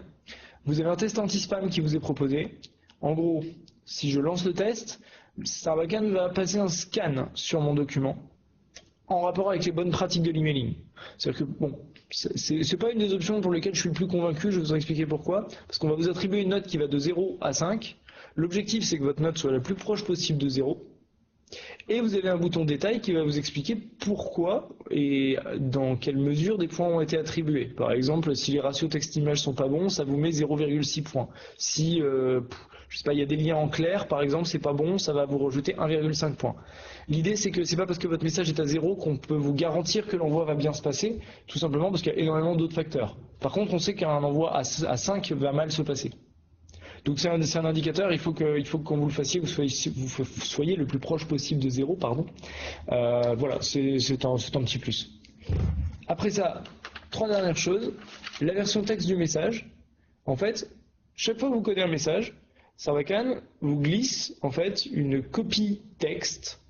B: Vous avez un test anti-spam qui vous est proposé. En gros, si je lance le test, Sarbacane va passer un scan sur mon document en rapport avec les bonnes pratiques de l'emailing. C'est-à-dire que, bon, c'est pas une des options pour lesquelles je suis le plus convaincu, je vais vous expliquer pourquoi. Parce qu'on va vous attribuer une note qui va de 0 à 5. L'objectif, c'est que votre note soit la plus proche possible de 0. Et vous avez un bouton détail qui va vous expliquer pourquoi et dans quelle mesure des points ont été attribués. Par exemple, si les ratios texte-image sont pas bons, ça vous met 0,6 points. Si je sais pas, il y a des liens en clair, par exemple, c'est pas bon, ça va vous rejeter 1,5 points. L'idée, c'est que c'est pas parce que votre message est à 0 qu'on peut vous garantir que l'envoi va bien se passer, tout simplement parce qu'il y a énormément d'autres facteurs. Par contre, on sait qu'un envoi à 5 va mal se passer. Donc c'est un indicateur, il faut que quand vous le fassiez, vous soyez le plus proche possible de 0, pardon. Voilà, c'est un petit plus. Après ça, 3 dernières choses. La version texte du message. En fait, chaque fois que vous codez un message, Sarbacane vous glisse en fait une copie texte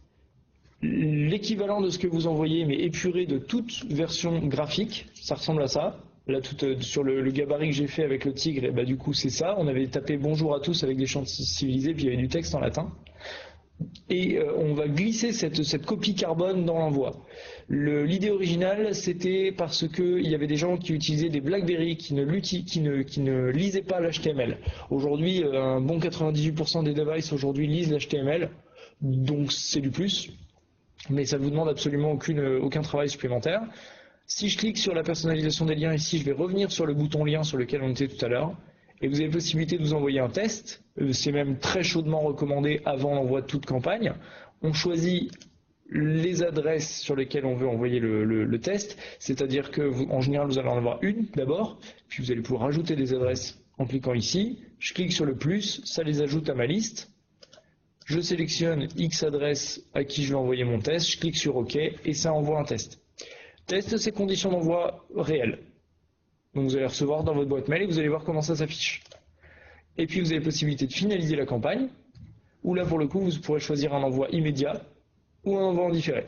B: l'équivalent de ce que vous envoyez, mais épuré de toute version graphique. Ça ressemble à ça. Là, sur le gabarit que j'ai fait avec le tigre, et du coup, c'est ça. On avait tapé bonjour à tous avec des chants civilisés, puis il y avait du texte en latin. Et on va glisser cette copie carbone dans l'envoi. L'idée originale, c'était parce qu'il y avait des gens qui utilisaient des BlackBerry qui ne lisaient pas l'HTML. Aujourd'hui, un bon 98% des devices aujourd'hui lisent l'HTML, donc c'est du plus, mais ça ne vous demande absolument aucun travail supplémentaire. Si je clique sur la personnalisation des liens ici, je vais revenir sur le bouton lien sur lequel on était tout à l'heure. Et vous avez la possibilité de vous envoyer un test. C'est même très chaudement recommandé avant l'envoi de toute campagne. On choisit les adresses sur lesquelles on veut envoyer le test. C'est-à-dire que en général, vous allez en avoir une d'abord. Puis vous allez pouvoir rajouter des adresses en cliquant ici. Je clique sur le plus, ça les ajoute à ma liste. Je sélectionne X adresses à qui je vais envoyer mon test. Je clique sur OK et ça envoie un test. Test, c'est conditions d'envoi réelles. Donc vous allez recevoir dans votre boîte mail et vous allez voir comment ça s'affiche. Et puis vous avez la possibilité de finaliser la campagne, où là pour le coup vous pourrez choisir un envoi immédiat ou un envoi en différé.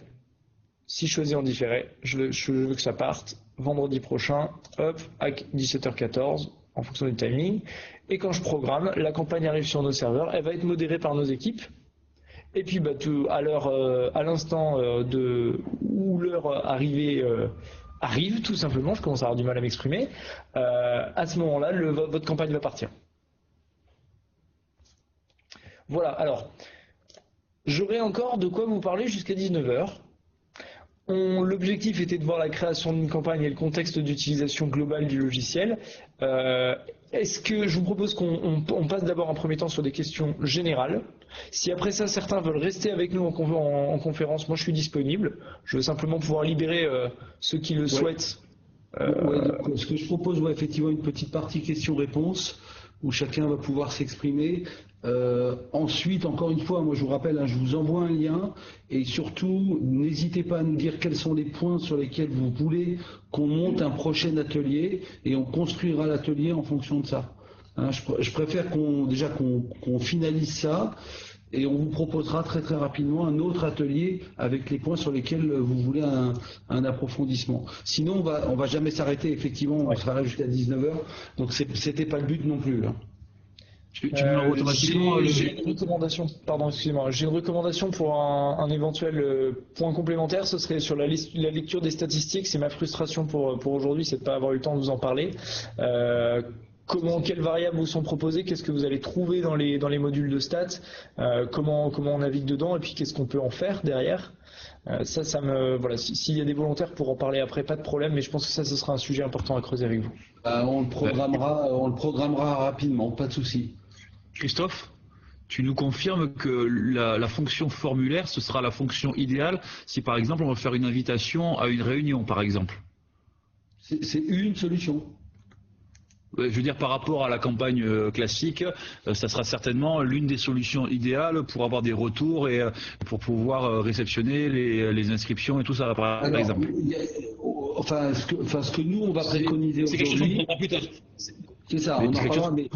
B: Si je choisis en différé, je veux que ça parte vendredi prochain, hop, à 17h14, en fonction du timing. Et quand je programme, la campagne arrive sur nos serveurs, elle va être modérée par nos équipes. Et puis à l'instant où l'heure arrivée arrive, tout simplement, je commence à avoir du mal à m'exprimer, à ce moment-là, votre campagne va partir. Voilà, alors, j'aurai encore de quoi vous parler jusqu'à 19h. L'objectif était de voir la création d'une campagne et le contexte d'utilisation globale du logiciel. Est-ce que je vous propose qu'on passe d'abord en premier temps sur des questions générales. Si après ça, certains veulent rester avec nous en conférence, moi je suis disponible. Je veux simplement pouvoir libérer ceux qui le souhaitent.
A: Ce que je propose, effectivement, une petite partie questions-réponses où chacun va pouvoir s'exprimer. Ensuite, encore une fois, moi je vous rappelle, je vous envoie un lien et surtout, n'hésitez pas à nous dire quels sont les points sur lesquels vous voulez qu'on monte un prochain atelier et on construira l'atelier en fonction de ça. Je préfère qu'on finalise ça et on vous proposera très très rapidement un autre atelier avec les points sur lesquels vous voulez un approfondissement. Sinon, on va jamais s'arrêter, effectivement, on s'arrête jusqu'à 19h, donc c'était pas le but non plus.
B: J'ai une recommandation. Pardon, excusez-moi. J'ai une recommandation pour un éventuel point complémentaire. Ce serait sur la lecture des statistiques. C'est ma frustration pour aujourd'hui, c'est de pas avoir eu le temps de vous en parler. Quelles variables vous sont proposées, qu'est-ce que vous allez trouver dans les modules de stats, comment on navigue dedans et puis qu'est-ce qu'on peut en faire derrière. Voilà, s'il y a des volontaires pour en parler après, pas de problème, mais je pense que ce sera un sujet important à creuser avec vous.
A: On le programmera rapidement, pas de souci.
I: Christophe, tu nous confirmes que la fonction formulaire, ce sera la fonction idéale si par exemple on veut faire une invitation à une réunion par exemple.
A: C'est une solution.
I: Je veux dire, par rapport à la campagne classique, ça sera certainement l'une des solutions idéales pour avoir des retours et pour pouvoir réceptionner les inscriptions et tout ça, par exemple.
A: Ce que nous, on va préconiser aujourd'hui, c'est ça, on en parlera, mais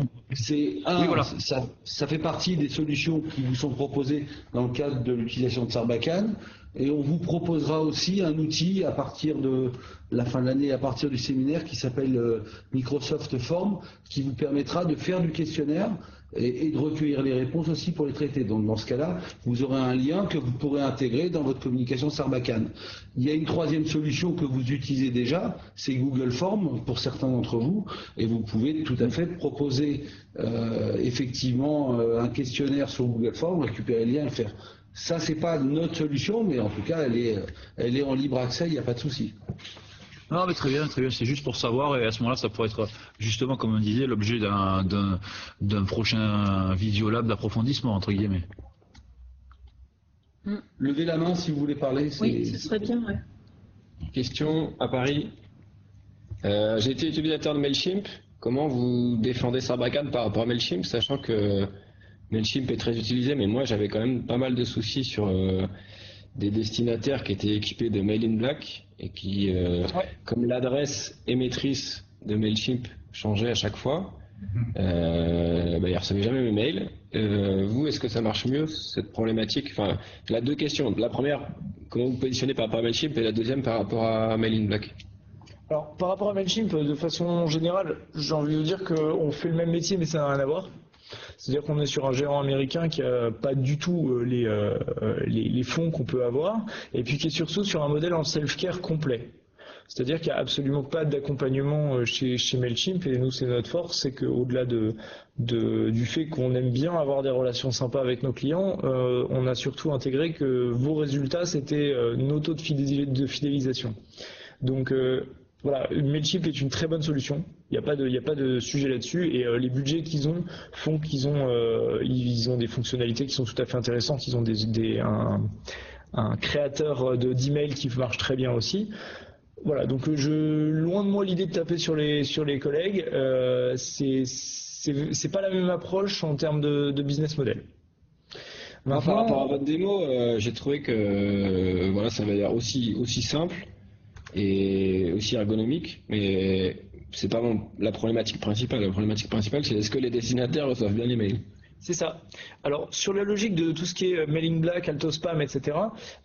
A: ça fait partie des solutions qui vous sont proposées dans le cadre de l'utilisation de Sarbacane. Et on vous proposera aussi un outil à partir de la fin de l'année, à partir du séminaire qui s'appelle Microsoft Form, qui vous permettra de faire du questionnaire et de recueillir les réponses aussi pour les traiter. Donc dans ce cas-là, vous aurez un lien que vous pourrez intégrer dans votre communication Sarbacane. Il y a une troisième solution que vous utilisez déjà, c'est Google Form pour certains d'entre vous, et vous pouvez tout à fait proposer effectivement un questionnaire sur Google Form, récupérer le lien et le faire. Ça, c'est pas notre solution, mais en tout cas, elle est en libre accès, il n'y a pas de souci.
I: Non, mais très bien, c'est juste pour savoir, et à ce moment-là, ça pourrait être justement, comme on disait, l'objet d'un prochain Visiolab d'approfondissement, entre guillemets.
A: Levez la main si vous voulez parler.
C: Oui, ce serait bien, ouais.
K: Question à Paris. J'ai été utilisateur de MailChimp. Comment vous défendez Sarbacane par rapport à MailChimp, sachant que MailChimp est très utilisé, mais moi j'avais quand même pas mal de soucis sur des destinataires qui étaient équipés de Mail in Black et qui, comme l'adresse émettrice de MailChimp changeait à chaque fois, il y il recevait jamais mes mails. Vous, est-ce que ça marche mieux, cette problématique? Enfin, là, deux questions. La première, comment vous positionnez par rapport à Mailchimp, et la deuxième par rapport à Mail in Black?
B: Alors, par rapport à Mailchimp, de façon générale, j'ai envie de vous dire qu'on fait le même métier, mais ça n'a rien à voir. C'est-à-dire qu'on est sur un géant américain qui n'a pas du tout les fonds qu'on peut avoir, et puis qui est surtout sur un modèle en self-care complet. C'est-à-dire qu'il n'y a absolument pas d'accompagnement chez Mailchimp, et nous c'est notre force, c'est qu'au-delà du fait qu'on aime bien avoir des relations sympas avec nos clients, on a surtout intégré que vos résultats c'était nos taux de fidélisation. Donc voilà, Mailchimp est une très bonne solution. Il n'y a pas de sujet là-dessus, et les budgets qu'ils ont font qu'ils ont des fonctionnalités qui sont tout à fait intéressantes. Ils ont un créateur d'email qui marche très bien aussi. Voilà, donc loin de moi l'idée de taper sur les collègues, c'est pas la même approche en termes de business model.
K: Maintenant, par rapport à votre démo, j'ai trouvé que voilà, ça va être aussi simple et aussi ergonomique, mais c'est pas la problématique principale. La problématique principale, c'est est-ce que les destinataires reçoivent bien les mails?
B: C'est ça. Alors, sur la logique de tout ce qui est Mail in Black, AltoSpam, etc.,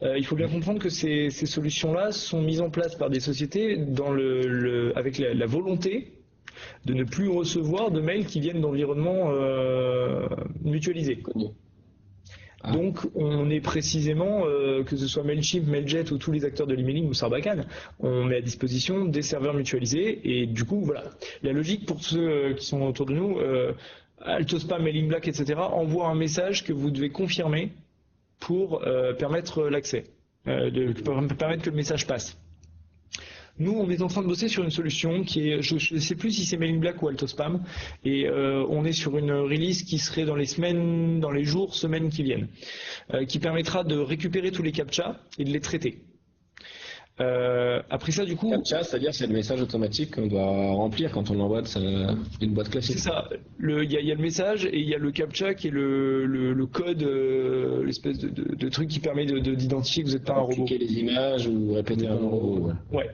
B: il faut bien comprendre que ces solutions-là sont mises en place par des sociétés avec la volonté de ne plus recevoir de mails qui viennent d'environnements mutualisés. Donc, on est précisément, que ce soit Mailchimp, Mailjet ou tous les acteurs de l'emailing ou Sarbacane, on met à disposition des serveurs mutualisés, et du coup, voilà. La logique pour ceux qui sont autour de nous, AltoSpam, Mail in Black, etc. envoie un message que vous devez confirmer pour permettre l'accès, pour permettre que le message passe. Nous, on est en train de bosser sur une solution qui est, je ne sais plus si c'est Mail in Black ou AltoSpam, et on est sur une release qui serait dans les semaines qui viennent, qui permettra de récupérer tous les CAPTCHA et de les traiter. Après ça, du coup,
K: CAPTCHA, c'est-à-dire c'est le message automatique qu'on doit remplir quand on l'envoie d'une boîte classique.
B: C'est ça. Il y a le message et il y a le CAPTCHA qui est le code, l'espèce de truc qui permet d'identifier que vous n'êtes pas un robot.
K: Cliquer les images ou répéter un robot.
B: Ouais.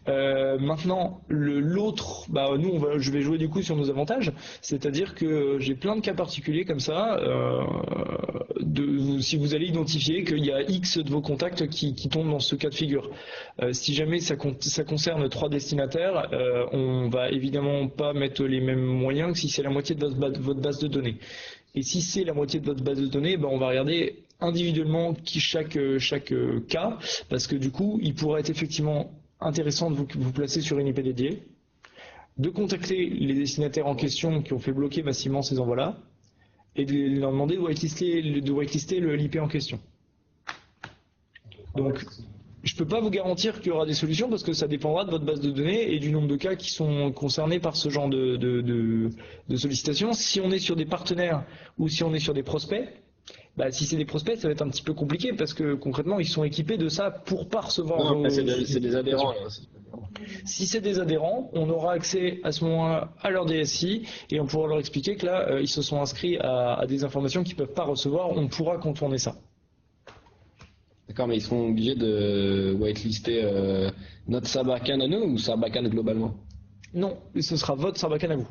B: Maintenant, l'autre, je vais jouer du coup sur nos avantages, c'est-à-dire que j'ai plein de cas particuliers comme ça, si vous allez identifier qu'il y a X de vos contacts qui tombent dans ce cas de figure. Si jamais ça concerne 3 destinataires, on va évidemment pas mettre les mêmes moyens que si c'est la moitié de votre base de données. Et si c'est la moitié de votre base de données, on va regarder individuellement chaque cas, parce que du coup, il pourrait être effectivement intéressant de vous placer sur une IP dédiée, de contacter les destinataires en question qui ont fait bloquer massivement ces envois-là, et de leur demander de whitelister l'IP en question. Donc, je ne peux pas vous garantir qu'il y aura des solutions parce que ça dépendra de votre base de données et du nombre de cas qui sont concernés par ce genre de sollicitations. Si on est sur des partenaires ou si on est sur des prospects, si c'est des prospects, ça va être un petit peu compliqué parce que concrètement, ils sont équipés de ça pour pas recevoir.
K: Non, c'est des adhérents. Là.
B: Si c'est des adhérents, on aura accès à ce moment-là à leur DSI et on pourra leur expliquer que là, ils se sont inscrits à des informations qu'ils ne peuvent pas recevoir. On pourra contourner ça.
K: D'accord, mais ils seront obligés de whitelister notre Sarbacane à nous ou Sarbacane globalement?
B: Non, ce sera votre Sarbacane à vous.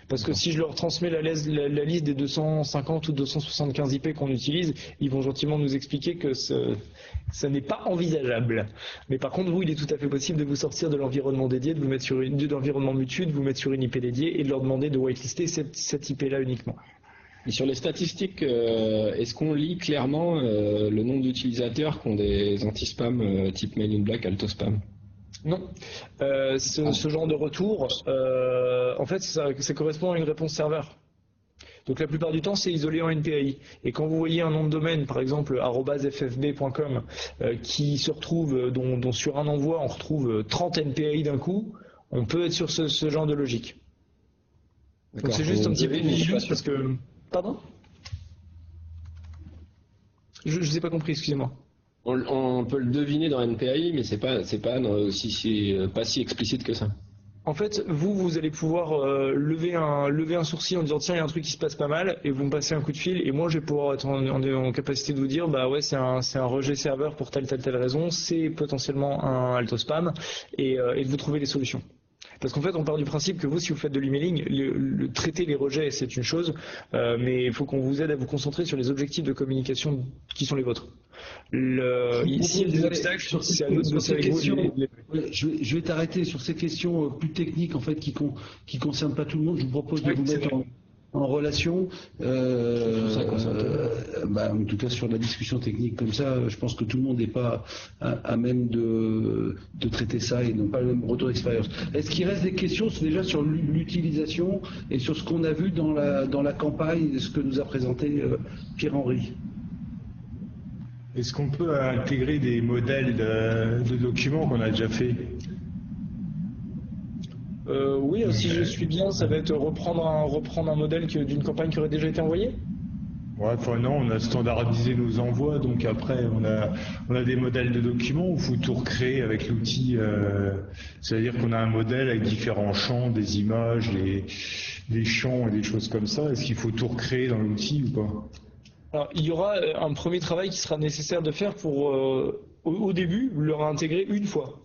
B: Parce que si je leur transmets la liste des 250 ou 275 IP qu'on utilise, ils vont gentiment nous expliquer que ça n'est pas envisageable. Mais par contre, vous, il est tout à fait possible de vous sortir de l'environnement dédié, de vous mettre sur de l'environnement mutu, de vous mettre sur une IP dédiée et de leur demander de whitelister cette IP-là uniquement.
K: Et sur les statistiques, est-ce qu'on lit clairement le nombre d'utilisateurs qui ont des anti-spam type Mail in Black, AltoSpam?
B: Non. Ce genre de retour, en fait, ça correspond à une réponse serveur. Donc la plupart du temps, c'est isolé en NPAI. Et quand vous voyez un nom de domaine, par exemple @ffb.com, qui se retrouve, dont sur un envoi, on retrouve 30 NPAI d'un coup, on peut être sur ce genre de logique. Donc c'est juste un petit peu de vigilance parce que... Pardon ? Je ne vous ai pas compris, excusez-moi.
K: On peut le deviner dans NPAI, mais c'est pas si explicite que ça.
B: En fait, vous allez pouvoir lever un sourcil en disant tiens, il y a un truc qui se passe pas mal, et vous me passez un coup de fil, et moi je vais pouvoir être en capacité de vous dire c'est un rejet serveur pour telle raison, c'est potentiellement un AltoSpam, et de vous trouver des solutions. Parce qu'en fait, on part du principe que vous, si vous faites de l'emailing, le traiter les rejets, c'est une chose, mais il faut qu'on vous aide à vous concentrer sur les objectifs de communication qui sont les vôtres. Ici, il y a des obstacles, c'est à nous de bosser avec vous.
A: Je vais t'arrêter sur ces questions plus techniques, en fait, qui concernent pas tout le monde. Je vous propose de vous mettre en relation, en tout cas sur la discussion technique comme ça, je pense que tout le monde n'est pas à même de traiter ça et n'ont pas le même retour d'expérience. Est-ce qu'il reste des questions déjà sur l'utilisation et sur ce qu'on a vu dans la campagne, ce que nous a présenté Pierre-Henri?
L: Est-ce qu'on peut intégrer des modèles de documents qu'on a déjà fait?
B: Oui, si je suis bien, ça va être reprendre un modèle d'une campagne qui aurait déjà été envoyée.
L: Ouais, enfin non, on a standardisé nos envois, donc après on a des modèles de documents où il faut tout recréer avec l'outil. C'est-à-dire qu'on a un modèle avec différents champs, des images, des champs et des choses comme ça. Est-ce qu'il faut tout recréer dans l'outil ou pas?
B: Alors, il y aura un premier travail qui sera nécessaire de faire pour, au début, le réintégrer une fois.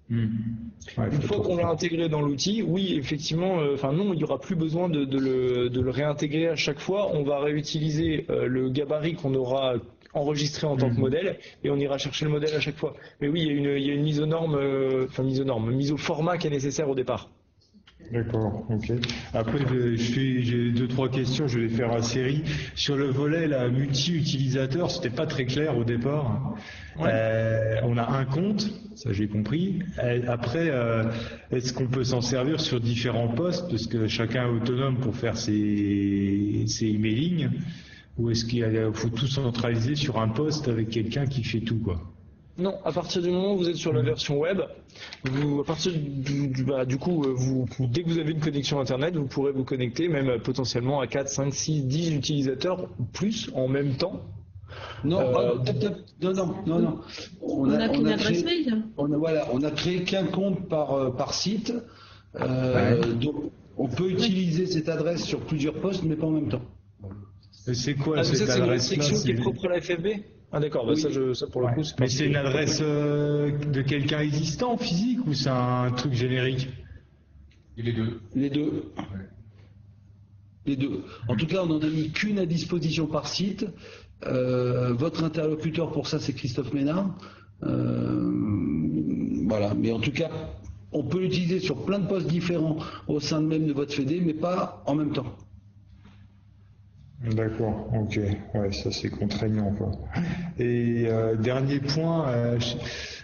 L: Ouais,
B: une fois qu'on l'a intégré dans l'outil, oui, effectivement, non, il n'y aura plus besoin de le réintégrer à chaque fois. On va réutiliser le gabarit qu'on aura enregistré en tant que modèle et on ira chercher le modèle à chaque fois. Mais oui, il y a une mise aux normes, mise au format qui est nécessaire au départ.
L: D'accord, ok. Après, j'ai 2-3 questions, je vais les faire en série. Sur le volet multi-utilisateur, c'était pas très clair au départ. Ouais. On a un compte, ça j'ai compris. Après, est-ce qu'on peut s'en servir sur différents postes, parce que chacun est autonome pour faire ses emailing, ou est-ce qu'il faut tout centraliser sur un poste avec quelqu'un qui fait tout, quoi?
B: Non, à partir du moment où vous êtes sur la version web, dès que vous avez une connexion Internet, vous pourrez vous connecter même potentiellement à 4, 5, 6, 10 utilisateurs plus en même temps.
A: Non. On
C: n'a qu'une adresse mail.
A: On a créé qu'un compte par site. Donc on peut utiliser cette adresse sur plusieurs postes, mais pas en même temps.
L: Et c'est quoi cette
B: adresse-là?
L: C'est
B: une section qui est propre à la FFB? Ah d'accord, oui. ça pour le coup c'est pas.
L: Mais c'est une adresse de quelqu'un existant physique ou c'est un truc générique?
A: Les deux. En tout cas, on n'en a mis qu'une à disposition par site. Votre interlocuteur pour ça, c'est Christophe Ménard. Voilà, mais en tout cas, on peut l'utiliser sur plein de postes différents au sein même de votre FED, mais pas en même temps.
L: D'accord, ok, ouais, ça c'est contraignant, quoi. Et dernier point,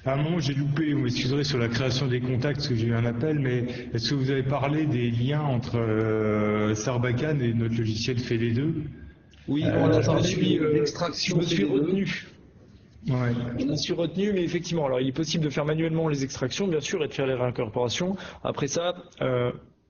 L: à un moment j'ai loupé, vous m'excuserez, sur la création des contacts parce que j'ai eu un appel, mais est-ce que vous avez parlé des liens entre Sarbacane et notre logiciel FED2?
A: Oui, l'extraction.
B: Je me suis retenu.
L: Ouais.
B: Je me suis retenu, mais effectivement, alors il est possible de faire manuellement les extractions, bien sûr, et de faire les réincorporations. Après ça,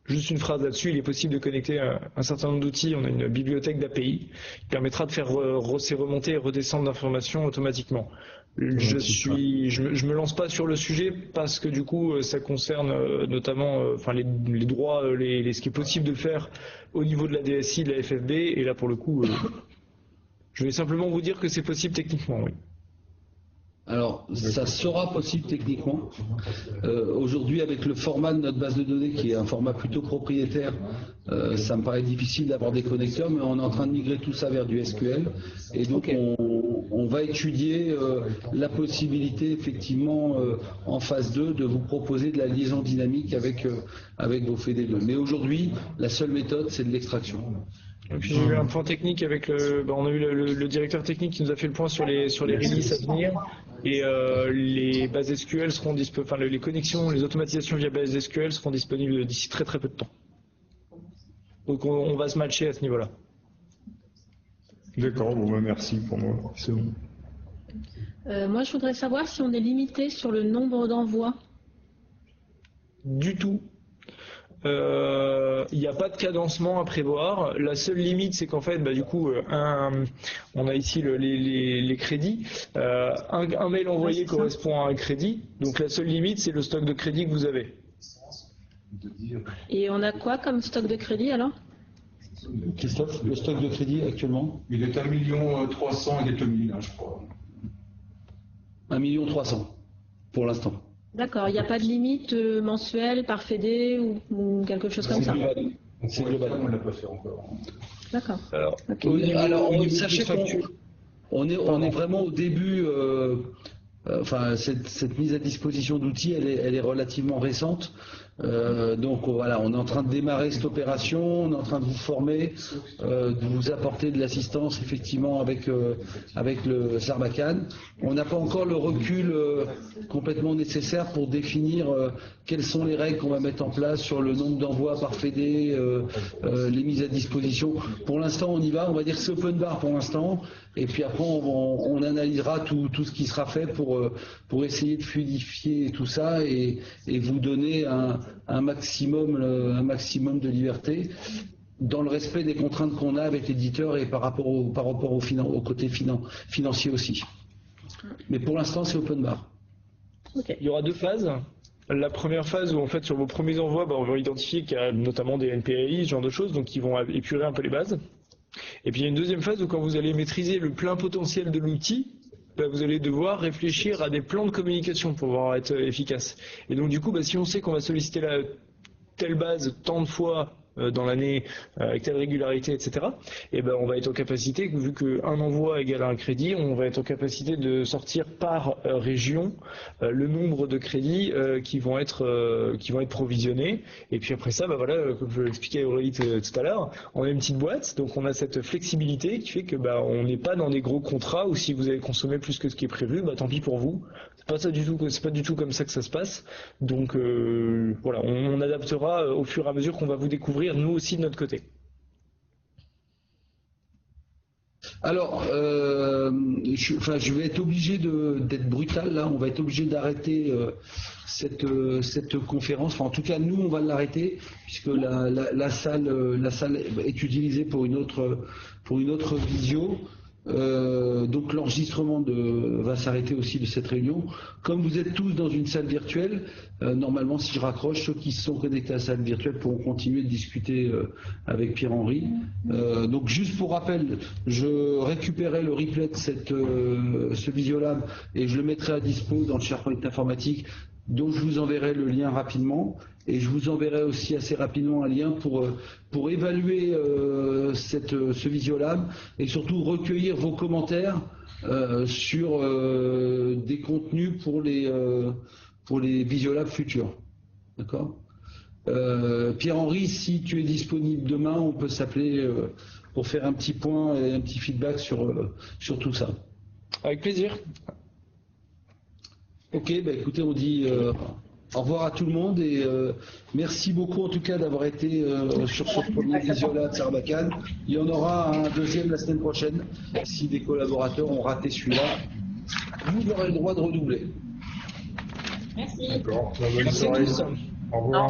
B: juste une phrase là-dessus, il est possible de connecter un certain nombre d'outils. On a une bibliothèque d'API qui permettra de faire ces remontées et redescendre d'informations automatiquement. Je me lance pas sur le sujet parce que du coup ça concerne notamment les droits, ce qui est possible de faire au niveau de la DSI, de la FFB, et là pour le coup je vais simplement vous dire que c'est possible techniquement, oui.
A: Alors, ça sera possible techniquement. Aujourd'hui, avec le format de notre base de données, qui est un format plutôt propriétaire, ça me paraît difficile d'avoir des connecteurs, mais on est en train de migrer tout ça vers du SQL. Et donc, on va étudier la possibilité, effectivement, en phase 2, de vous proposer de la liaison dynamique avec vos FED2. Mais aujourd'hui, la seule méthode, c'est de l'extraction.
B: Et puis j'ai eu un point technique avec on a eu le directeur technique qui nous a fait le point sur les releases à venir, et les bases SQL seront disponibles, les connexions, les automatisations via base SQL seront disponibles d'ici très très peu de temps. Donc on va se matcher à ce niveau-là.
L: D'accord, bon merci pour moi, c'est bon.
C: Moi je voudrais savoir si on est limité sur le nombre d'envois.
B: Du tout. Il n'y a pas de cadencement à prévoir. La seule limite, c'est qu'en fait, du coup, on a ici les crédits. Un mail envoyé correspond à un crédit. Donc la seule limite, c'est le stock de crédit que vous avez.
C: Et on a quoi comme stock de crédit alors?
A: Christophe, le stock de crédit actuellement?
D: Il est 1 300 000 et quelques mille, je crois.
A: 1 300 000 pour l'instant.
C: D'accord, il n'y a pas de limite mensuelle par fédé ou quelque chose comme ça.
D: C'est global, on ne l'a pas fait encore.
C: D'accord.
A: Alors, sachez qu'on est vraiment au début. Cette mise à disposition d'outils, elle est relativement récente. Donc voilà, on est en train de démarrer cette opération, on est en train de vous former, de vous apporter de l'assistance effectivement avec le Sarbacane. On n'a pas encore le recul complètement nécessaire pour définir quelles sont les règles qu'on va mettre en place sur le nombre d'envois par fédé, les mises à disposition. Pour l'instant, on y va, on va dire que c'est open bar pour l'instant, et puis après on analysera tout ce qui sera fait pour essayer de fluidifier tout ça et vous donner un maximum de liberté dans le respect des contraintes qu'on a avec l'éditeur et par rapport au côté financier aussi. Mais pour l'instant, c'est open bar.
B: Okay. Il y aura 2 phases. La première phase où en fait sur vos premiers envois, on va identifier qu'il y a notamment des NPAI, ce genre de choses, donc qui vont épurer un peu les bases. Et puis il y a une deuxième phase où quand vous allez maîtriser le plein potentiel de l'outil, vous allez devoir réfléchir à des plans de communication pour pouvoir être efficace. Et donc du coup, si on sait qu'on va solliciter telle base tant de fois dans l'année avec telle régularité, etc., et on va être en capacité, vu qu'un envoi égale un crédit, on va être en capacité de sortir par région le nombre de crédits qui vont être provisionnés. Et puis après ça, comme je l'expliquais à Aurélie tout à l'heure, on a une petite boîte, donc on a cette flexibilité qui fait que on n'est pas dans des gros contrats où si vous avez consommé plus que ce qui est prévu, tant pis pour vous. C'est pas du tout comme ça que ça se passe. Donc voilà, on adaptera au fur et à mesure qu'on va vous découvrir, nous aussi de notre côté.
A: Alors, je vais être obligé d'être brutal là. On va être obligé d'arrêter cette conférence. Enfin, en tout cas, nous, on va l'arrêter puisque la salle est utilisée pour une autre visio. Donc l'enregistrement va s'arrêter aussi de cette réunion. Comme vous êtes tous dans une salle virtuelle, normalement si je raccroche, ceux qui se sont connectés à la salle virtuelle pourront continuer de discuter avec Pierre-Henri. Donc juste pour rappel, je récupérerai le replay de ce Visiolab et je le mettrai à dispo dans le SharePoint informatique, dont je vous enverrai le lien rapidement, et je vous enverrai aussi assez rapidement un lien pour évaluer ce Visiolab et surtout recueillir vos commentaires sur des contenus pour les Visiolab futurs. D'accord ? Pierre-Henri, si tu es disponible demain, on peut s'appeler pour faire un petit point et un petit feedback sur tout ça.
B: Avec plaisir.
A: Ok, écoutez, on dit au revoir à tout le monde et merci beaucoup en tout cas d'avoir été sur ce premier Visiolab de Sarbacane. Il y en aura un deuxième la semaine prochaine. Si des collaborateurs ont raté celui-là, vous aurez le droit de redoubler.
G: Merci.
L: D'accord.
B: Merci à tous.
L: Au revoir.